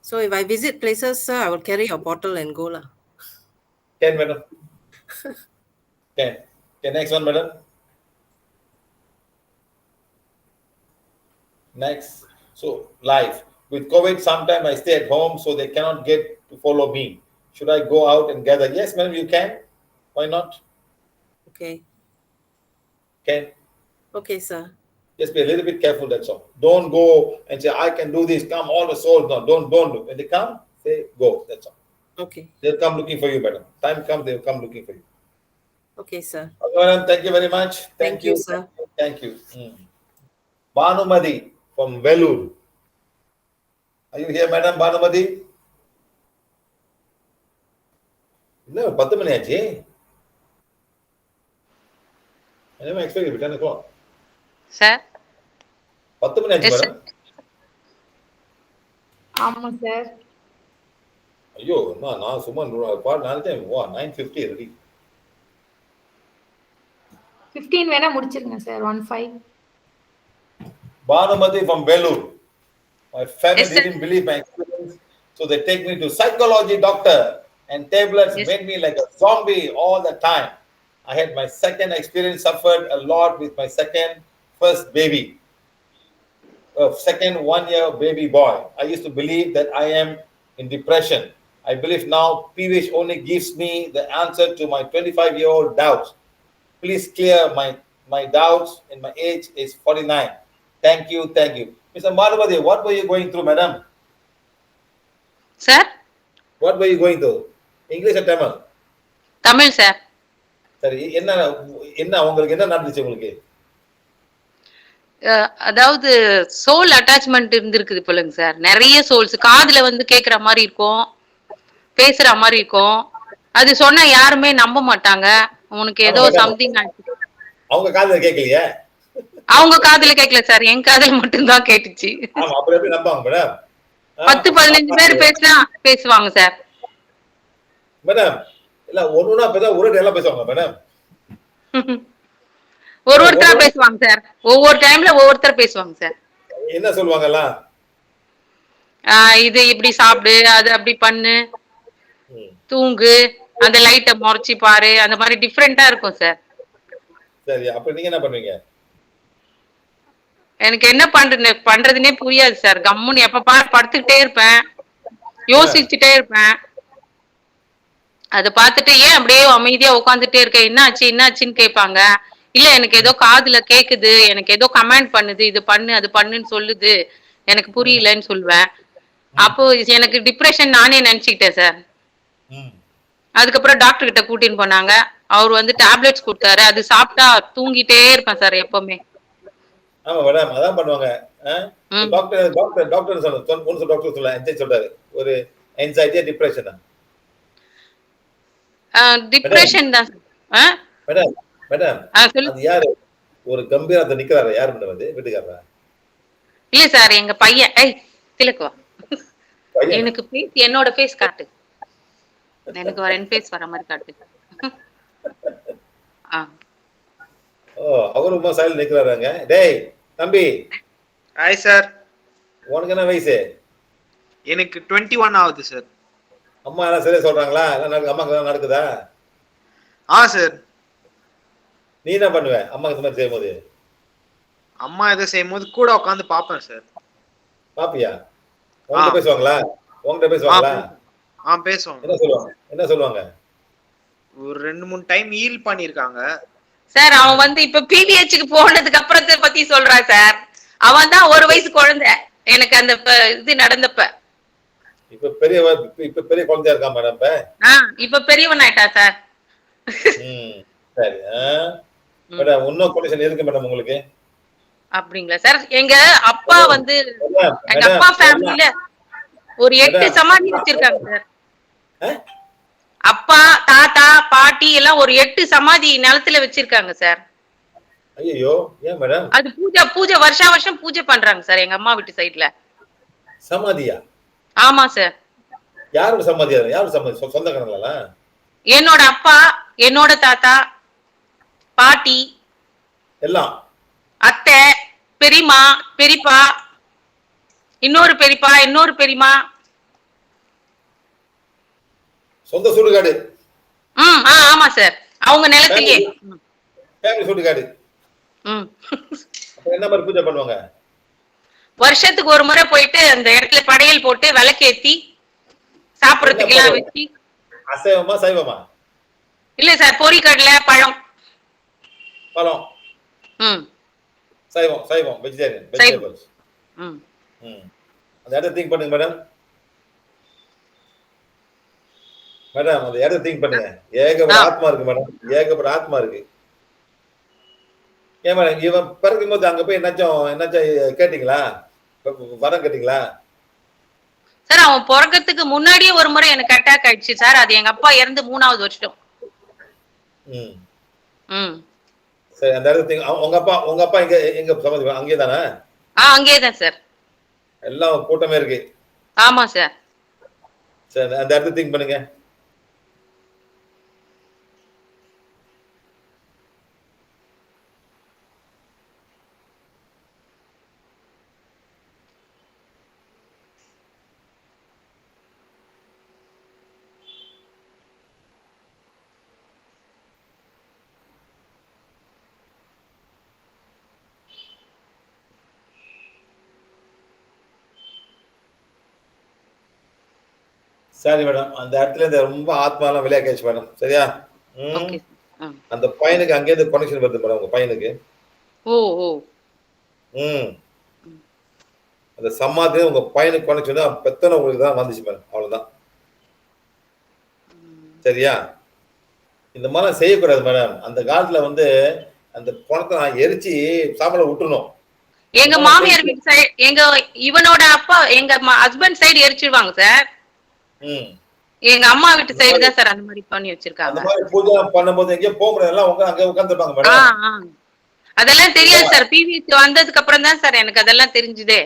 So if I visit places, sir, I will carry your bottle and go lah. Can, madam. Can. Next one, madam. Next, so life. With COVID, sometimes I stay at home, so they cannot get to follow me. Should I go out and gather? Yes, madam, you can. Why not? Okay. Can. Okay, sir. Just be a little bit careful, that's all. Don't go and say, I can do this. Come, all the souls. No, don't do. When they come, say, go. That's all. Okay. They'll come looking for you, madam. Time comes, they'll come looking for you. Okay, sir. Okay, madam, thank you very much. Thank you, sir. Thank you. Bhanumati from Vellore. Are you here, madam Bhanumati? No, 10 மணி ஆச்சு. I never expected it 10 o'clock. Sir? 10 மணி ஆச்சு, madam. ஆமா sir. ஐயோ, நான் சும்மா பாட்டு நினைச்சேன். 9:50 ready. 15 வேணா முடிச்சிருங்க sir. 15. Bhanumati from Vellore. My family didn't believe my experience, so they take me to psychology doctor, and tablets made me like a zombie all the time. I had my second experience, suffered a lot with my first baby, second 1-year baby boy. I used to believe that I am in depression. I believe now PVH only gives me the answer to my 25-year-old doubts. Please clear my doubts, and my age is 49. Thank you. Mr. Bhanumati, what were you going through, madam? Sir? What were you going through? English or Tamil? Tamil, sir. சரி, என்ன உங்களுக்கு என்ன நடந்துச்சு உங்களுக்கு? அதாவது soul attachment இருந்திருக்குது போலங்க sir. நிறைய சோல்ஸ் காதுல வந்து கேக்குற மாதிரி இருக்கும், பேசுற மாதிரி இருக்கும். அது சொன்னா யாருமே நம்ப மாட்டாங்க. உனக்கு ஏதோ சம்திங் அவங்க காதுல கேட்கலையா? அவங்க காதுல கேட்கல சார், என் காதுல மட்டும் தான் கேட்டுச்சு. ஆமா, அப்புறம் எப்படி நம்பாங்க மேடம்? 10-15 பேர் பேசுவாங்க சார். மேடம் இல்ல ஒண்ணுனா பேச ஒரே எல்லாம் பேசுவாங்க மேடம். ஒருத்தரா பேசுவாங்க சார். ஒவ்வொரு டைம்ல ஒவ்வொருத்தர் பேசுவாங்க சார். என்ன சொல்லுவாங்கல்ல? இது இப்படி சாப்பிடு, அது அப்படி பண்ணு, தூங்கு, அந்த லைட்டை முறைச்சி பாரு, அந்த மாதிரி டிஃப்ரெண்டா இருக்கும் சார். சரி, அப்ப நீங்க என்ன பண்ணுவீங்க? எனக்கு என்ன பண்றதுன்னே புரியாது சார். கம்முன்னு எப்ப பாரு படுத்துக்கிட்டே இருப்பேன், யோசிச்சுட்டே இருப்பேன். அதை பார்த்துட்டு ஏன் அப்படியே அமைதியா உட்காந்துட்டே இருக்க, என்னாச்சுன்னு கேட்பாங்க. இல்ல எனக்கு ஏதோ காதுல கேக்குது, எனக்கு ஏதோ கமெண்ட் பண்ணுது, இது பண்ணு அது பண்ணுன்னு சொல்லுது, எனக்கு புரியலன்னு சொல்லுவேன். அப்போ எனக்கு டிப்ரெஷன் நானே நினைச்சுக்கிட்டேன் சார். அதுக்கப்புறம் டாக்டர் கிட்ட கூட்டின்னு போனாங்க. அவர் வந்து டேப்லெட்ஸ் கொடுத்தாரு. அது சாப்பிட்டா தூங்கிட்டே இருப்பேன் சார் எப்பவுமே. ஆமா மேடம், அதான் பண்ணுவாங்க. டாக்டர் சொல்றாரு ஒரு anxiety டிப்ரெஷன். டிப்ரெஷன் தான் மேடம். அது யாரு ஒரு கம்பீரத்தை நிக்கிறாரு? யாரு மேடம் அது? வீட்டுக்காரரா? இல்ல சார், எங்க பையன். திலக்குவா எனக்கு ஃபேஸ், என்னோட ஃபேஸ் காட்டு. எனக்கு ஒரு ஃபேஸ் வர மாதிரி காட்டு. அவர் ரொம்ப சைடுல நிக்கிறாருங்க. டேய் தம்பி. Hi sir. உனக்கு என்ன வயசு? எனக்கு 21 ஆகுது சார். அம்மா எல்லாம் சரியா சொல்றாங்களா? அம்மாக்கு எல்லாம் நடக்குதா? சார். நீ என்ன பண்ணுவ அம்மாக்கு இந்த மாதிரி செய்யும்போது? அம்மா இதை செய்யும்போது கூட உட்காந்து பாப்பேன் சார். பாப்பியா? உங்ககிட்ட பேசுவாங்களா? பேசுவாங்க. என்ன சொல்லுவாங்க? ஒரு 2-3 டைம் ஹீல் பண்ணிருக்காங்க சார். அவன் வந்து இப்ப பிவிஹெச்க்கு போனதுக்கு அப்புறத்தை பத்தி சொல்றான் சார். அவன் தான் 1 வயசு குழந்தை எனக்கு அந்த இது நடந்தப்ப. இப்ப பெரிய குழந்தையா இருக்கான் மேடம். இப்ப பெரியவன் ஆயிட்டா சார். சரி. மேடம் இன்னும் கண்டிஷன் இருக்கு மேடம் உங்களுக்கு? அப்படிங்களா சார்? எங்க அப்பா வந்து எங்க அப்பா ஃபேமிலில ஒரு 8 சமாதி வச்சிருக்காங்க சார். அப்பா, தாத்தா, பாட்டி எல்லாம் ஒரு 8 சமாதி நிலத்துல வச்சிருக்காங்க சார். ஐயோ, ஏன் மேடம்? அது பூஜை வருஷம் பூஜை பண்றாங்க சார் எங்க அம்மா வீட்டு சைடுல. சமாதியா? ஆமா சார். யாரோட சமாதி? யாரோட சமாதி? சொந்தக்காரங்களா? என்னோட அப்பா, என்னோட தாத்தா, பாட்டி எல்லாம், அத்தை, பெரியம்மா, பெரியப்பா, இன்னொரு பெரியம்மா. சொந்த சுடுகாடு? ஆமா சார். அவங்க நிலத்திலேயே ஃபேமிலி சுடுகாடு. அப்ப என்ன மாதிரி பூஜை பண்ணுவாங்க? வருஷத்துக்கு ஒரு முறை போயிட்டு அந்த இடத்துல படையல் போட்டு விளக்கேத்தி சாப்பிடறதுக்கு எல்லாம் வச்சு. அசைவமா சைவமா? இல்ல சார், பொரிக்கடலை, பழம். பழம். சைவம் சைவம் வெஜிடேரியன் வெஜிடபிள்ஸ். அந்த இடத்த திங்க் பண்ணுங்க மேடம். மேடம் அந்த இடத்த திங்க் பண்ணுங்க. ஏகப்பட்ட ஆத்மா இருக்கு மேடம், ஏகப்பட்ட ஆத்மா இருக்கு. ஏன் மேடம் இவன் பிறக்கும் போது அங்க போய் என்னாச்சும் கேட்டீங்களா? வரம் கேட்டீங்களா? சார் அவன் பிறக்கிறதுக்கு முன்னாடியே ஒரு முறை எனக்கு அட்டாக் ஆயிடுச்சு சார். அது எங்க அப்பா இறந்து 3வது வருஷம். சரி, அந்த இடத்துல உங்க அப்பா எங்க சமாதி அங்கே தானே? அங்கே தான் சார். எல்லாம் கூட்டமே இருக்கு. ஆமா சார். சரி, அந்த இடத்துல திங்க் பண்ணுங்க. சரி மேடம், அந்த இடத்துல இந்த ரொம்ப ஆத்மாலாம் விளையாச்சு மேடம். சரியா? அந்த பையனுக்கு அங்கேருந்து கனெக்ஷன் வருது மேடம், உங்க பையனுக்கு. அந்த சமாதி உங்க பையனுக்கு கனெக்ஷன் பெத்தனை உங்களுக்கு தான் வந்துச்சு மேடம். அவ்வளவுதான். சரியா? இந்த மாதிரி செய்யக்கூடாது மேடம். அந்த காலத்துல அந்த பணத்தை நான் எரிச்சு சாப்பாட விட்டுணும். எங்க மாமியார் வீட்டு சைடு, இவனோட அப்பா எங்க ஹஸ்பண்ட் சைடு எரிச்சிடுவாங்க சார். எங்க அம்மா வீட்டு சைடு தான் சார் அந்த மாதிரி பண்ணி வச்சிருக்காங்க. அந்த மாதிரி பூஜை பண்ணும்போது எங்கேயும் போக முடியாது, எல்லாம் அங்க உட்கார்ந்துப்பாங்க மேடம். அதெல்லாம் தெரியாது சார். பிவிசி வந்ததுக்கு அப்புறம் தான் சார் எனக்கு அதெல்லாம் தெரிஞ்சுதே.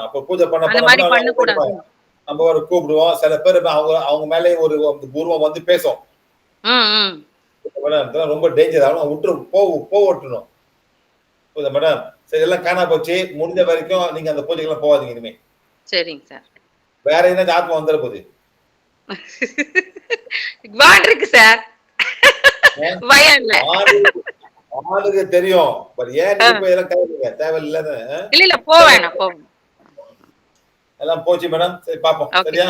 அப்ப பூஜை அந்த மாதிரி பண்ண கூடாது. நம்ம ஒரு கூப்பிடுவோம். சில பேர் அவங்க மேலே ஒரு உருவம் வந்து பேசும். மேடம் ரொம்ப டேஞ்சர் ஆகும். விட்டுரு போட்டணும். புரியுதா மேடம்? சரி, எல்லாம் காணா போச்சு. முடிஞ்ச வரைக்கும் நீங்க அந்த பூஜைக்கெல்லாம் போகாதீங்க இனிமே. சரிங்க சார். வேற என்ன ஆத்மா வந்துட போகுது? இருக்கு சார். பயம் இல்ல. ஆளுக்கு தெரியும். பட் ஏன் நீங்க போய் எல்லாம் கேளுங்க, தேவையில்லைன்னு. இல்ல போவேணாம். எல்லாம் போச்சு மேடம். சரி பாப்போம். சரியா?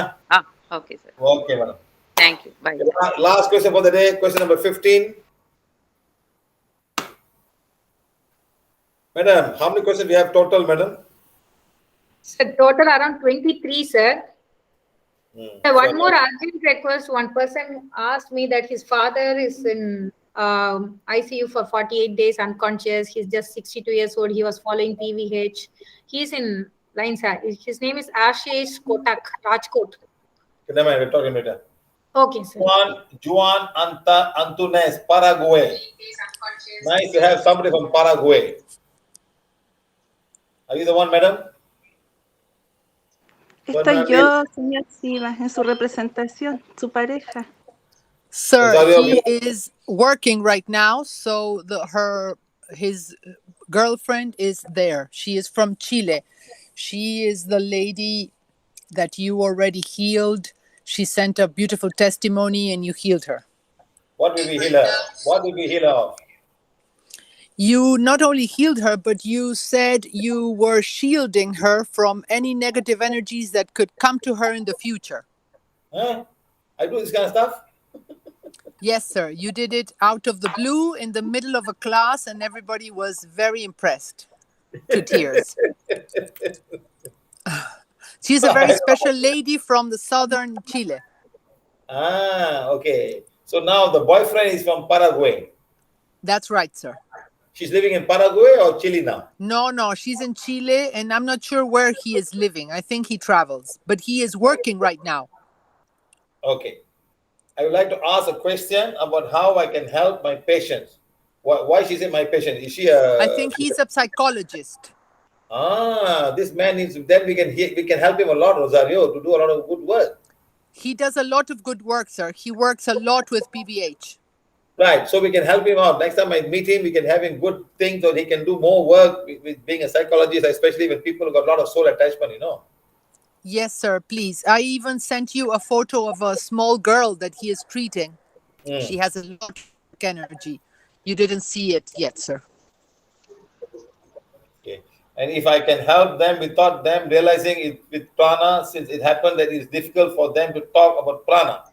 Okay sir. Okay madam. Thank you. Bye. Last question for the day, question number 15. Madam, how many questions we have total, madam? So total around 23, sir. One more urgent request. One person asked me that his father is in ICU for 48 days unconscious. He's just 62 years old. He was following PVH. He's in line, sir. His name is Ashish Kotak, Rajkot. Can I talk a minute? Okay, sir. Juan Antunes, Paraguay. Nice to have somebody from Paraguay. Are you the one, madam? Estoy yo, señor Silva, en su representación, su pareja. Sir, he is working right now, so his girlfriend is there. She is from Chile. She is the lady that you already healed. She sent a beautiful testimony and you healed her. What did we heal her? What did we heal her of? You not only healed her, but you said you were shielding her from any negative energies that could come to her in the future. I do this kind of stuff? Yes, sir. You did it out of the blue in the middle of a class and everybody was very impressed to tears. She's a very special lady from the southern Chile. Okay. So now the boyfriend is from Paraguay. That's right, sir. She's living in Paraguay or Chile now? No, she's in Chile and I'm not sure where he is living. I think he travels, but he is working right now. Okay. I would like to ask a question about how I can help my patients. Why she's my patient? Is she I think he's a psychologist. This man needs. Then we can help him a lot, Rosario, to do a lot of good work. He does a lot of good work, sir. He works a lot with PBH. Right, so we can help him out. Next time I meet him, we can have him good things so he can do more work with being a psychologist, especially when people have got a lot of soul attachment, you know. Yes, sir, please. I even sent you a photo of a small girl that he is treating. She has a lot of energy. You didn't see it yet, sir. Okay. And if I can help them without them realizing it with prana, since it happened that it's difficult for them to talk about prana.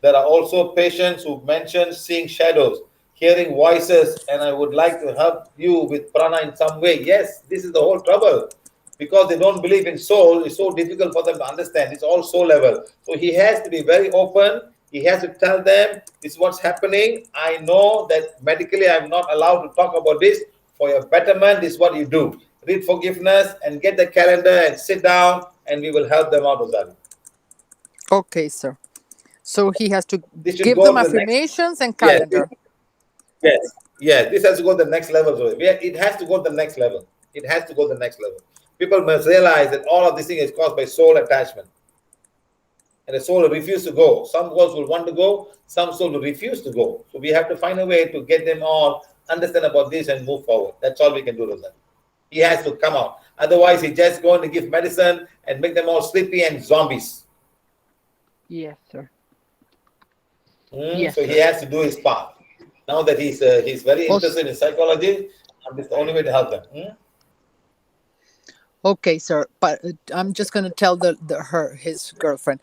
There are also patients who mention seeing shadows, hearing voices, and I would like to help you with prana in some way. Yes, this is the whole trouble. Because they don't believe in soul, it's so difficult for them to understand. It's all soul level. So he has to be very open. He has to tell them, this is what's happening. I know that medically I'm not allowed to talk about this. For your betterment, this is what you do. Read forgiveness and get the calendar and sit down and we will help them out, Rosario. Okay, sir. So he has to This should give go them to the affirmations and Yes. calendar. Yes. This has to go to the next level. So it has to go to the next level. It has to go to the next level. People must realize that all of this thing is caused by soul attachment. And the soul will refuse to go. Some souls will want to go, some souls will refuse to go. So we have to find a way to get them all understand about this and move forward. That's all we can do, Rosario. He has to come out. Otherwise, he's just going to give medicine and make them all sleepy and zombies. Yes, sir. So he has to do his part. Now that he's very interested in psychology, this is the only way to help them. Okay, sir. But I'm just going to tell his girlfriend.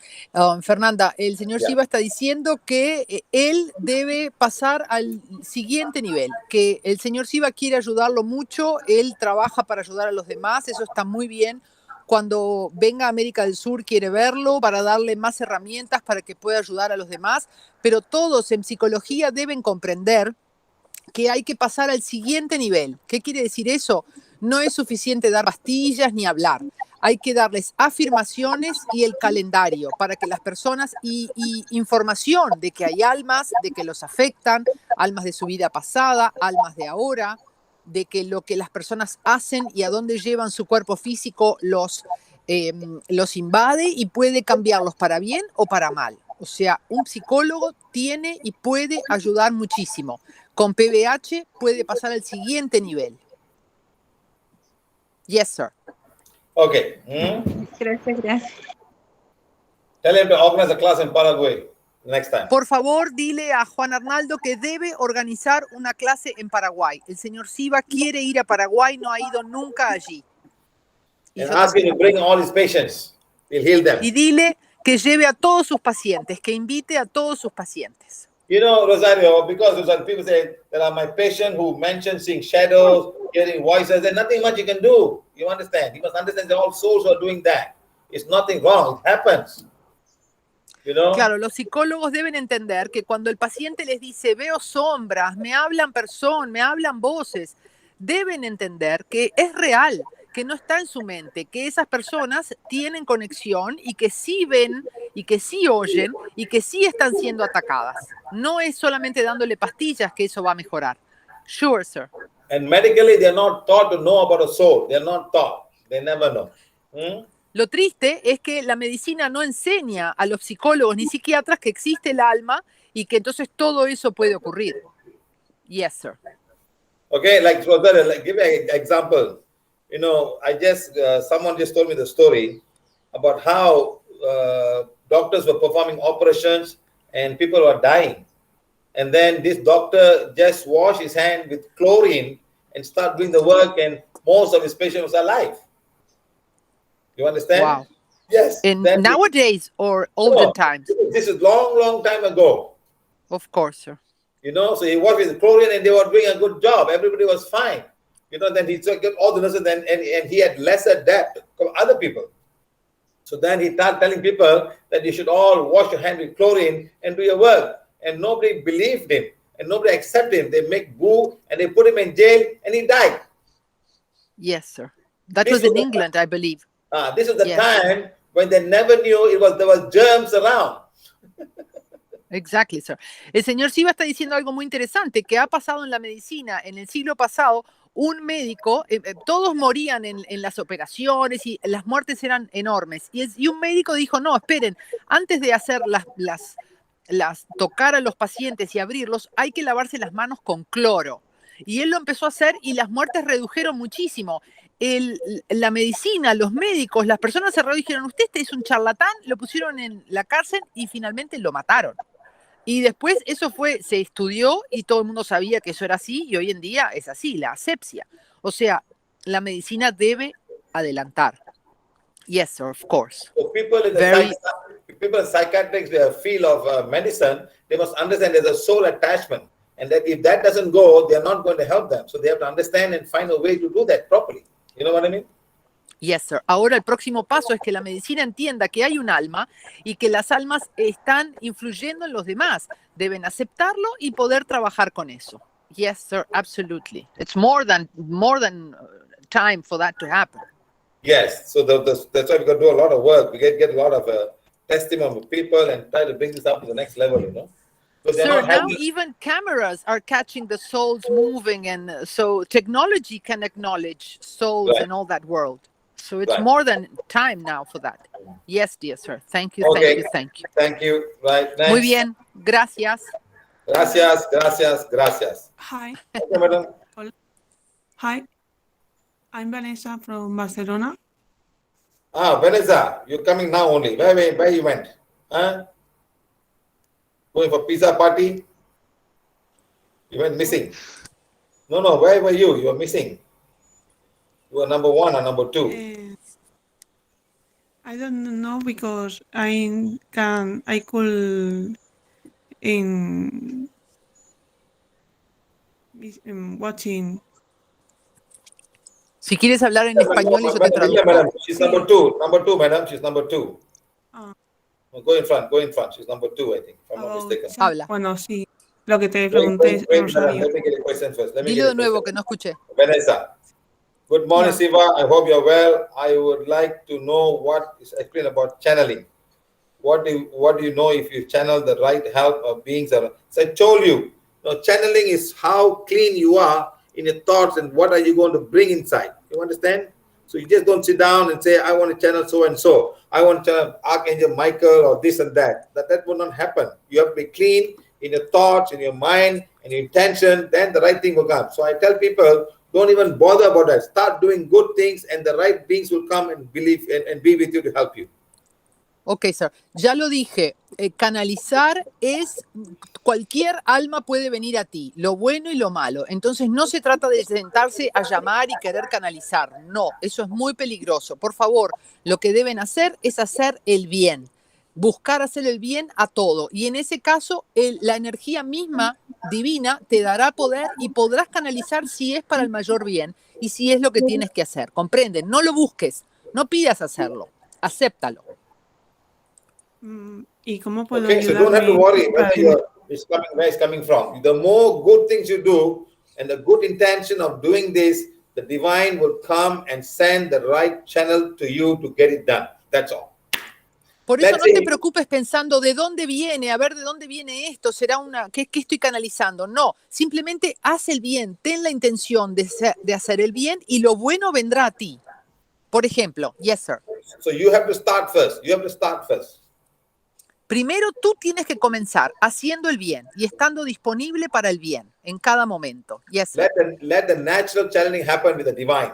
Fernanda, el señor Shiva está diciendo que él debe pasar al siguiente nivel, que el señor Shiva quiere ayudarlo mucho, él trabaja para ayudar a los demás, eso está muy bien. Cuando venga a América del Sur quiere verlo para darle más herramientas para que pueda ayudar a los demás, pero todos en psicología deben comprender que hay que pasar al siguiente nivel. ¿Qué quiere decir eso? No es suficiente dar pastillas ni hablar. Hay que darles afirmaciones y el calendario para que las personas y información de que hay almas, de que los afectan, almas de su vida pasada, almas de ahora, de que lo que las personas hacen y a dónde llevan su cuerpo físico los invade y puede cambiarlos para bien o para mal. O sea, un psicólogo tiene y puede ayudar muchísimo. Con PBH puede pasar al siguiente nivel. Yes, sir. Okay. Gracias. Tell him to organize a class in Paraguay next time. Por favor, dile a Juan Arnaldo que debe organizar una clase en Paraguay. El señor Shiva quiere ir a Paraguay, no ha ido nunca allí. And ask him to bring all his patients. He'll heal them. Y dile que lleve a todos sus pacientes, que invite a todos sus pacientes. You know, Rosario, because people say there are my patients who mention seeing shadows, hearing voices, there's nothing much you can do. You understand? You must understand that all souls are doing that. It's nothing wrong. It happens. You know? Claro, los psicólogos deben entender que cuando el paciente les dice veo sombras, me hablan personas, me hablan voces, deben entender que es real, que no está en su mente, que esas personas tienen conexión y que sí ven y que sí oyen y que sí están siendo atacadas. No es solamente dándole pastillas que eso va a mejorar. Sure, sir. And medically, they're not taught to know about a soul. They're not taught. They never know. Lo triste es que la medicina no enseña a los psicólogos ni psiquiatras que existe el alma y que entonces todo eso puede ocurrir. Yes, sir. Okay, like give me an example. You know, someone just told me the story about how doctors were performing operations and people were dying. And then this doctor just washed his hand with chlorine and start doing the work, and most of his patients was alive. You understand? Wow. Yes. In nowadays or olden times? This is long time ago. Of course, sir. You know, so he washed with chlorine and they were doing a good job. Everybody was fine. You know, then he took all the nurses and he had lesser debt from other people. So then he started telling people that you should all wash your hand with chlorine and do your work. And nobody believed him and nobody accepted him. They make boo and they put him in jail and he died. Yes, sir. That was in England, I believe. This is the time when they never knew there was germs around. Exactly, sir. El señor Shiva está diciendo algo muy interesante que ha pasado en la medicina en el siglo pasado. Un médico, todos morían en las operaciones y las muertes eran enormes. Y un médico dijo, no, esperen, antes de hacer tocar a los pacientes y abrirlos, hay que lavarse las manos con cloro. Y él lo empezó a hacer y las muertes redujeron muchísimo. La medicina, los médicos, las personas se dijeron, usted es un charlatán, lo pusieron en la cárcel y finalmente lo mataron. Y después se estudió y todo el mundo sabía que eso era así y hoy en día es así, la asepsia. O sea, la medicina debe adelantar. Yes, sir, of course. So people in the people in psychiatrics field of medicine, they must understand there's a soul attachment, and that if that doesn't go, they're not going to help them. So they have to understand and find a way to do that properly. You know what I mean? Yes, sir. Ahora el próximo paso es que la medicina entienda que hay un alma y que las almas están influyendo en los demás. Deben aceptarlo y poder trabajar con eso. Yes, sir, absolutely. It's more than time for that to happen. Yes, so that's why we got to do a lot of work. We get a lot of testimony of people and try to bring this up to the next level, you know. Sir, now even cameras are catching the souls moving, and so technology can acknowledge souls in all that world. So it's more than time now for that. Yes, dear sir. Thank you, okay. thank you. Thank you. Right. Next. Muy bien. Gracias. Gracias. Hi. Okay, madam. Hi. I'm Vanessa from Barcelona. Vanessa, you're coming now only. Where you went? Huh? Going for pizza party? You went missing. No, where were you? You were missing. You were number 1 or number 2? I don't know because I could in watching. Si quieres hablar en español, yo te traduzco. Madam, she's number 2. Number 2, madam. She's number 2. Go in front. She's number 2, I think, if I'm not mistaken. Habla. Bueno, sí. Lo que te pregunté, Rosario. Let me get a question first. Dilo de nuevo, que no escuché. Vanessa. Good morning, Siva. I hope you're well. I would like to know what is explained about channeling. What do you know if you channel the right help of beings? So I told you, channeling is how clean you are in your thoughts and what are you going to bring inside. You understand? So you just don't sit down and say, I want to channel so and so. I want to channel Archangel Michael or this and that. That will not happen. You have to be clean in your thoughts, in your mind, and your intention. Then the right thing will come. So I tell people, don't even bother about that. Start doing good things and the right beings will come and believe and be with you to help you. Ok, sir. Ya lo dije. Canalizar es cualquier alma puede venir a ti, lo bueno y lo malo. Entonces no se trata de sentarse a llamar y querer canalizar. No, eso es muy peligroso. Por favor, lo que deben hacer es hacer el bien. Buscar hacer el bien a todo. Y en ese caso, la energía misma divina te dará poder y podrás canalizar si es para el mayor bien y si es lo que tienes que hacer. ¿Comprenden? No lo busques, no pidas hacerlo, acéptalo. ¿Y cómo puedo Okay, so don't have to worry where it's coming from. The more good things you do and the good intention of doing this, the divine will come and send the right channel to you to get it done. That's all. Por eso no te preocupes pensando de dónde viene, a ver de dónde viene esto, será ¿qué estoy canalizando? No, simplemente haz el bien, ten la intención de hacer el bien y lo bueno vendrá a ti. Por ejemplo, yes sir. So you have to start first. Primero tú tienes que comenzar haciendo el bien y estando disponible para el bien en cada momento. Yes sir. Let the natural channeling happen with the divine.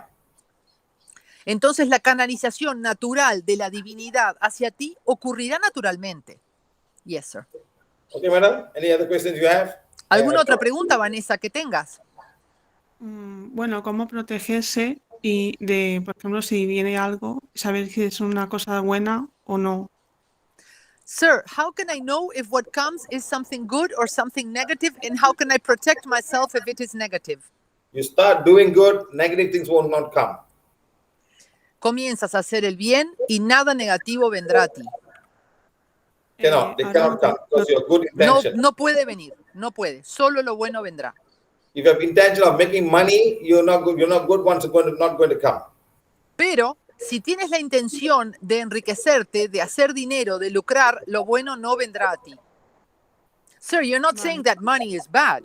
Entonces la canalización natural de la divinidad hacia ti ocurrirá naturalmente. Yes, sir. Okay, madam. Any other questions you have? ¿Alguna otra pregunta, Vanessa, que tengas? Bueno, ¿cómo protegerse y por ejemplo, si viene algo, saber si es una cosa buena o no? Sir, how can I know if what comes is something good or something negative, and how can I protect myself if it is negative? You start doing good, negative things will not come. Comienzas a hacer el bien y nada negativo vendrá a ti. They cannot come because your good intention. No puede venir, no puede. Solo lo bueno vendrá. If you have intention of making money, you're not good ones are not going to come. Pero si tienes la intención de enriquecerte, de hacer dinero, de lucrar, lo bueno no vendrá a ti. Sir, you're not saying that money is bad.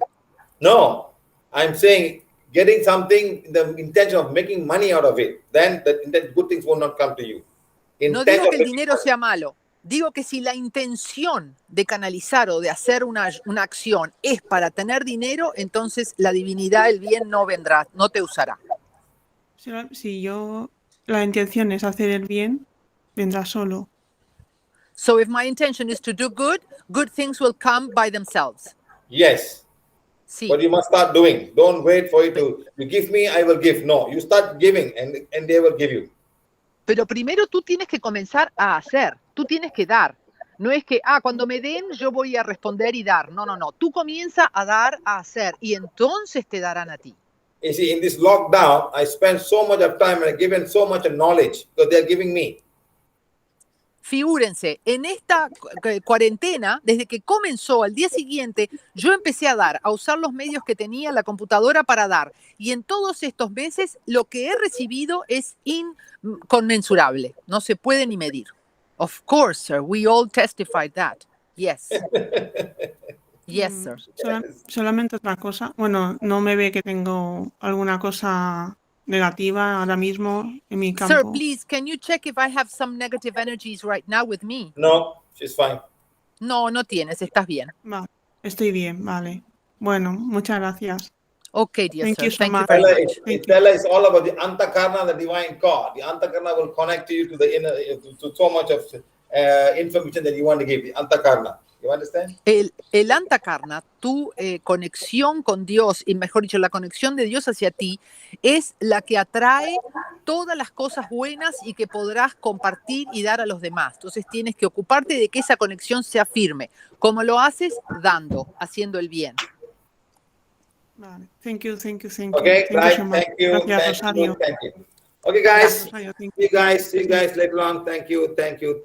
No, I'm saying getting something, the intention of making money out of it, then the good things will not come to you. No digo que el dinero sea malo. Digo que si la intención de canalizar o de hacer una acción es para tener dinero, entonces la divinidad, el bien no vendrá, no te usará. Si la intención es hacer el bien, vendrá solo. So if my intention is to do good, good things will come by themselves. Yes. Sí. But you must start doing. Don't wait for it to, you give me, I will give. No, you start giving and they will give you. Pero primero tú tienes que comenzar a hacer, tú tienes que dar. No es que, cuando me den, yo voy a responder y dar. No, no, no. Tú comienza a dar, a hacer, y entonces te darán a ti. You see, in this lockdown, I spent so much of time and I've given so much of knowledge because they're giving me. Figúrense, en esta cuarentena, desde que comenzó al día siguiente, yo empecé a dar, a usar los medios que tenía la computadora para dar. Y en todos estos meses, lo que he recibido es inconmensurable. No se puede ni medir. Of course, sir. We all testified that. Yes. Yes, sir. Solamente otra cosa. Bueno, no me ve que tengo alguna cosa negativa ahora mismo en mi campo. Sir, please, can you check if I have some negative energies right now with me? No, she's fine. No, no tienes, estás bien. Vale, estoy bien, vale. Bueno, muchas gracias. Okay, dear Thank sir. you so Thank much. you very much. Tell us all about the Antakarna, the divine God. The Antakarna will connect you to the inner, to so much of information that you want to give. The Antakarna. You understand? El Antakarna, tu conexión con Dios, y mejor dicho, la conexión de Dios hacia ti, es la que atrae todas las cosas buenas y que podrás compartir y dar a los demás. Entonces tienes que ocuparte de que esa conexión sea firme. ¿Cómo lo haces? Dando, haciendo el bien. Vale. Thank you. Okay, right. So much. Thank you. Gracias, Thank Rosario. you. Thank you. Okay, guys. Rosario, See you guys later on. Thank you. Thank you.